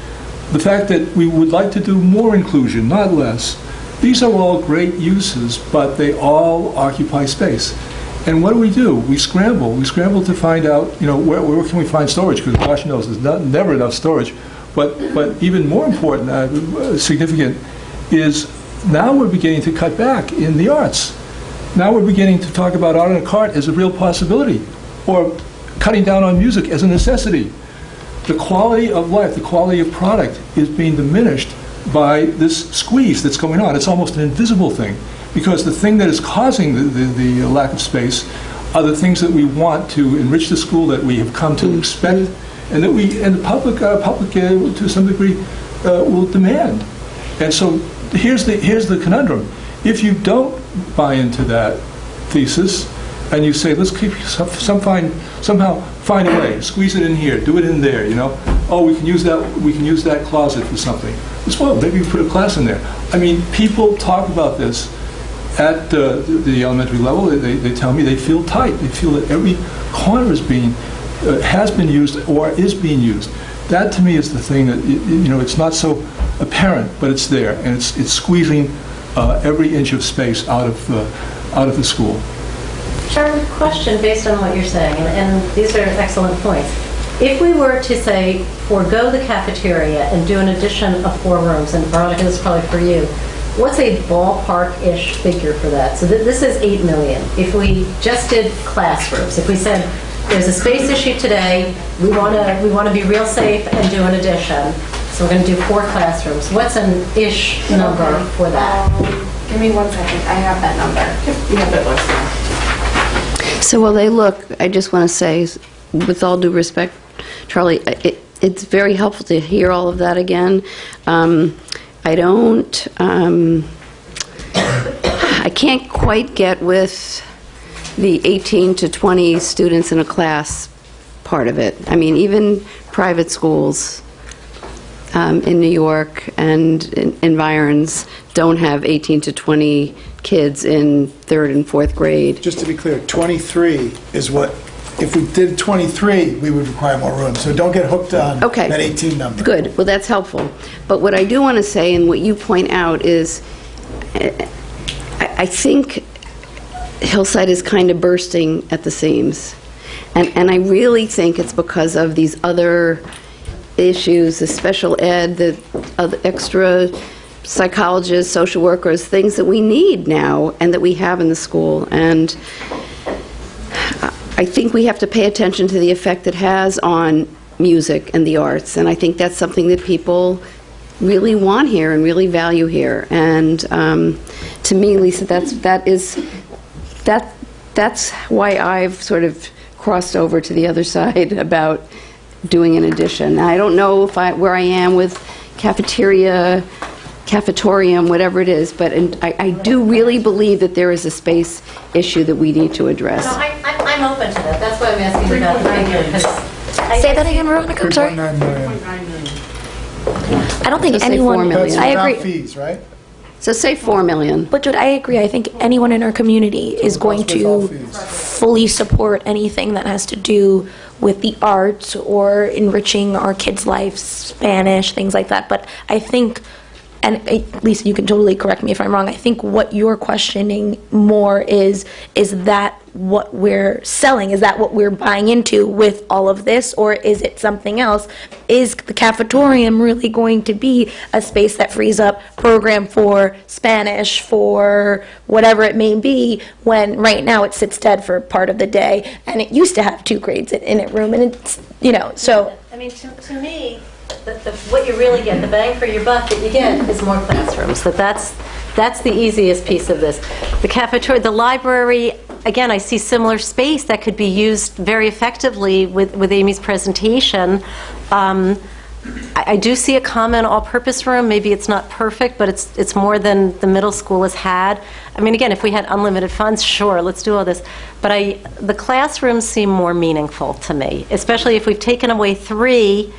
the fact that we would like to do more inclusion, not less. These are all great uses, but they all occupy space. And what do? We scramble. We scramble to find out, where can we find storage? Because gosh knows there's never enough storage. But even more important, significant, is now we're beginning to cut back in the arts. Now we're beginning to talk about art and cart as a real possibility, or cutting down on music as a necessity. The quality of life, the quality of product is being diminished by this squeeze that's going on. It's almost an invisible thing, because the thing that is causing the lack of space are the things that we want to enrich the school, that we have come to expect, and that the public to some degree will demand. And so here's the conundrum. If you don't buy into that thesis, and you say, let's keep somehow find a way, squeeze it in here, do it in there, you know. Oh, we can use that closet for something. Well, maybe we put a class in there. I mean, people talk about this at the elementary level. They tell me they feel tight. They feel that every corner is has been used or is being used. That to me is the thing that, you know, it's not so apparent, but it's there, and it's squeezing every inch of space out of the school. Sharon, question based on what you're saying, and these are excellent points. If we were to say forego the cafeteria and do an addition of 4 rooms, and Veronica, this is probably for you, what's a ballpark-ish figure for that? So this is $8 million. If we just did classrooms, if we said there's a space issue today, we want to be real safe and do an addition, so we're going to do 4 classrooms. What's an ish number for that? Give me 1 second. I have that number. We have that list. So while they look, I just want to say, with all due respect, Charlie, it's very helpful to hear all of that again. I can't quite get with the 18 to 20 students in a class part of it. I mean, even private schools in New York and environs don't have 18 to 20 kids in 3rd and 4th grade. Just to be clear, 23 is what, if we did 23, we would require more room. So don't get hooked on that 18 number. Good. Well, that's helpful. But what I do want to say, and what you point out, is I think Hillside is kind of bursting at the seams. And I really think it's because of these other issues, the special ed, the other extra psychologists, social workers, things that we need now and that we have in the school. And I think we have to pay attention to the effect it has on music and the arts. And I think that's something that people really want here and really value here. And to me, Lisa, that's why I've sort of crossed over to the other side about doing an addition. Now, I don't know where I am with cafetorium, whatever it is, but I do really believe that there is a space issue that we need to address. No, I'm open to that. That's why I'm asking you about the figure. Say that again, Veronica. I'm sorry. I don't think So say anyone. 4 million. I agree. Without fees, right? So say 4 million. But Jude, I agree. I think anyone in our community is going to fully support anything that has to do with the arts or enriching our kids' lives, Spanish, things like that. But I think, and Lisa, you can totally correct me if I'm wrong, I think what you're questioning more is that what we're selling? Is that what we're buying into with all of this? Or is it something else? Is the cafetorium really going to be a space that frees up program for Spanish, for whatever it may be, when right now it sits dead for part of the day, and it used to have 2 grades in a room, and it's, you know, so. I mean, to me, what you really get, the bang for your buck that you get is more classrooms. That's the easiest piece of this. The cafeteria, the library, again, I see similar space that could be used very effectively with Amy's presentation. I do see a common all-purpose room. Maybe it's not perfect, but it's more than the middle school has had. I mean, again, if we had unlimited funds, sure, let's do all this. But the classrooms seem more meaningful to me, especially if we've taken away 3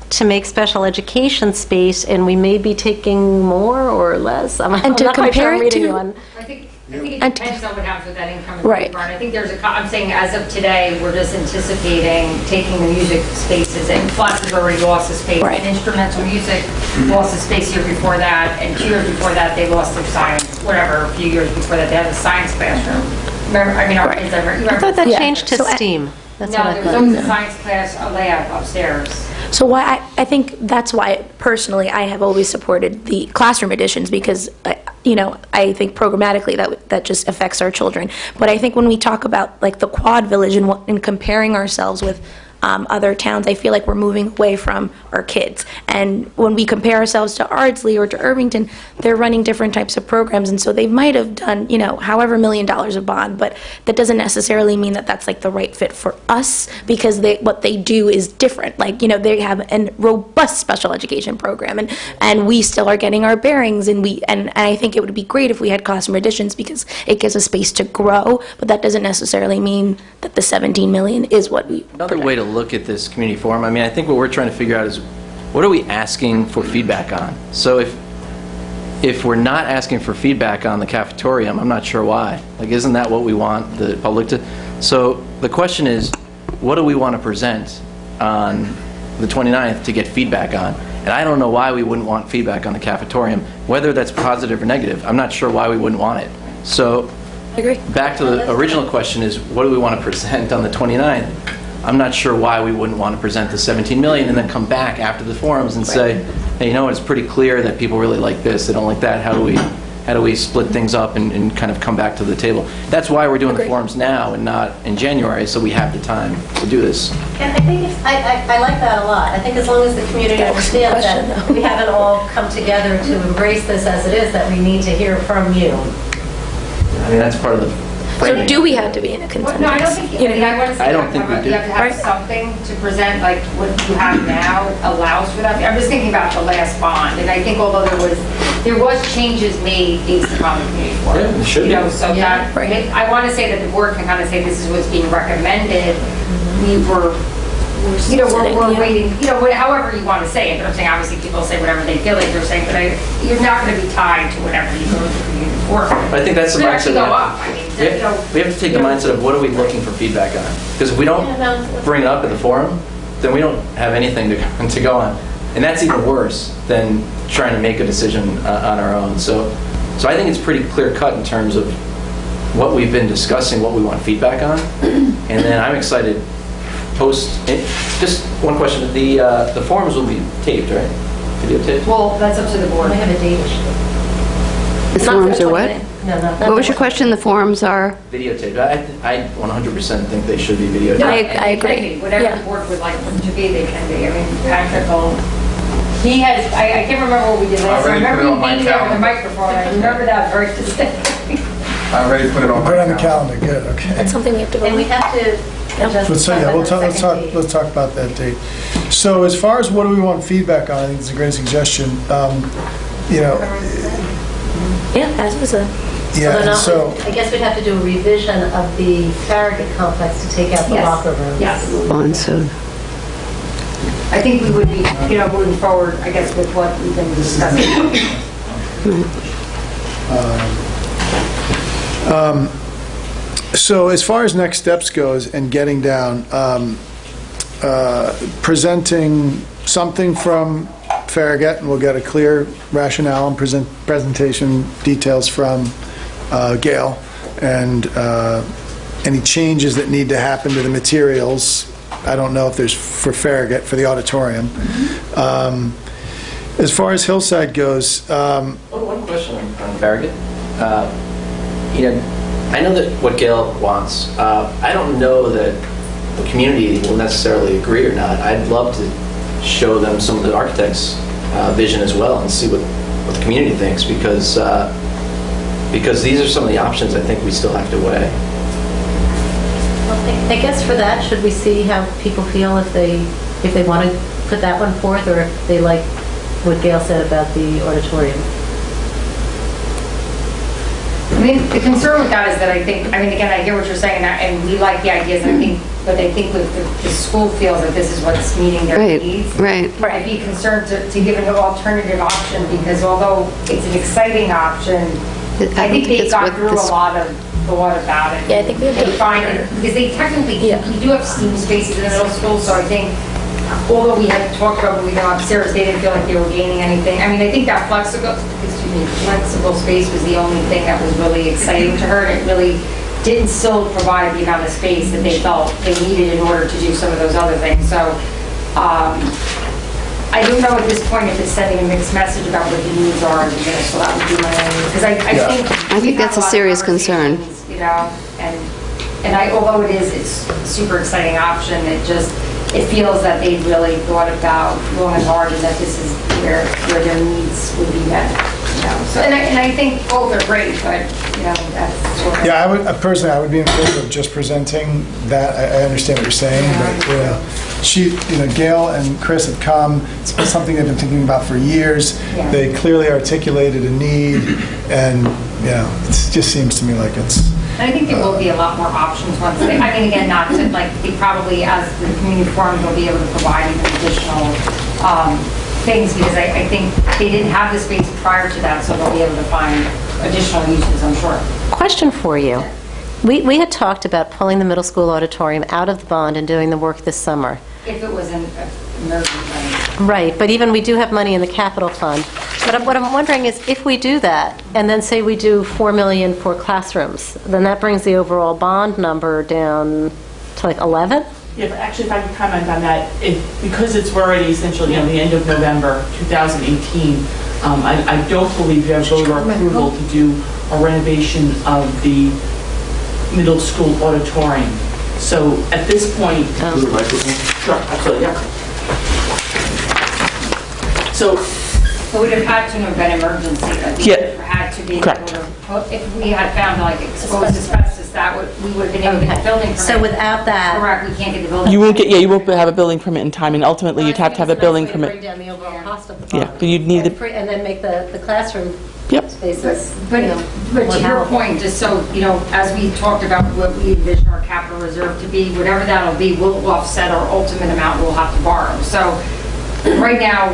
to make special education space, and we may be taking more or less. I'm And to not quite sure compare I'm it reading to- you on. I think it depends on what happens with that income. Right. I think I'm saying as of today, we're just anticipating taking the music spaces, and classes already lost the space. Right. And instrumental music lost the space year before that, and 2 years before that, they lost their science, whatever, a few years before that, they had a science classroom. Remember, I mean, our kids, I thought that changed to So STEAM. That's No, what I there was thought. always a science class, a lab upstairs. So why I think that's why personally I have always supported the classroom additions, because I think programmatically that just affects our children. But I think when we talk about like the Quad Village and comparing ourselves with other towns, I feel like we're moving away from our kids. And when we compare ourselves to Ardsley or to Irvington, they're running different types of programs, and so they might have done, however $1 million of bond, but that doesn't necessarily mean that that's like the right fit for us, because what they do is different. Like, they have a robust special education program, and we still are getting our bearings, and I think it would be great if we had classroom additions because it gives us space to grow, but that doesn't necessarily mean that the $17 million is what we... Another way to look at this community forum, I think what we're trying to figure out is what are we asking for feedback on? So if we're not asking for feedback on the cafetorium, I'm not sure why. Like, isn't that what we want the public to? So the question is, what do we want to present on the 29th to get feedback on? And I don't know why we wouldn't want feedback on the cafetorium, whether that's positive or negative. I'm not sure why we wouldn't want it. So I agree. Back to the original question is, what do we want to present on the 29th? I'm not sure why we wouldn't want to present the 17 million and then come back after the forums and say, hey, it's pretty clear that people really like this, they don't like that. How do we split things up and kind of come back to the table? That's why we're doing the forums now and not in January, so we have the time to do this. And I think I like that a lot. I think as long as the community understands that we haven't all come together to embrace this as it is, that we need to hear from you. That's part of the... So do we have to be in a consensus? No, I don't think, I don't think we do. You have to have something to present, like what you have now allows for that. I'm just thinking about the last bond, and I think although there was changes made based upon the community forum. Yeah, it should be. So that, I want to say that the board can kind of say this is what's being recommended. We were, we're waiting, however you want to say it. But I'm saying obviously people say whatever they feel like they're saying, but you're not going to be tied to whatever you go to the community forum. But I think that's the mindset. Go up. We have to take the mindset of what are we looking for feedback on? Because if we don't bring it up in the forum, then we don't have anything to go on. And that's even worse than trying to make a decision on our own. So I think it's pretty clear cut in terms of what we've been discussing, what we want feedback on. And then I'm excited just one question, the forums will be taped, right? Videotaped? Well, that's up to the board. We have a date. The forums are what? No. What was your question? The forums are? Videotaped. I 100% think they should be videotaped. I agree. Whatever the board would like them to be, they can be. Patrick he has, I can't remember what we did last time. I remember you being there with the microphone. I remember that very distinctly. I already put it on the calendar. Good, okay. That's something we have to vote on. And we have to... Let's talk about that date. So as far as what do we want feedback on, I think it's a great suggestion. Yeah, as was a... Yeah, so... I guess we'd have to do a revision of the Farragut complex to take out the locker rooms. Yes. On soon. I think we would be, moving forward, I guess, with what we've been discussing. So as far as next steps goes and getting down, presenting something from Farragut, and we'll get a clear rationale and presentation details from Gail, and any changes that need to happen to the materials. I don't know if there's for Farragut, for the auditorium. As far as Hillside goes... One question on Farragut. I know that what Gail wants. I don't know that the community will necessarily agree or not. I'd love to show them some of the architect's vision as well and see what the community thinks, because these are some of the options I think we still have to weigh. Well, I guess for that, should we see how people feel if they want to put that one forth, or if they like what Gail said about the auditorium? The concern with that is that again, I hear what you're saying, and we like the ideas, but I think with the school feels that this is what's meeting their needs. Right. I'd be concerned to give an alternative option, because although it's an exciting option, I think they've gone through a lot about it. Yeah, I think we have to find it, because they technically, we do have STEAM spaces in the middle school, so I think, although we had talked about moving them upstairs, they didn't feel like they were gaining anything. I think that flexible space was the only thing that was really exciting to her, and it really didn't still provide the amount of space that they felt they needed in order to do some of those other things. So I don't know at this point if it's sending a mixed message about what the needs are in the middle, so that would be my only, because I think that's a serious concern. you know, and although it's a super exciting option, it feels that they've really thought about long and hard, and that this is where their needs would be met, you know. So, and I think both are great, but, you know, that's sort of... Yeah, I would, personally, I would be in favor of just presenting that. I understand what you're saying, but, Gail and Chris have come. It's been something they've been thinking about for years. Yeah. They clearly articulated a need, and, it just seems to me like it's... I think there will be a lot more options once, I mean, again, not to, they probably, as the community forum, they'll be able to provide even additional things, because I think they didn't have the space prior to that, so they'll be able to find additional uses, I'm sure. Question for you. We had talked about pulling the middle school auditorium out of the bond and doing the work this summer. If it was an emergency. Right, but even we do have money in the capital fund. But what I'm wondering is, if we do that, and then say we do $4 million for classrooms, then that brings the overall bond number down to like 11? Yeah, but actually, if I could comment on that, because it's already essentially the end of November 2018, I don't believe you have voter approval to do a renovation of the middle school auditorium. So at this point... Sure, absolutely, yeah. So... It would have had to have been emergency, that we would have had to be able to, if we had found exposed asbestos, we would have been able to get the building permit. So without that... Correct, we can't get the building you permit. you won't have a building permit in time, and ultimately you'd have to have a building permit. Bring down the overall cost of the bond. Yeah, but you'd need and then make the classroom spaces. But to your point, just so, as we talked about what we envision our capital reserve to be, whatever that'll be, will offset our ultimate amount we'll have to borrow. So right now,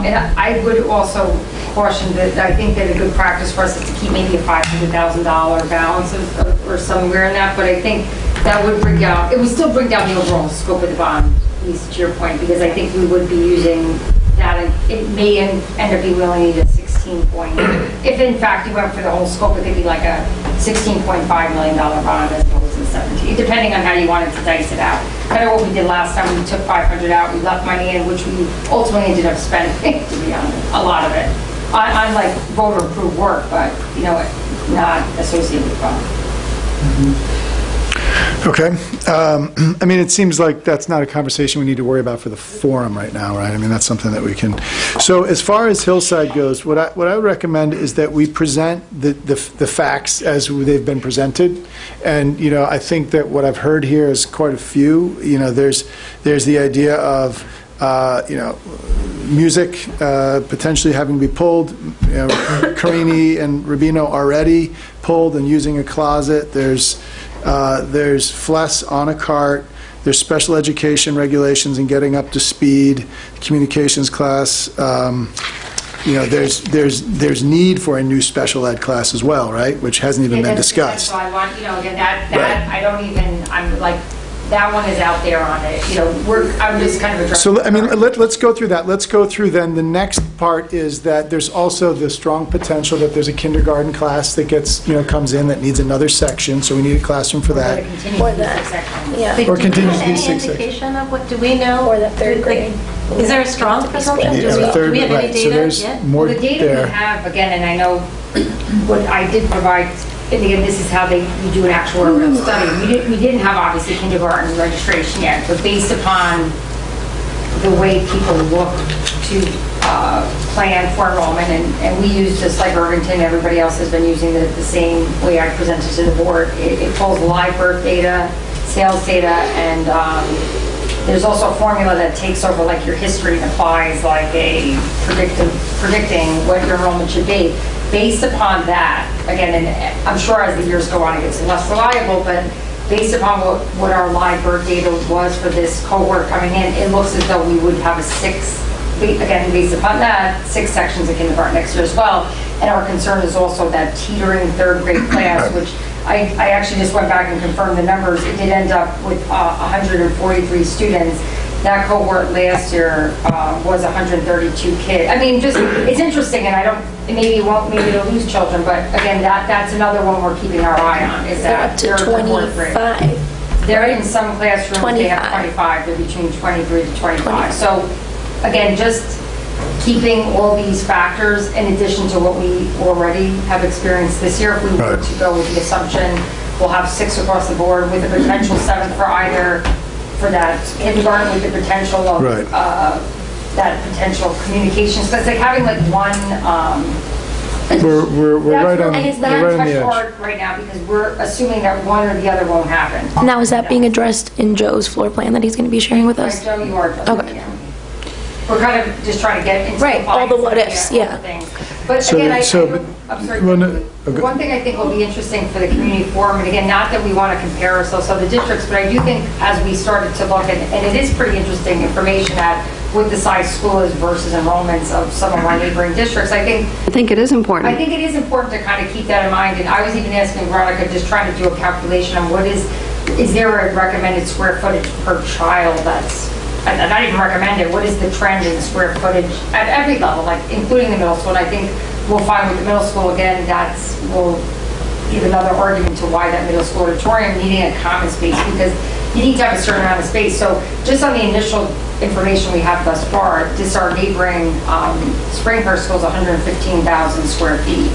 and I would also caution that I think that a good practice for us is to keep maybe a $500,000 balance or somewhere in that, but I think that would it would still bring down the overall scope of the bond, at least to your point, because I think we would be using that, and it may end up being we only need a 16 point. If in fact you went for the whole scope, it could be like a $16.5 million bond as opposed to 17, depending on how you wanted to dice it out. Kind of what we did last time, we took 500 out, we left money in, which we ultimately ended up spending, to be honest, a lot of it, on like voter-approved work, but not associated with bond. Okay. I mean, it seems like that's not a conversation we need to worry about for the forum right now, right? I mean, that's something that we can... So as far as Hillside goes, what I would recommend is that we present the facts as they've been presented. And, I think that what I've heard here is quite a few. There's the idea of, music potentially having to be pulled. Carini and Rubino already pulled and using a closet. There's FLES on a cart. There's special education regulations and getting up to speed. Communications class. There's need for a new special ed class as well, right? Which hasn't even been discussed. So I want, again, that I don't even. I'm like. That one is out there on it. I'm just kind of addressing. So, I mean, let's go through that. Let's go through then. The next part is that there's also the strong potential that there's a kindergarten class that gets, comes in that needs another section. So we need a classroom for that. Or that. Yeah. Or continues to be any 6 indication of what do we know? Or the third grade. Is there a strong presumption? Do we have any data so there's yet? more the data there. we have, again, and I know what I did provide, and again, this is how we do an actuarial study. We didn't have, obviously, kindergarten registration yet, but based upon the way people look to plan for enrollment, and we use just like Irvington, everybody else has been using the same way I presented to the board. It pulls live birth data, sales data, and there's also a formula that takes over like your history and applies like a predicting what your enrollment should be. Based upon that, again, and I'm sure as the years go on it gets less reliable, but based upon what our live birth data was for this cohort coming in, it looks as though we would have again, based upon that, 6 sections of kindergarten next year as well. And our concern is also that teetering third grade class, which I actually just went back and confirmed the numbers. It did end up with 143 students. That cohort last year was 132 kids. I mean, just it's interesting, and maybe it'll lose children, but again, that's another one we're keeping our eye on. Is that up to 25? They're in some classrooms, they have 25, they're between 23 to 25. So again, just keeping all these factors in addition to what we already have experienced this year. If we were to go with the assumption we'll have 6 across the board with a potential 7 for either, for that kindergarten with the potential of that potential communication. So it's like having like one. We're right on. And it's not hard right now because we're assuming that one or the other won't happen. Now, is that being addressed in Joe's floor plan that he's going to be sharing with us? Right, Joe, you are. Okay. We're kind of just trying to get into all the what ifs, yeah. But So- again, so- I'm sorry. well, no, One thing I think will be interesting for the community forum, and again, not that we want to compare ourselves to other districts, but I do think as we started to look, and it is pretty interesting information at what the size school is versus enrollments of some of our neighboring districts. I think it is important. I think it is important to kind of keep that in mind. And I was even asking Veronica, just trying to do a calculation on what is there a recommended square footage per child that's, and not even recommended, what is the trend in square footage at every level, like including the middle school. And I think we'll find with the middle school, again, will give another argument to why that middle school auditorium needing a common space, because you need to have a certain amount of space. So just on the initial information we have thus far, this our neighboring Springhurst school is 115,000 square feet.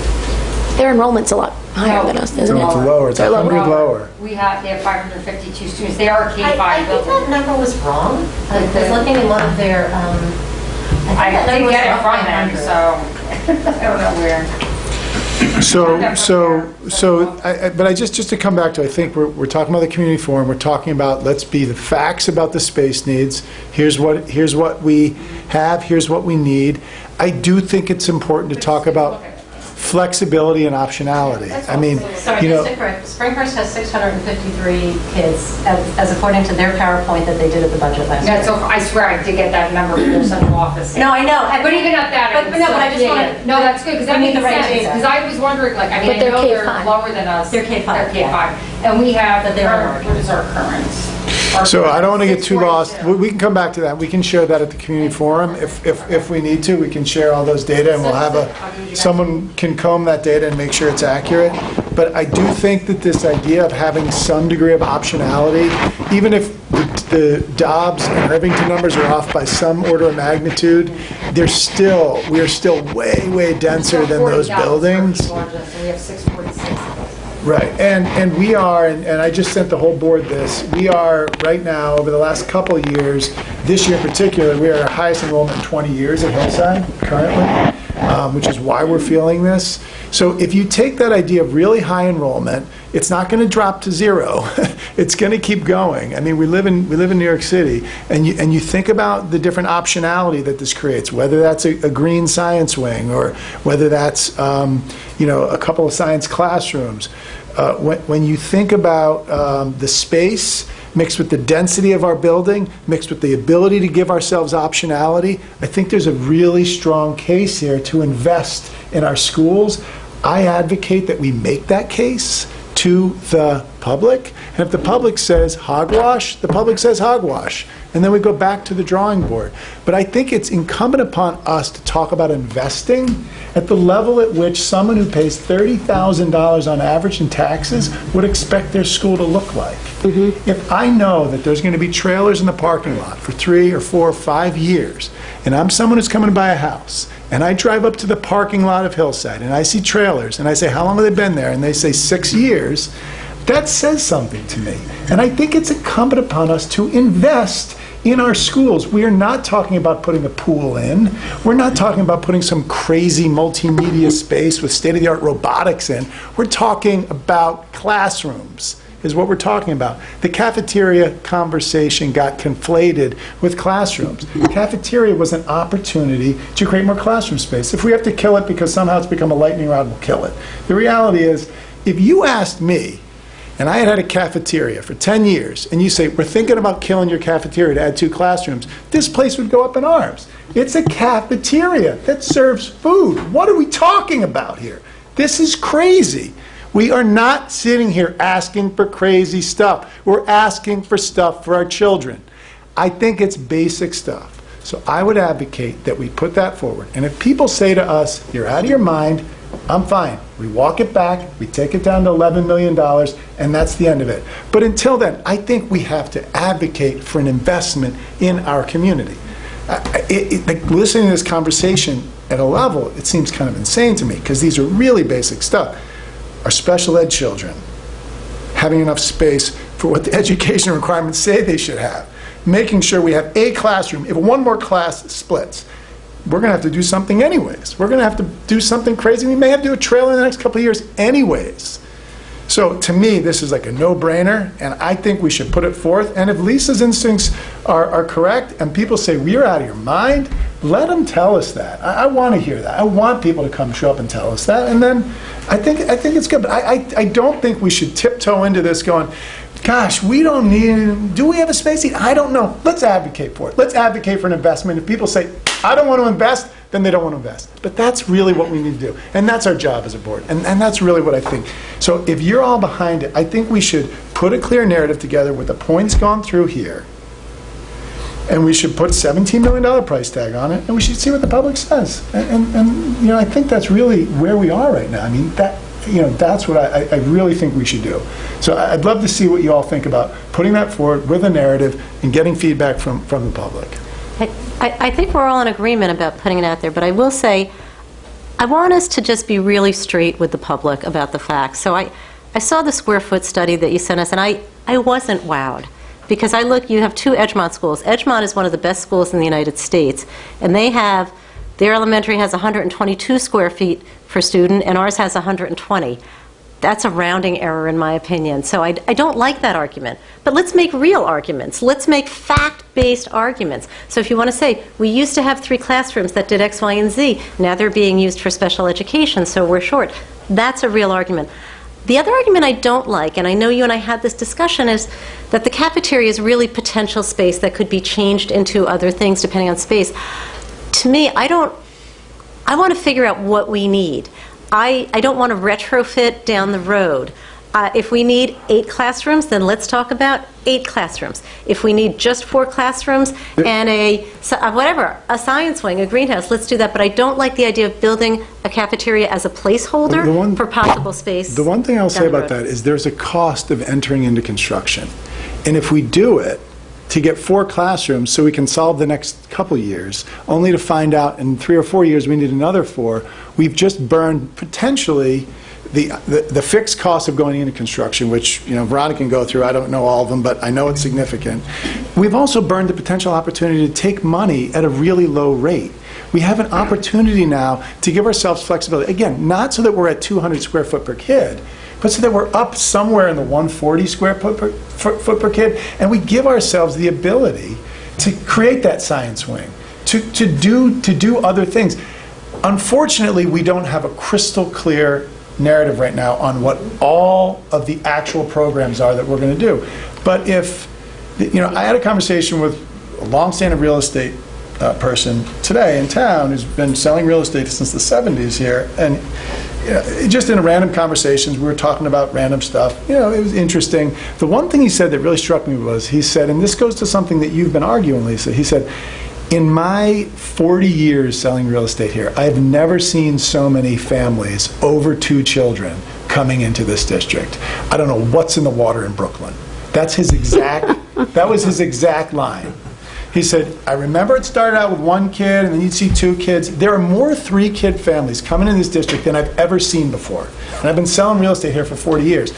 Their enrollment's a lot higher than us, isn't it? It's lower, it's 100 lower. They have 552 students. They are a K-5 I think building. that number was wrong. I was looking at one of their, I did get it from them, so I don't know where. But just to come back to, I think we're talking about the community forum. We're talking about, let's be the facts about the space needs. Here's what we have. Here's what we need. I do think it's important to talk about flexibility and optionality. I mean, Sorry, you know, just to correct, Springhurst has 653 kids, as according to their PowerPoint that they did at the budget last year. So I swear I did get that number from their central office. No, I know. But even at that, But I just want to. No, that's good, because that makes the right sense. data. Because I was wondering, like, I mean, But I they're know they're K-5. lower than us. They're K-5, They're K-5. yeah. And we have, But they're what is our current? so I don't want to get too lost. We can come back to that. We can share that at the community forum if we need to. We can share all those data, and we'll have someone can comb that data and make sure it's accurate. But I do think that this idea of having some degree of optionality, even if the Dobbs and Irvington numbers are off by some order of magnitude, we are still way denser than those buildings. We have 646. Right, and we are, and I just sent the whole board this, we are right now, over the last couple of years, this year in particular, we are our highest enrollment in 20 years at Hillside currently, which is why we're feeling this. So if you take that idea of really high enrollment, it's not going to drop to zero. It's going to keep going. I mean, we live in New York City, and you think about the different optionality that this creates, whether that's a green science wing or whether that's a couple of science classrooms. When you think about the space mixed with the density of our building, mixed with the ability to give ourselves optionality, I think there's a really strong case here to invest in our schools. I advocate that we make that case to the public, and if the public says hogwash, the public says hogwash, and then we go back to the drawing board. But I think it's incumbent upon us to talk about investing at the level at which someone who pays $30,000 on average in taxes would expect their school to look like. If I know that there's going to be trailers in the parking lot for 3 or 4 or 5 years, and I'm someone who's coming to buy a house, and I drive up to the parking lot of Hillside, and I see trailers, and I say, how long have they been there? And they say 6 years. That says something to me. And I think it's incumbent upon us to invest in our schools. We are not talking about putting a pool in. We're not talking about putting some crazy multimedia space with state-of-the-art robotics in. We're talking about classrooms, is what we're talking about. The cafeteria conversation got conflated with classrooms. Cafeteria was an opportunity to create more classroom space. If we have to kill it because somehow it's become a lightning rod, we'll kill it. The reality is, if you asked me, and I had a cafeteria for 10 years, and you say, we're thinking about killing your cafeteria to add 2 classrooms, this place would go up in arms. It's a cafeteria that serves food. What are we talking about here? This is crazy. We are not sitting here asking for crazy stuff. We're asking for stuff for our children. I think it's basic stuff. So I would advocate that we put that forward. And if people say to us, you're out of your mind, I'm fine. We walk it back, we take it down to $11 million, and that's the end of it. But until then, I think we have to advocate for an investment in our community. Like, listening to this conversation at a level, it seems kind of insane to me, because these are really basic stuff. Our special ed children having enough space for what the education requirements say they should have. Making sure we have a classroom. If one more class splits, we're going to have to do something anyways. We're going to have to do something crazy. We may have to do a trail in the next couple of years anyways. So to me, this is like a no-brainer, and I think we should put it forth. And if Lisa's instincts are correct, and people say, well, you're out of your mind, let them tell us that. I want to hear that. I want people to come show up and tell us that. And then I think it's good. But I don't think we should tiptoe into this going, gosh, we don't need, do we have a space heat? I don't know. Let's advocate for it. Let's advocate for an investment. If people say, I don't want to invest, then they don't want to invest. But that's really what we need to do. And that's our job as a board. And that's really what I think. So if you're all behind it, I think we should put a clear narrative together with the points gone through here. And we should put $17 million price tag on it, and we should see what the public says. And you know, I think that's really where we are right now. I mean, that's what I really think we should do. So I'd love to see what you all think about putting that forward with a narrative and getting feedback from the public. I think we're all in agreement about putting it out there, but I will say, I want us to just be really straight with the public about the facts. So I saw the square foot study that you sent us, and I wasn't wowed. Because you have two Edgemont schools. Edgemont is one of the best schools in the United States, and their elementary has 122 square feet per student, and ours has 120. That's a rounding error in my opinion. So I don't like that argument. But let's make real arguments. Let's make fact-based arguments. So if you want to say, we used to have 3 classrooms that did X, Y, and Z. Now they're being used for special education, so we're short. That's a real argument. The other argument I don't like, and I know you and I had this discussion, is that the cafeteria is really potential space that could be changed into other things depending on space. To me, I want to figure out what we need. I don't want to retrofit down the road. If we need 8 classrooms, then let's talk about 8 classrooms. If we need just 4 classrooms and a science wing, a greenhouse, let's do that. But I don't like the idea of building a cafeteria as a placeholder for possible space. The one thing I'll say about that is there's a cost of entering into construction. And if we do it to get 4 classrooms so we can solve the next couple years, only to find out in 3 or 4 years we need another 4, we've just burned potentially the fixed cost of going into construction, which Veronica can go through. I don't know all of them, but I know it's significant. We've also burned the potential opportunity to take money at a really low rate. We have an opportunity now to give ourselves flexibility. Again, not so that we're at 200 square foot per kid, but so that we're up somewhere in the 140 square foot per kid, and we give ourselves the ability to create that science wing, to do other things. Unfortunately, we don't have a crystal clear narrative right now on what all of the actual programs are that we're going to do. But if, I had a conversation with a long-standing real estate person today in town who's been selling real estate since the 70s here, and just in a random conversations, we were talking about random stuff. It was interesting. The one thing he said that really struck me was, he said, and this goes to something that you've been arguing, Lisa, he said, in my 40 years selling real estate here, I've never seen so many families over 2 children coming into this district. I don't know what's in the water in Brooklyn. That was his exact line. He said, I remember it started out with 1 kid, and then you'd see 2 kids. There are more 3-kid families coming in this district than I've ever seen before. And I've been selling real estate here for 40 years.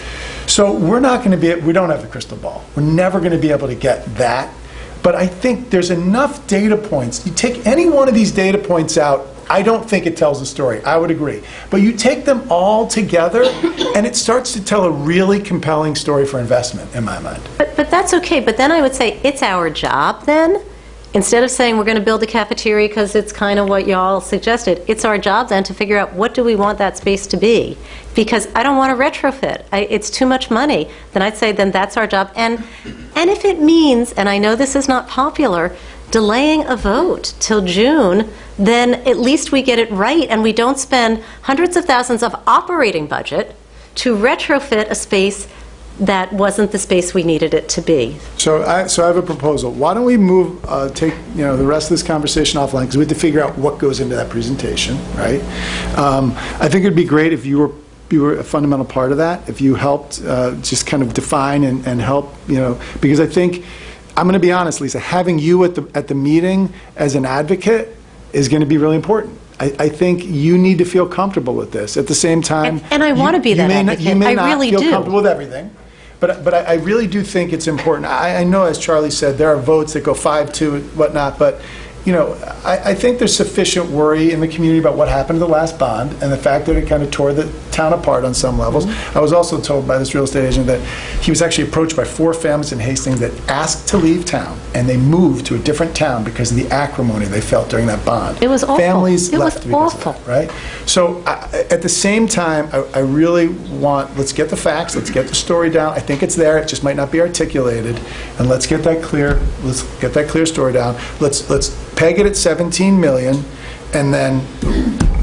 So we don't have the crystal ball. We're never going to be able to get that. But I think there's enough data points. You take any one of these data points out, I don't think it tells a story. I would agree. But you take them all together, and it starts to tell a really compelling story for investment, in my mind. But that's okay. But then I would say it's our job then. Instead of saying we're going to build a cafeteria because it's kind of what y'all suggested, it's our job then to figure out what do we want that space to be. Because I don't want to retrofit. It's too much money. Then I'd say then that's our job. And if it means, and I know this is not popular, delaying a vote till June, then at least we get it right and we don't spend hundreds of thousands of operating budget to retrofit a space that wasn't the space we needed it to be. So I have a proposal. Why don't we move, take, the rest of this conversation offline, because we have to figure out what goes into that presentation, right? I think it'd be great if you were a fundamental part of that, if you helped just kind of define and help, because I think, I'm going to be honest, Lisa, having you at the meeting as an advocate is going to be really important. I think you need to feel comfortable with this. At the same time, and I want to be that advocate. You may not really feel do. comfortable with everything, but I really do think it's important. I know, as Charlie said, there are votes that go 5-2 and whatnot, but I think there's sufficient worry in the community about what happened to the last bond and the fact that it kind of tore the town apart on some levels. I was also told by this real estate agent that he was actually approached by 4 families in Hastings that asked to leave town, and they moved to a different town because of the acrimony they felt during that bond. It was awful. Families It left was because awful. of that, right? So at the same time, I really want, let's get the facts, let's get the story down. I think it's there, it just might not be articulated, and let's get that clear story down. Let's peg it at 17 million, and then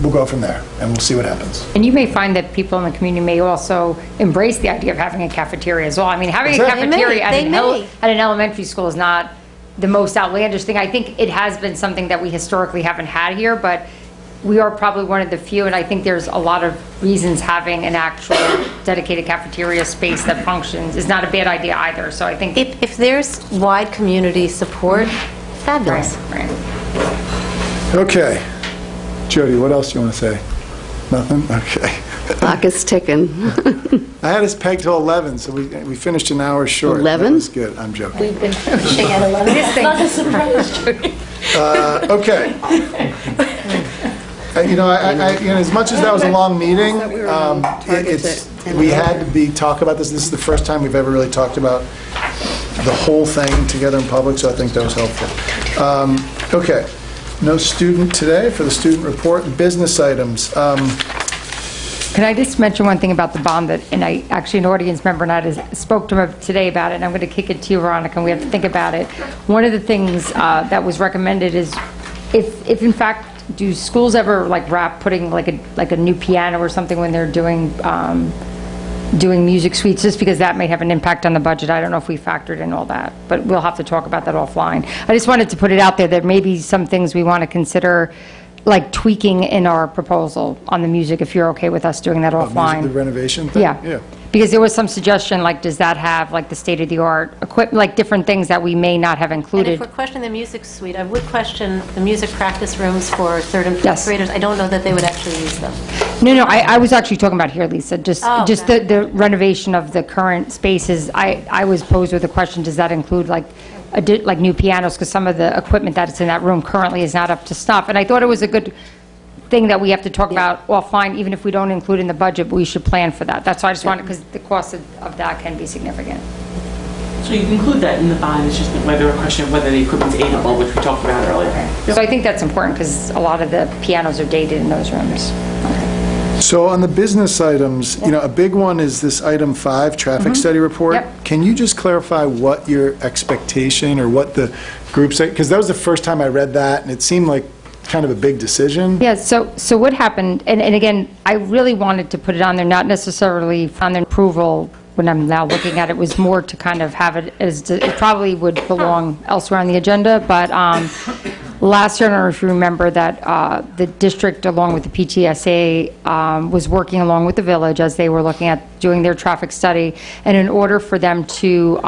we'll go from there, and we'll see what happens. And you may find that people in the community may also embrace the idea of having a cafeteria as well. I mean, having a cafeteria at an elementary school is not the most outlandish thing. I think it has been something that we historically haven't had here, but we are probably one of the few, and I think there's a lot of reasons having an actual dedicated cafeteria space that functions is not a bad idea either. So I think if there's wide community support, fabulous. Right. Okay. Jody, what else do you want to say? Nothing? Okay. Clock is ticking. I had us pegged till 11, so we finished an hour short. 11? That was good. I'm joking. We've been finishing at 11. Not a surprise. Okay. As much as that was a long meeting, we had to talk about this. This is the first time we've ever really talked about the whole thing together in public, so I think that was helpful. Okay. No student today for the student report. Business items. Can I just mention one thing about the bond and I actually, an audience member and I spoke to him today about it, and I'm going to kick it to you, Veronica, and we have to think about it. One of the things that was recommended is if in fact, do schools ever wrap putting like a new piano or something when they're doing music suites, just because that may have an impact on the budget. I don't know if we factored in all that, but we'll have to talk about that offline. I just wanted to put it out there that maybe some things we want to consider, like tweaking in our proposal on the music, if you're okay with us doing that offline. The renovation thing? Yeah. Because there was some suggestion, does that have the state-of-the-art equipment, different things that we may not have And included? if we're questioning the music suite, I would question the music practice rooms for 3rd and 4th graders. I don't know that they would actually use them. No, I was actually talking about here, Lisa, just okay. the renovation of the current spaces. I was posed with a question, does that include new pianos? Because some of the equipment that's in that room currently is not up to snuff. And I thought it was a good thing that we have to talk about offline, even if we don't include in the budget, but we should plan for that. That's why I just wanted, because the cost of that can be significant. So you can include that in the bond, it's just whether a question of whether the equipment's ageable, which we talked about earlier. Okay. So I think that's important, because a lot of the pianos are dated in those rooms. So on the business items, a big one is this item 5, traffic study report. Yep. Can you just clarify what your expectation or what the group said? Because that was the first time I read that, and it seemed like kind of a big decision. Yeah, so what happened, and again, I really wanted to put it on there, not necessarily on the approval when I'm now looking at it, was more to kind of have it as, it probably would belong elsewhere on the agenda, but last year, I don't know if you remember that the district, along with the PTSA, was working along with the village as they were looking at doing their traffic study, and in order for them to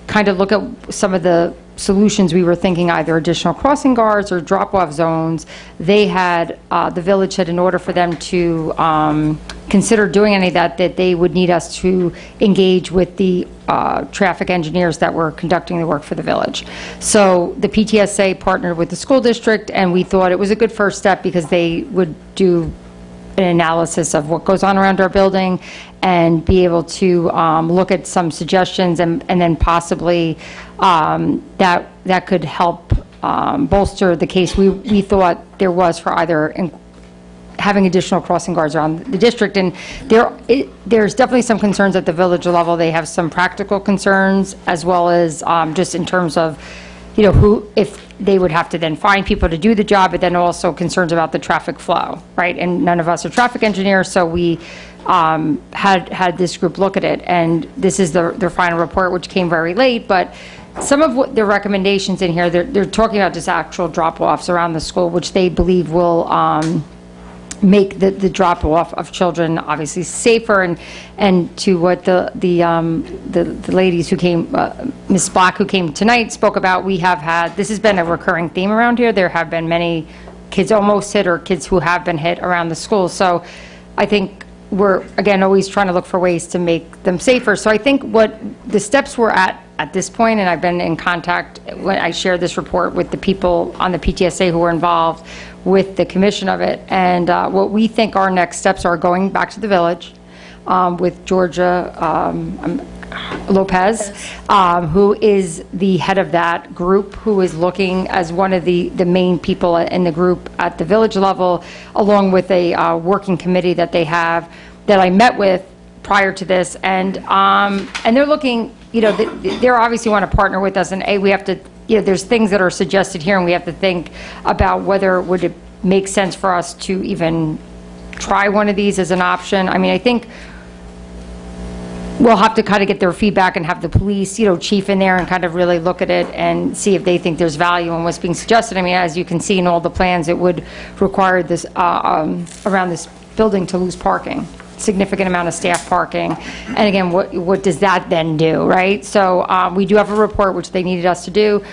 kind of look at some of the solutions we were thinking, either additional crossing guards or drop-off zones, they had, the village said in order for them to consider doing any of that they would need us to engage with the traffic engineers that were conducting the work for the village. So the PTSA partnered with the school district, and we thought it was a good first step because they would do an analysis of what goes on around our building and be able to look at some suggestions and then possibly that could help bolster the case we thought there was for either having additional crossing guards around the district. And there's definitely some concerns at the village level. They have some practical concerns, as well as just in terms of if they would have to then find people to do the job, but then also concerns about the traffic flow, right? And none of us are traffic engineers, so we had this group look at it. And this is their final report, which came very late, but some of what their recommendations in here, they're talking about just actual drop-offs around the school, which they believe will make the drop-off of children obviously safer. And to what the ladies who came, Ms. Black, who came tonight, spoke about, this has been a recurring theme around here. There have been many kids almost hit or kids who have been hit around the school. So I think we're, again, always trying to look for ways to make them safer. So I think what the steps we're at this point, and I've been in contact when I shared this report with the people on the PTSA who were involved with the commission of it, and what we think our next steps are going back to the village with Georgia Lopez, who is the head of that group, who is looking as one of the main people in the group at the village level, along with a working committee that they have that I met with prior to this, and they're looking, they obviously want to partner with us, and we have to, there's things that are suggested here, and we have to think about whether would it make sense for us to even try one of these as an option. I mean, I think we'll have to kind of get their feedback and have the police, chief in there and kind of really look at it and see if they think there's value in what's being suggested. I mean, as you can see in all the plans, it would require this, around this building to lose parking, significant amount of staff parking. And again, what does that then do, right? So we do have a report which they needed us to do.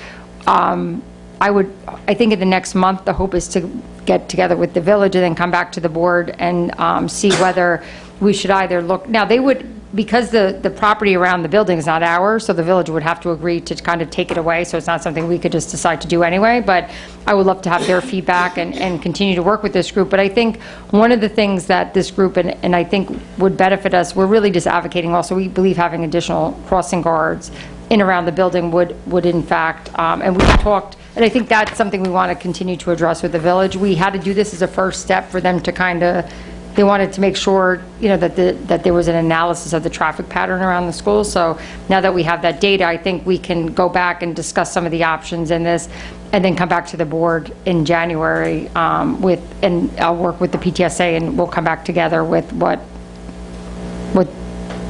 I think in the next month, the hope is to get together with the village and then come back to the board and see whether we should either look, now they would, because the property around the building is not ours, so the village would have to agree to kind of take it away, so it's not something we could just decide to do anyway, but I would love to have their feedback and continue to work with this group. But I think one of the things that this group, and I think would benefit us, we're really just advocating also, we believe having additional crossing guards in around the building would in fact, and we've talked, and I think that's something we want to continue to address with the village. We had to do this as a first step for them to kind of, they wanted to make sure, that there was an analysis of the traffic pattern around the school. So now that we have that data, I think we can go back and discuss some of the options in this, and then come back to the board in January and I'll work with the PTSA, and we'll come back together with what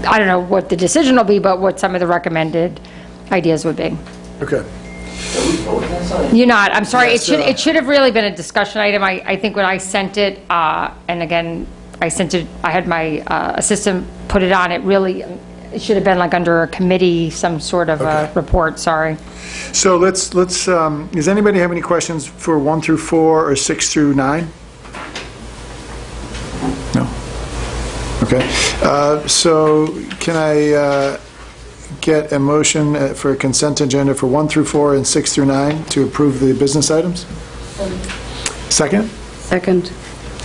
I don't know what the decision will be, but what some of the recommended ideas would be. Okay. You're not, I'm sorry, Yes, it should have really been a discussion item. I think when I sent it, and again, I had my assistant put it on, it should have been like under a committee, some sort of a report, sorry. So let's does anybody have any questions for 1 through 4 or 6 through 9? No? Okay. So can I get a motion for a consent agenda for 1 through 4 and 6 through 9 to approve the business items? Second? Second.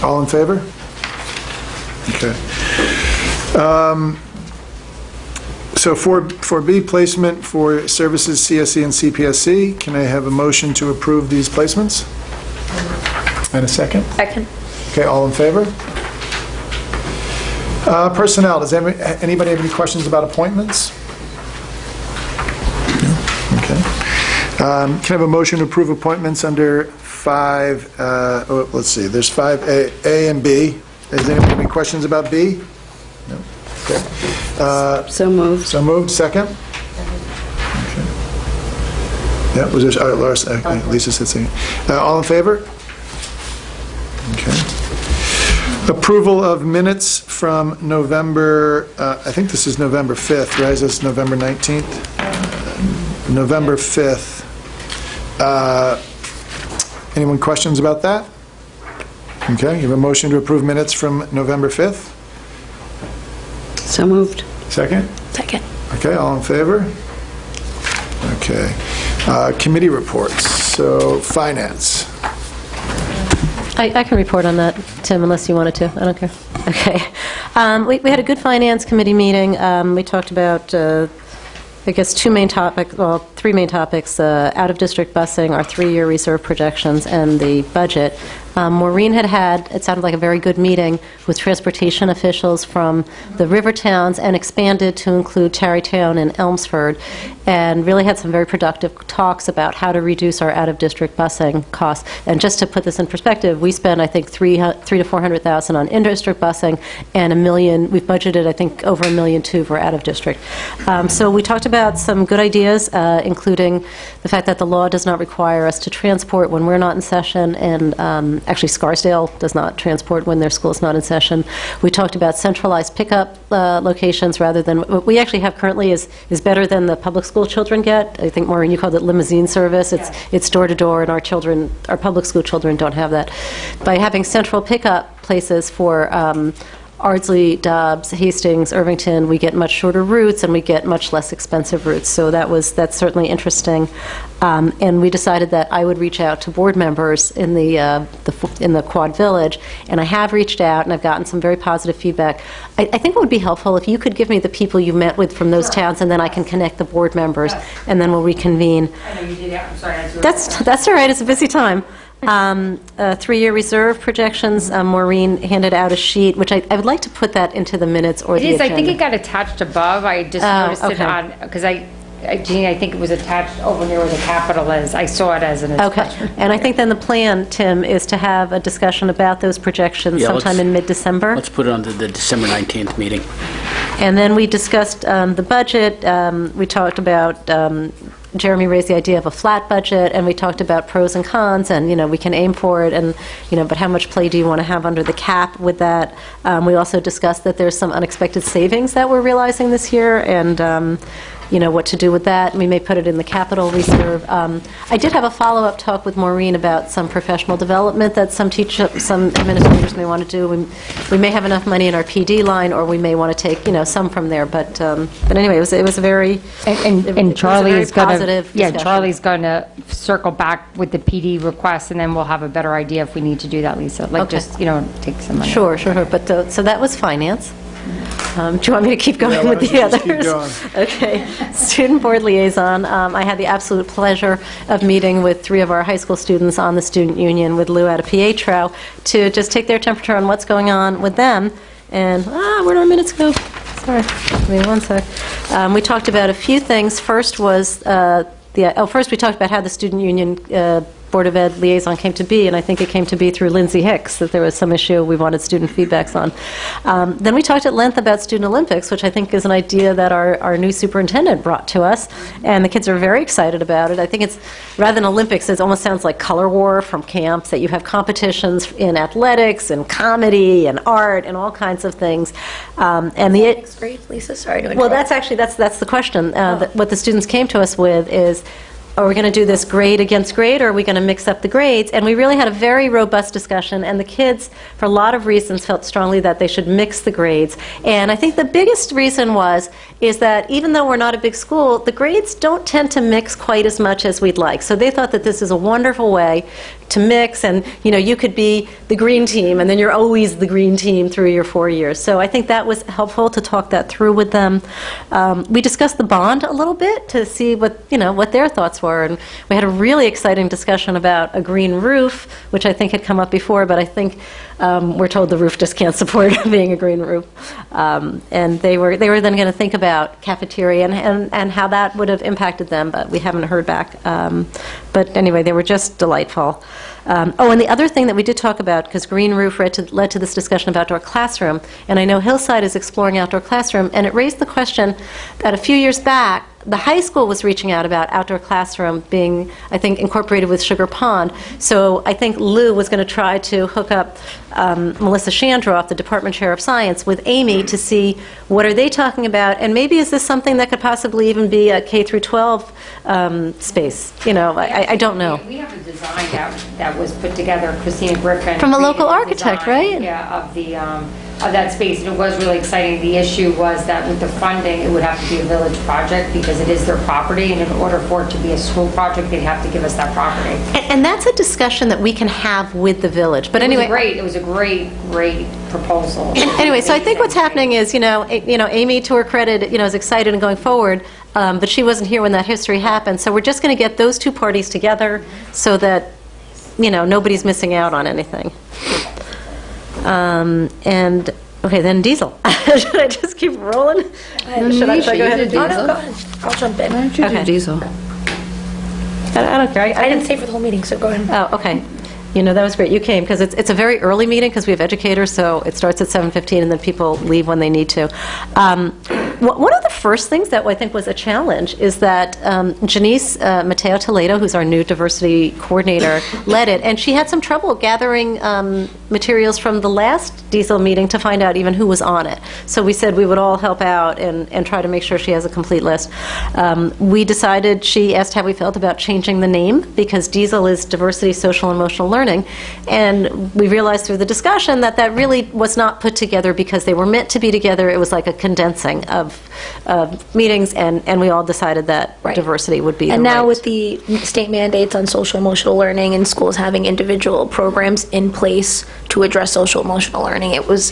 All in favor? Okay. So for B, placement for services CSE and CPSC, can I have a motion to approve these placements? And a second? Second. Okay, all in favor? Personnel, does anybody have any questions about appointments? No? Okay. Can I have a motion to approve appointments under 5, let's see, there's 5A and B. Does anybody have any questions about B? No? Okay. So moved. So moved, second? Okay. Yeah, was there, Laura, Lisa said second. All in favor? Okay. Approval of minutes from November, I think this is November 5th, right? Is this November 19th? November 5th. Anyone questions about that? Okay, you have a motion to approve minutes from November 5th? So moved. Second? Second. Okay, all in favor? Okay. Committee reports. So, finance. I can report on that, Tim, unless you wanted to. I don't care. Okay. We had a good finance committee meeting. We talked about I guess three main topics, out-of-district busing, our 3-year reserve projections, and the budget. Maureen had, it sounded like a very good meeting with transportation officials from the river towns and expanded to include Tarrytown and Elmsford, and really had some very productive talks about how to reduce our out-of-district busing costs. And just to put this in perspective, we spend, I think, $300,000 to $400,000 on in-district busing, and $1 million, we've budgeted, I think, over $1 million too for out-of-district. So we talked about some good ideas, including the fact that the law does not require us to transport when we're not in session, and actually Scarsdale does not transport when their school is not in session. We talked about centralized pickup locations rather than what we actually have currently is better than the public school children get. I think, Maureen, you called it limousine service. It's door to door, and our public school children don't have that. By having central pickup places for Ardsley, Dobbs, Hastings, Irvington, we get much shorter routes and we get much less expensive routes. So that's certainly interesting. And we decided that I would reach out to board members in the Quad Village, and I have reached out and I've gotten some very positive feedback. I think it would be helpful if you could give me the people you met with from those towns, and then I can connect the board members, and then we'll reconvene. I know you did that. I'm sorry. That's all right. It's a busy time. 3-year reserve projections. Maureen handed out a sheet, which I would like to put that into the minutes or the agenda. I think it got attached above. I just noticed it on, because Jeannie, I think it was attached over near where the Capitol is. I saw it as an attachment. Okay. And I think then the plan, Tim, is to have a discussion about those projections sometime in mid-December. Let's put it on to the December 19th meeting. And then we discussed the budget. We talked about Jeremy raised the idea of a flat budget, and we talked about pros and cons, and we can aim for it, and but how much play do you want to have under the cap with that? We also discussed that there's some unexpected savings that we're realizing this year, and what to do with that. We may put it in the capital reserve. I did have a follow-up talk with Maureen about some professional development that some administrators may want to do. We may have enough money in our PD line, or we may want to take some from there. But anyway, it was a very and Charlie is going to discussion. Charlie's going to circle back with the PD request, and then we'll have a better idea if we need to do that, Lisa. Just take some money. Sure. But so that was finance. Do you want me to keep going with the others? Keep going. Okay. Student board liaison. I had the absolute pleasure of meeting with 3 of our high school students on the student union with Lou out of Pietro to just take their temperature on what's going on with them. And, where do our minutes go? Sorry. Give me one sec. We talked about a few things. First was first we talked about how the student union Board of Ed liaison came to be, and I think it came to be through Lindsay Hicks, that there was some issue we wanted student feedbacks on. Then we talked at length about Student Olympics, which I think is an idea that our new superintendent brought to us, and the kids are very excited about it. I think it's, rather than Olympics, it almost sounds like color war from camps, that you have competitions in athletics and comedy and art and all kinds of things. And the Great, Lisa, sorry to well, interrupt. that's the question. What the students came to us with is, are we going to do this grade against grade, or are we going to mix up the grades? And we really had a very robust discussion, and the kids, for a lot of reasons, felt strongly that they should mix the grades. And I think the biggest reason is that even though we're not a big school, the grades don't tend to mix quite as much as we'd like. So they thought that this is a wonderful way to mix, and you could be the green team, and then you're always the green team through your 4 years. So I think that was helpful to talk that through with them. We discussed the bond a little bit to see what their thoughts were, and we had a really exciting discussion about a green roof, which I think had come up before, but I think we're told the roof just can't support being a green roof. And they were then going to think about cafeteria and how that would have impacted them, but we haven't heard back. But anyway, they were just delightful. And the other thing that we did talk about, because Green Roof led to this discussion of outdoor classroom, and I know Hillside is exploring outdoor classroom, and it raised the question that a few years back, the high school was reaching out about outdoor classroom being, I think, incorporated with Sugar Pond. So I think Lou was going to try to hook up Melissa Shandroff, the department chair of science, with Amy to see what are they talking about, and maybe is this something that could possibly even be a K through 12 space? I don't know. We have a design that was put together, Christina Griffin. From a local architect, right? Yeah, of the of that space, and it was really exciting. The issue was that with the funding, it would have to be a village project because it is their property, and in order for it to be a school project, they'd have to give us that property. And that's a discussion that we can have with the village. But anyway, It was a great proposal. Anyway, so I think what's happening is, Amy, to her credit, is excited and going forward, but she wasn't here when that history happened. So we're just going to get those two parties together so that, nobody's missing out on anything. And, okay, then diesel. Should I just keep rolling? Should I go ahead and do Oh, no, go ahead. I'll jump in. Why don't you do diesel? I don't care. I didn't stay for the whole meeting, so go ahead. Oh, okay. That was great. You came because it's a very early meeting because we have educators, so it starts at 7:15 and then people leave when they need to. One of the first things that I think was a challenge is that Janice Mateo Toledo, who's our new diversity coordinator, led it, and she had some trouble gathering materials from the last diesel meeting to find out even who was on it. So we said we would all help out and try to make sure she has a complete list. We decided, she asked how we felt about changing the name because diesel is diversity, social, and emotional learning. And we realized through the discussion that really was not put together because they were meant to be together. It was like a condensing of meetings, and we all decided that diversity would be and the now right. with the state mandates on social emotional learning and schools having individual programs in place to address social emotional learning, it was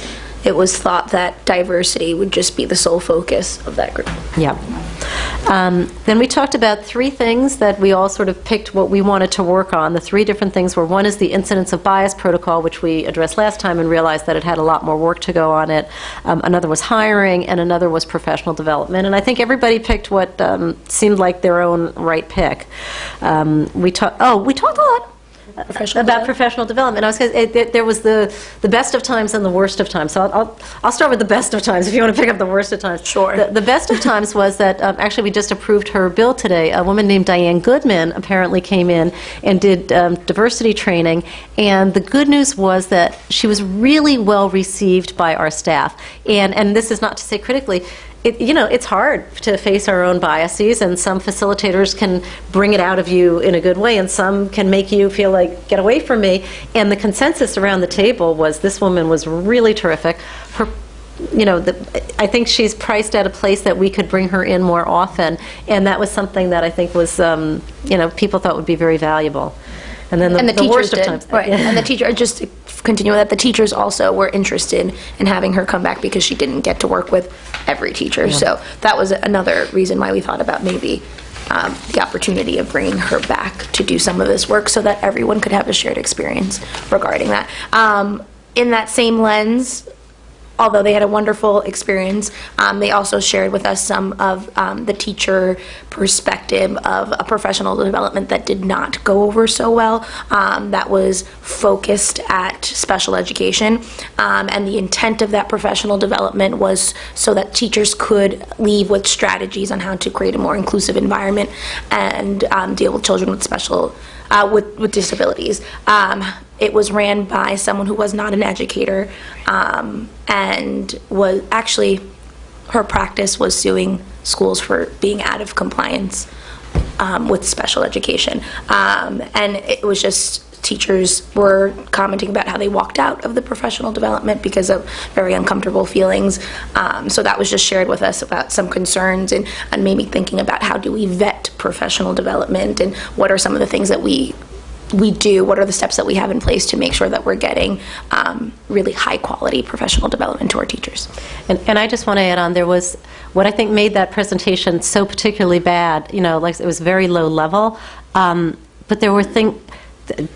thought that diversity would just be the sole focus of that group. Yeah. Then we talked about three things that we all sort of picked what we wanted to work on. The three different things were, one is the incidence of bias protocol, which we addressed last time and realized that it had a lot more work to go on it. Another was hiring, and another was professional development. And I think everybody picked what seemed like their own right pick. We talked a lot about professional development. I was there was the best of times and the worst of times. So I'll start with the best of times if you want to pick up the worst of times. Sure. The best of times was that actually we just approved her bill today. A woman named Diane Goodman apparently came in and did diversity training, and the good news was that she was really well received by our staff. And this is not to say critically. It's hard to face our own biases, and some facilitators can bring it out of you in a good way, and some can make you feel like, get away from me. And the consensus around the table was this woman was really terrific. Her, I think she's priced at a place that we could bring her in more often, and that was something that I think was, people thought would be very valuable. And then the teachers worst did. of times. Right. And the teacher, just to continue with that, the teachers also were interested in having her come back because she didn't get to work with every teacher. Yeah. So that was another reason why we thought about maybe the opportunity of bringing her back to do some of this work so that everyone could have a shared experience regarding that. In that same lens, although they had a wonderful experience, they also shared with us some of the teacher perspective of a professional development that did not go over so well, that was focused at special education. And the intent of that professional development was so that teachers could leave with strategies on how to create a more inclusive environment and deal with children with special with disabilities. It was ran by someone who was not an educator, and was actually, her practice was suing schools for being out of compliance with special education. And it was just, teachers were commenting about how they walked out of the professional development because of very uncomfortable feelings. So that was just shared with us about some concerns and maybe thinking about how do we vet professional development and what are some of the things that we do, what are the steps that we have in place to make sure that we're getting really high quality professional development to our teachers. And I just want to add on, there was what I think made that presentation so particularly bad, like it was very low level, but there were things,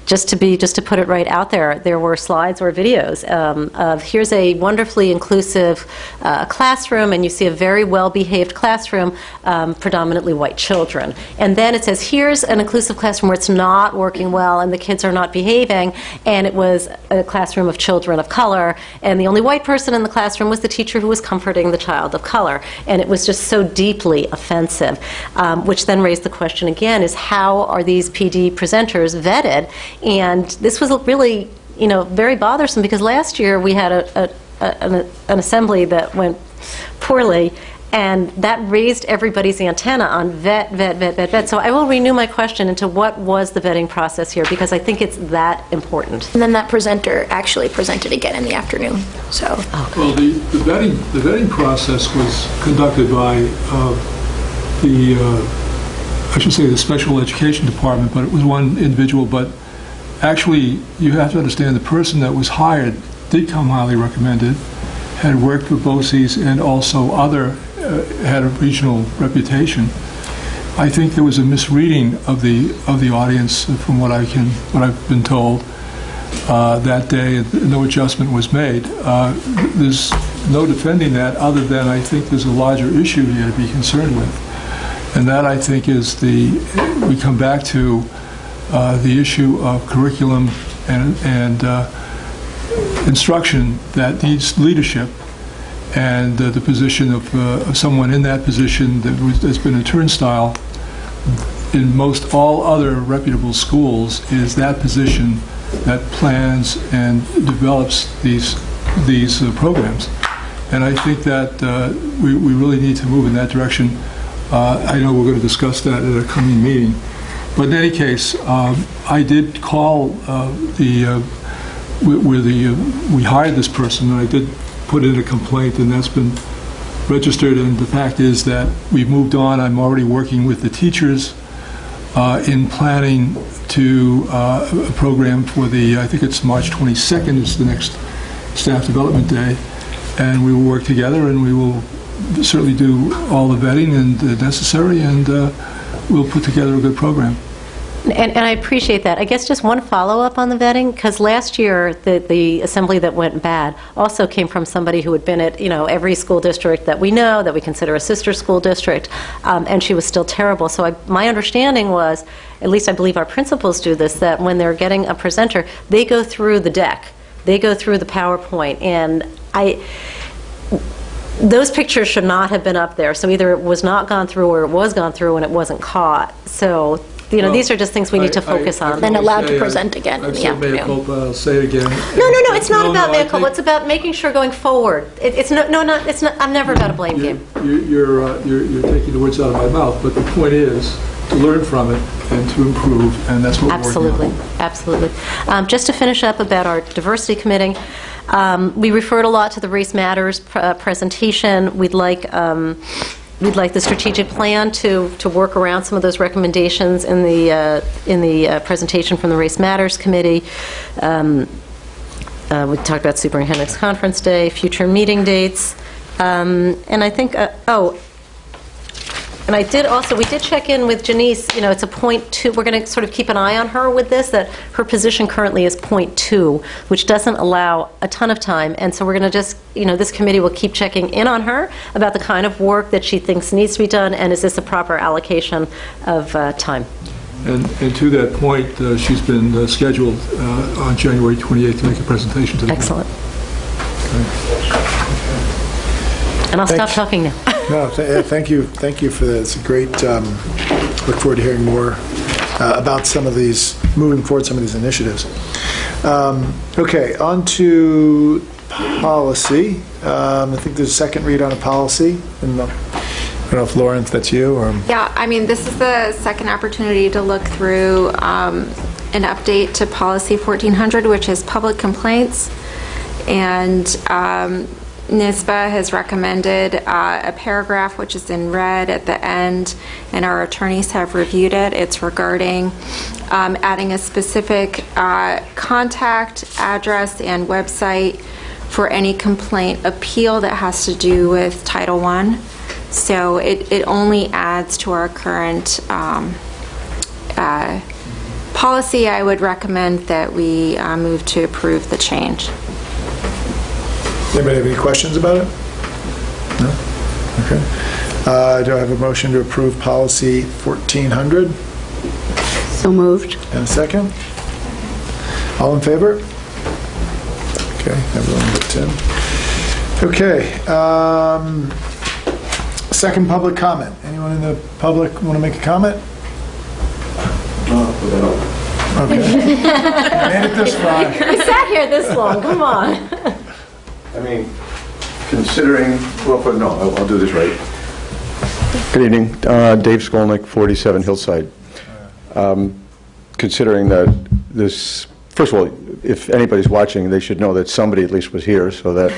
just to put it right out there were slides or videos of here's a wonderfully inclusive classroom, and you see a very well-behaved classroom, predominantly white children. And then it says here's an inclusive classroom where it's not working well and the kids are not behaving, and it was a classroom of children of color, and the only white person in the classroom was the teacher who was comforting the child of color. And it was just so deeply offensive, which then raised the question again, is how are these PD presenters vetted? And this was really, very bothersome because last year we had an assembly that went poorly, And that raised everybody's antenna on vet, vet, vet, vet, vet. So I will renew my question into what was the vetting process here, because I think it's that important. And then that presenter actually presented again in the afternoon, so. Well, the vetting process was conducted by I should say the special education department, but it was one individual. But actually, you have to understand the person that was hired did come highly recommended, had worked for BOCES and also had a regional reputation. I think there was a misreading of the audience from what I've been told that day. No adjustment was made. There's no defending that, other than I think there's a larger issue here to be concerned with. And that, I think, is we come back to the issue of curriculum and instruction that needs leadership, and the position of someone in that position that's been a turnstile in most all other reputable schools is that position that plans and develops these programs. And I think that we really need to move in that direction. I know we're going to discuss that at a coming meeting. But in any case, I did call we hired this person, and I did put in a complaint, and that's been registered. And the fact is that we've moved on. I'm already working with the teachers in planning to a program for I think it's March 22nd is the next staff development day. And we will work together, and we will certainly do all the vetting and necessary, and we'll put together a good program. And I appreciate that. I guess just one follow-up on the vetting, because last year the assembly that went bad also came from somebody who had been at every school district that we know, that we consider a sister school district, and she was still terrible. So my understanding was, at least I believe our principals do this, that when they're getting a presenter, they go through the deck, they go through the PowerPoint, and those pictures should not have been up there. So either it was not gone through, or it was gone through and it wasn't caught. So these are just things we need to focus on. And allowed to present again in the afternoon. I'll say it again. No, it's not about mea culpa. It's about making sure going forward. It's not. I'm never about a blame game. You're taking the words out of my mouth, but the point is to learn from it and to improve, and that's what we're working on. Absolutely. Just to finish up about our diversity committee, we referred a lot to the Race Matters presentation. We'd like the strategic plan to work around some of those recommendations in the presentation from the Race Matters Committee. We talked about Superintendent's Conference Day, future meeting dates, and I think and we did check in with Janice. It's a .2. We're going to sort of keep an eye on her with this, that her position currently is .2, which doesn't allow a ton of time. And so we're going to just, this committee will keep checking in on her about the kind of work that she thinks needs to be done, and is this a proper allocation of time. And to that point, she's been scheduled on January 28th to make a presentation to the board. Excellent. And I'll stop talking now. No, thank you for that. It's a great, look forward to hearing more about some of these, moving forward some of these initiatives. Okay, on to policy. I think there's a second read on a policy. I don't know if Lauren, if that's you or... Yeah, this is the second opportunity to look through an update to policy 1400, which is public complaints. And NISBA has recommended a paragraph which is in red at the end, and our attorneys have reviewed it. It's regarding adding a specific contact address and website for any complaint appeal that has to do with Title I. So it only adds to our current policy. I would recommend that we move to approve the change. Anybody have any questions about it? No? Okay. Do I have a motion to approve policy 1400? So moved. And a second? All in favor? Okay, everyone but Tim. Okay. Second public comment. Anyone in the public want to make a comment? Okay. Made it this far. We sat here this long. Come on. Considering, I'll do this right. Good evening. Dave Skolnick, 47 Hillside. Considering that this, first of all, if anybody's watching, they should know that somebody at least was here, so that,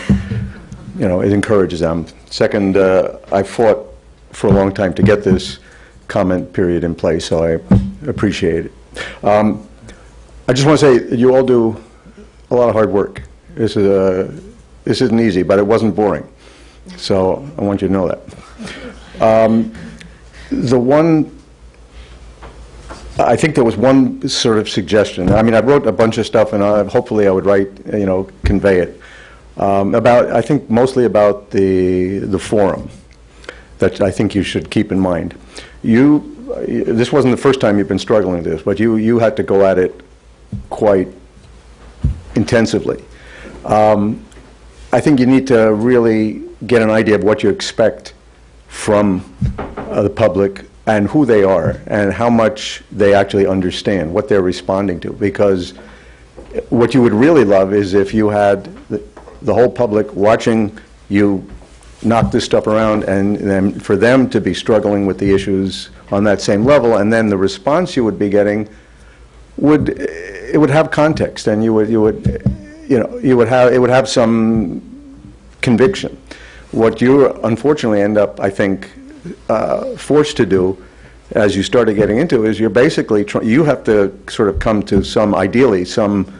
you know, it encourages them. Second, I fought for a long time to get this comment period in place, so I appreciate it. I just want to say you all do a lot of hard work. This isn't easy, but it wasn't boring. So I want you to know that. I think there was one sort of suggestion. I mean, I wrote a bunch of stuff, and hopefully I would convey it. I think mostly about the forum that I think you should keep in mind. This wasn't the first time you've been struggling with this, but you had to go at it quite intensively. I think you need to really get an idea of what you expect from the public and who they are and how much they actually understand what they're responding to. Because what you would really love is if you had the whole public watching you knock this stuff around, and then for them to be struggling with the issues on that same level, and then the response you would be getting would have context, and it would have some conviction. What you unfortunately end up, I think, forced to do as you started getting into is you're basically you have to sort of come to ideally some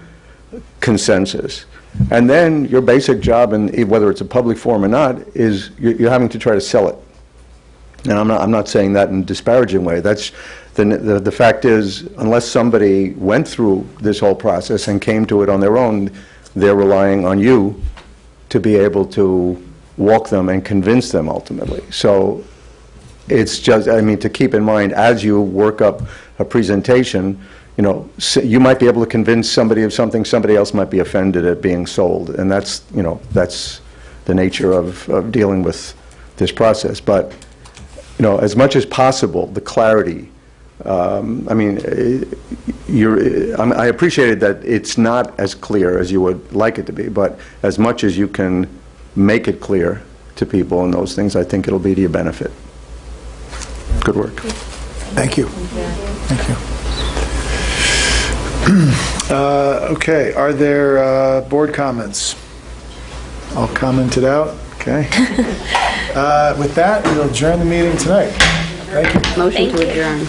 consensus, and then your basic job, and whether it's a public forum or not, is you're having to try to sell it. And I'm not saying that in a disparaging way. That's the fact is, unless somebody went through this whole process and came to it on their own, they're relying on you to be able to walk them and convince them ultimately. So it's just, I mean, to keep in mind as you work up a presentation, you know, you might be able to convince somebody of something, somebody else might be offended at being sold, and that's, you know, that's the nature of dealing with this process. But, you know, as much as possible, the clarity. I mean, I appreciated that it's not as clear as you would like it to be, but as much as you can make it clear to people and those things, I think it'll be to your benefit. Good work. Thank you. Thank you. Okay, are there board comments? All commented out? Okay. With that, we'll adjourn the meeting tonight. Thank you. Motion to adjourn.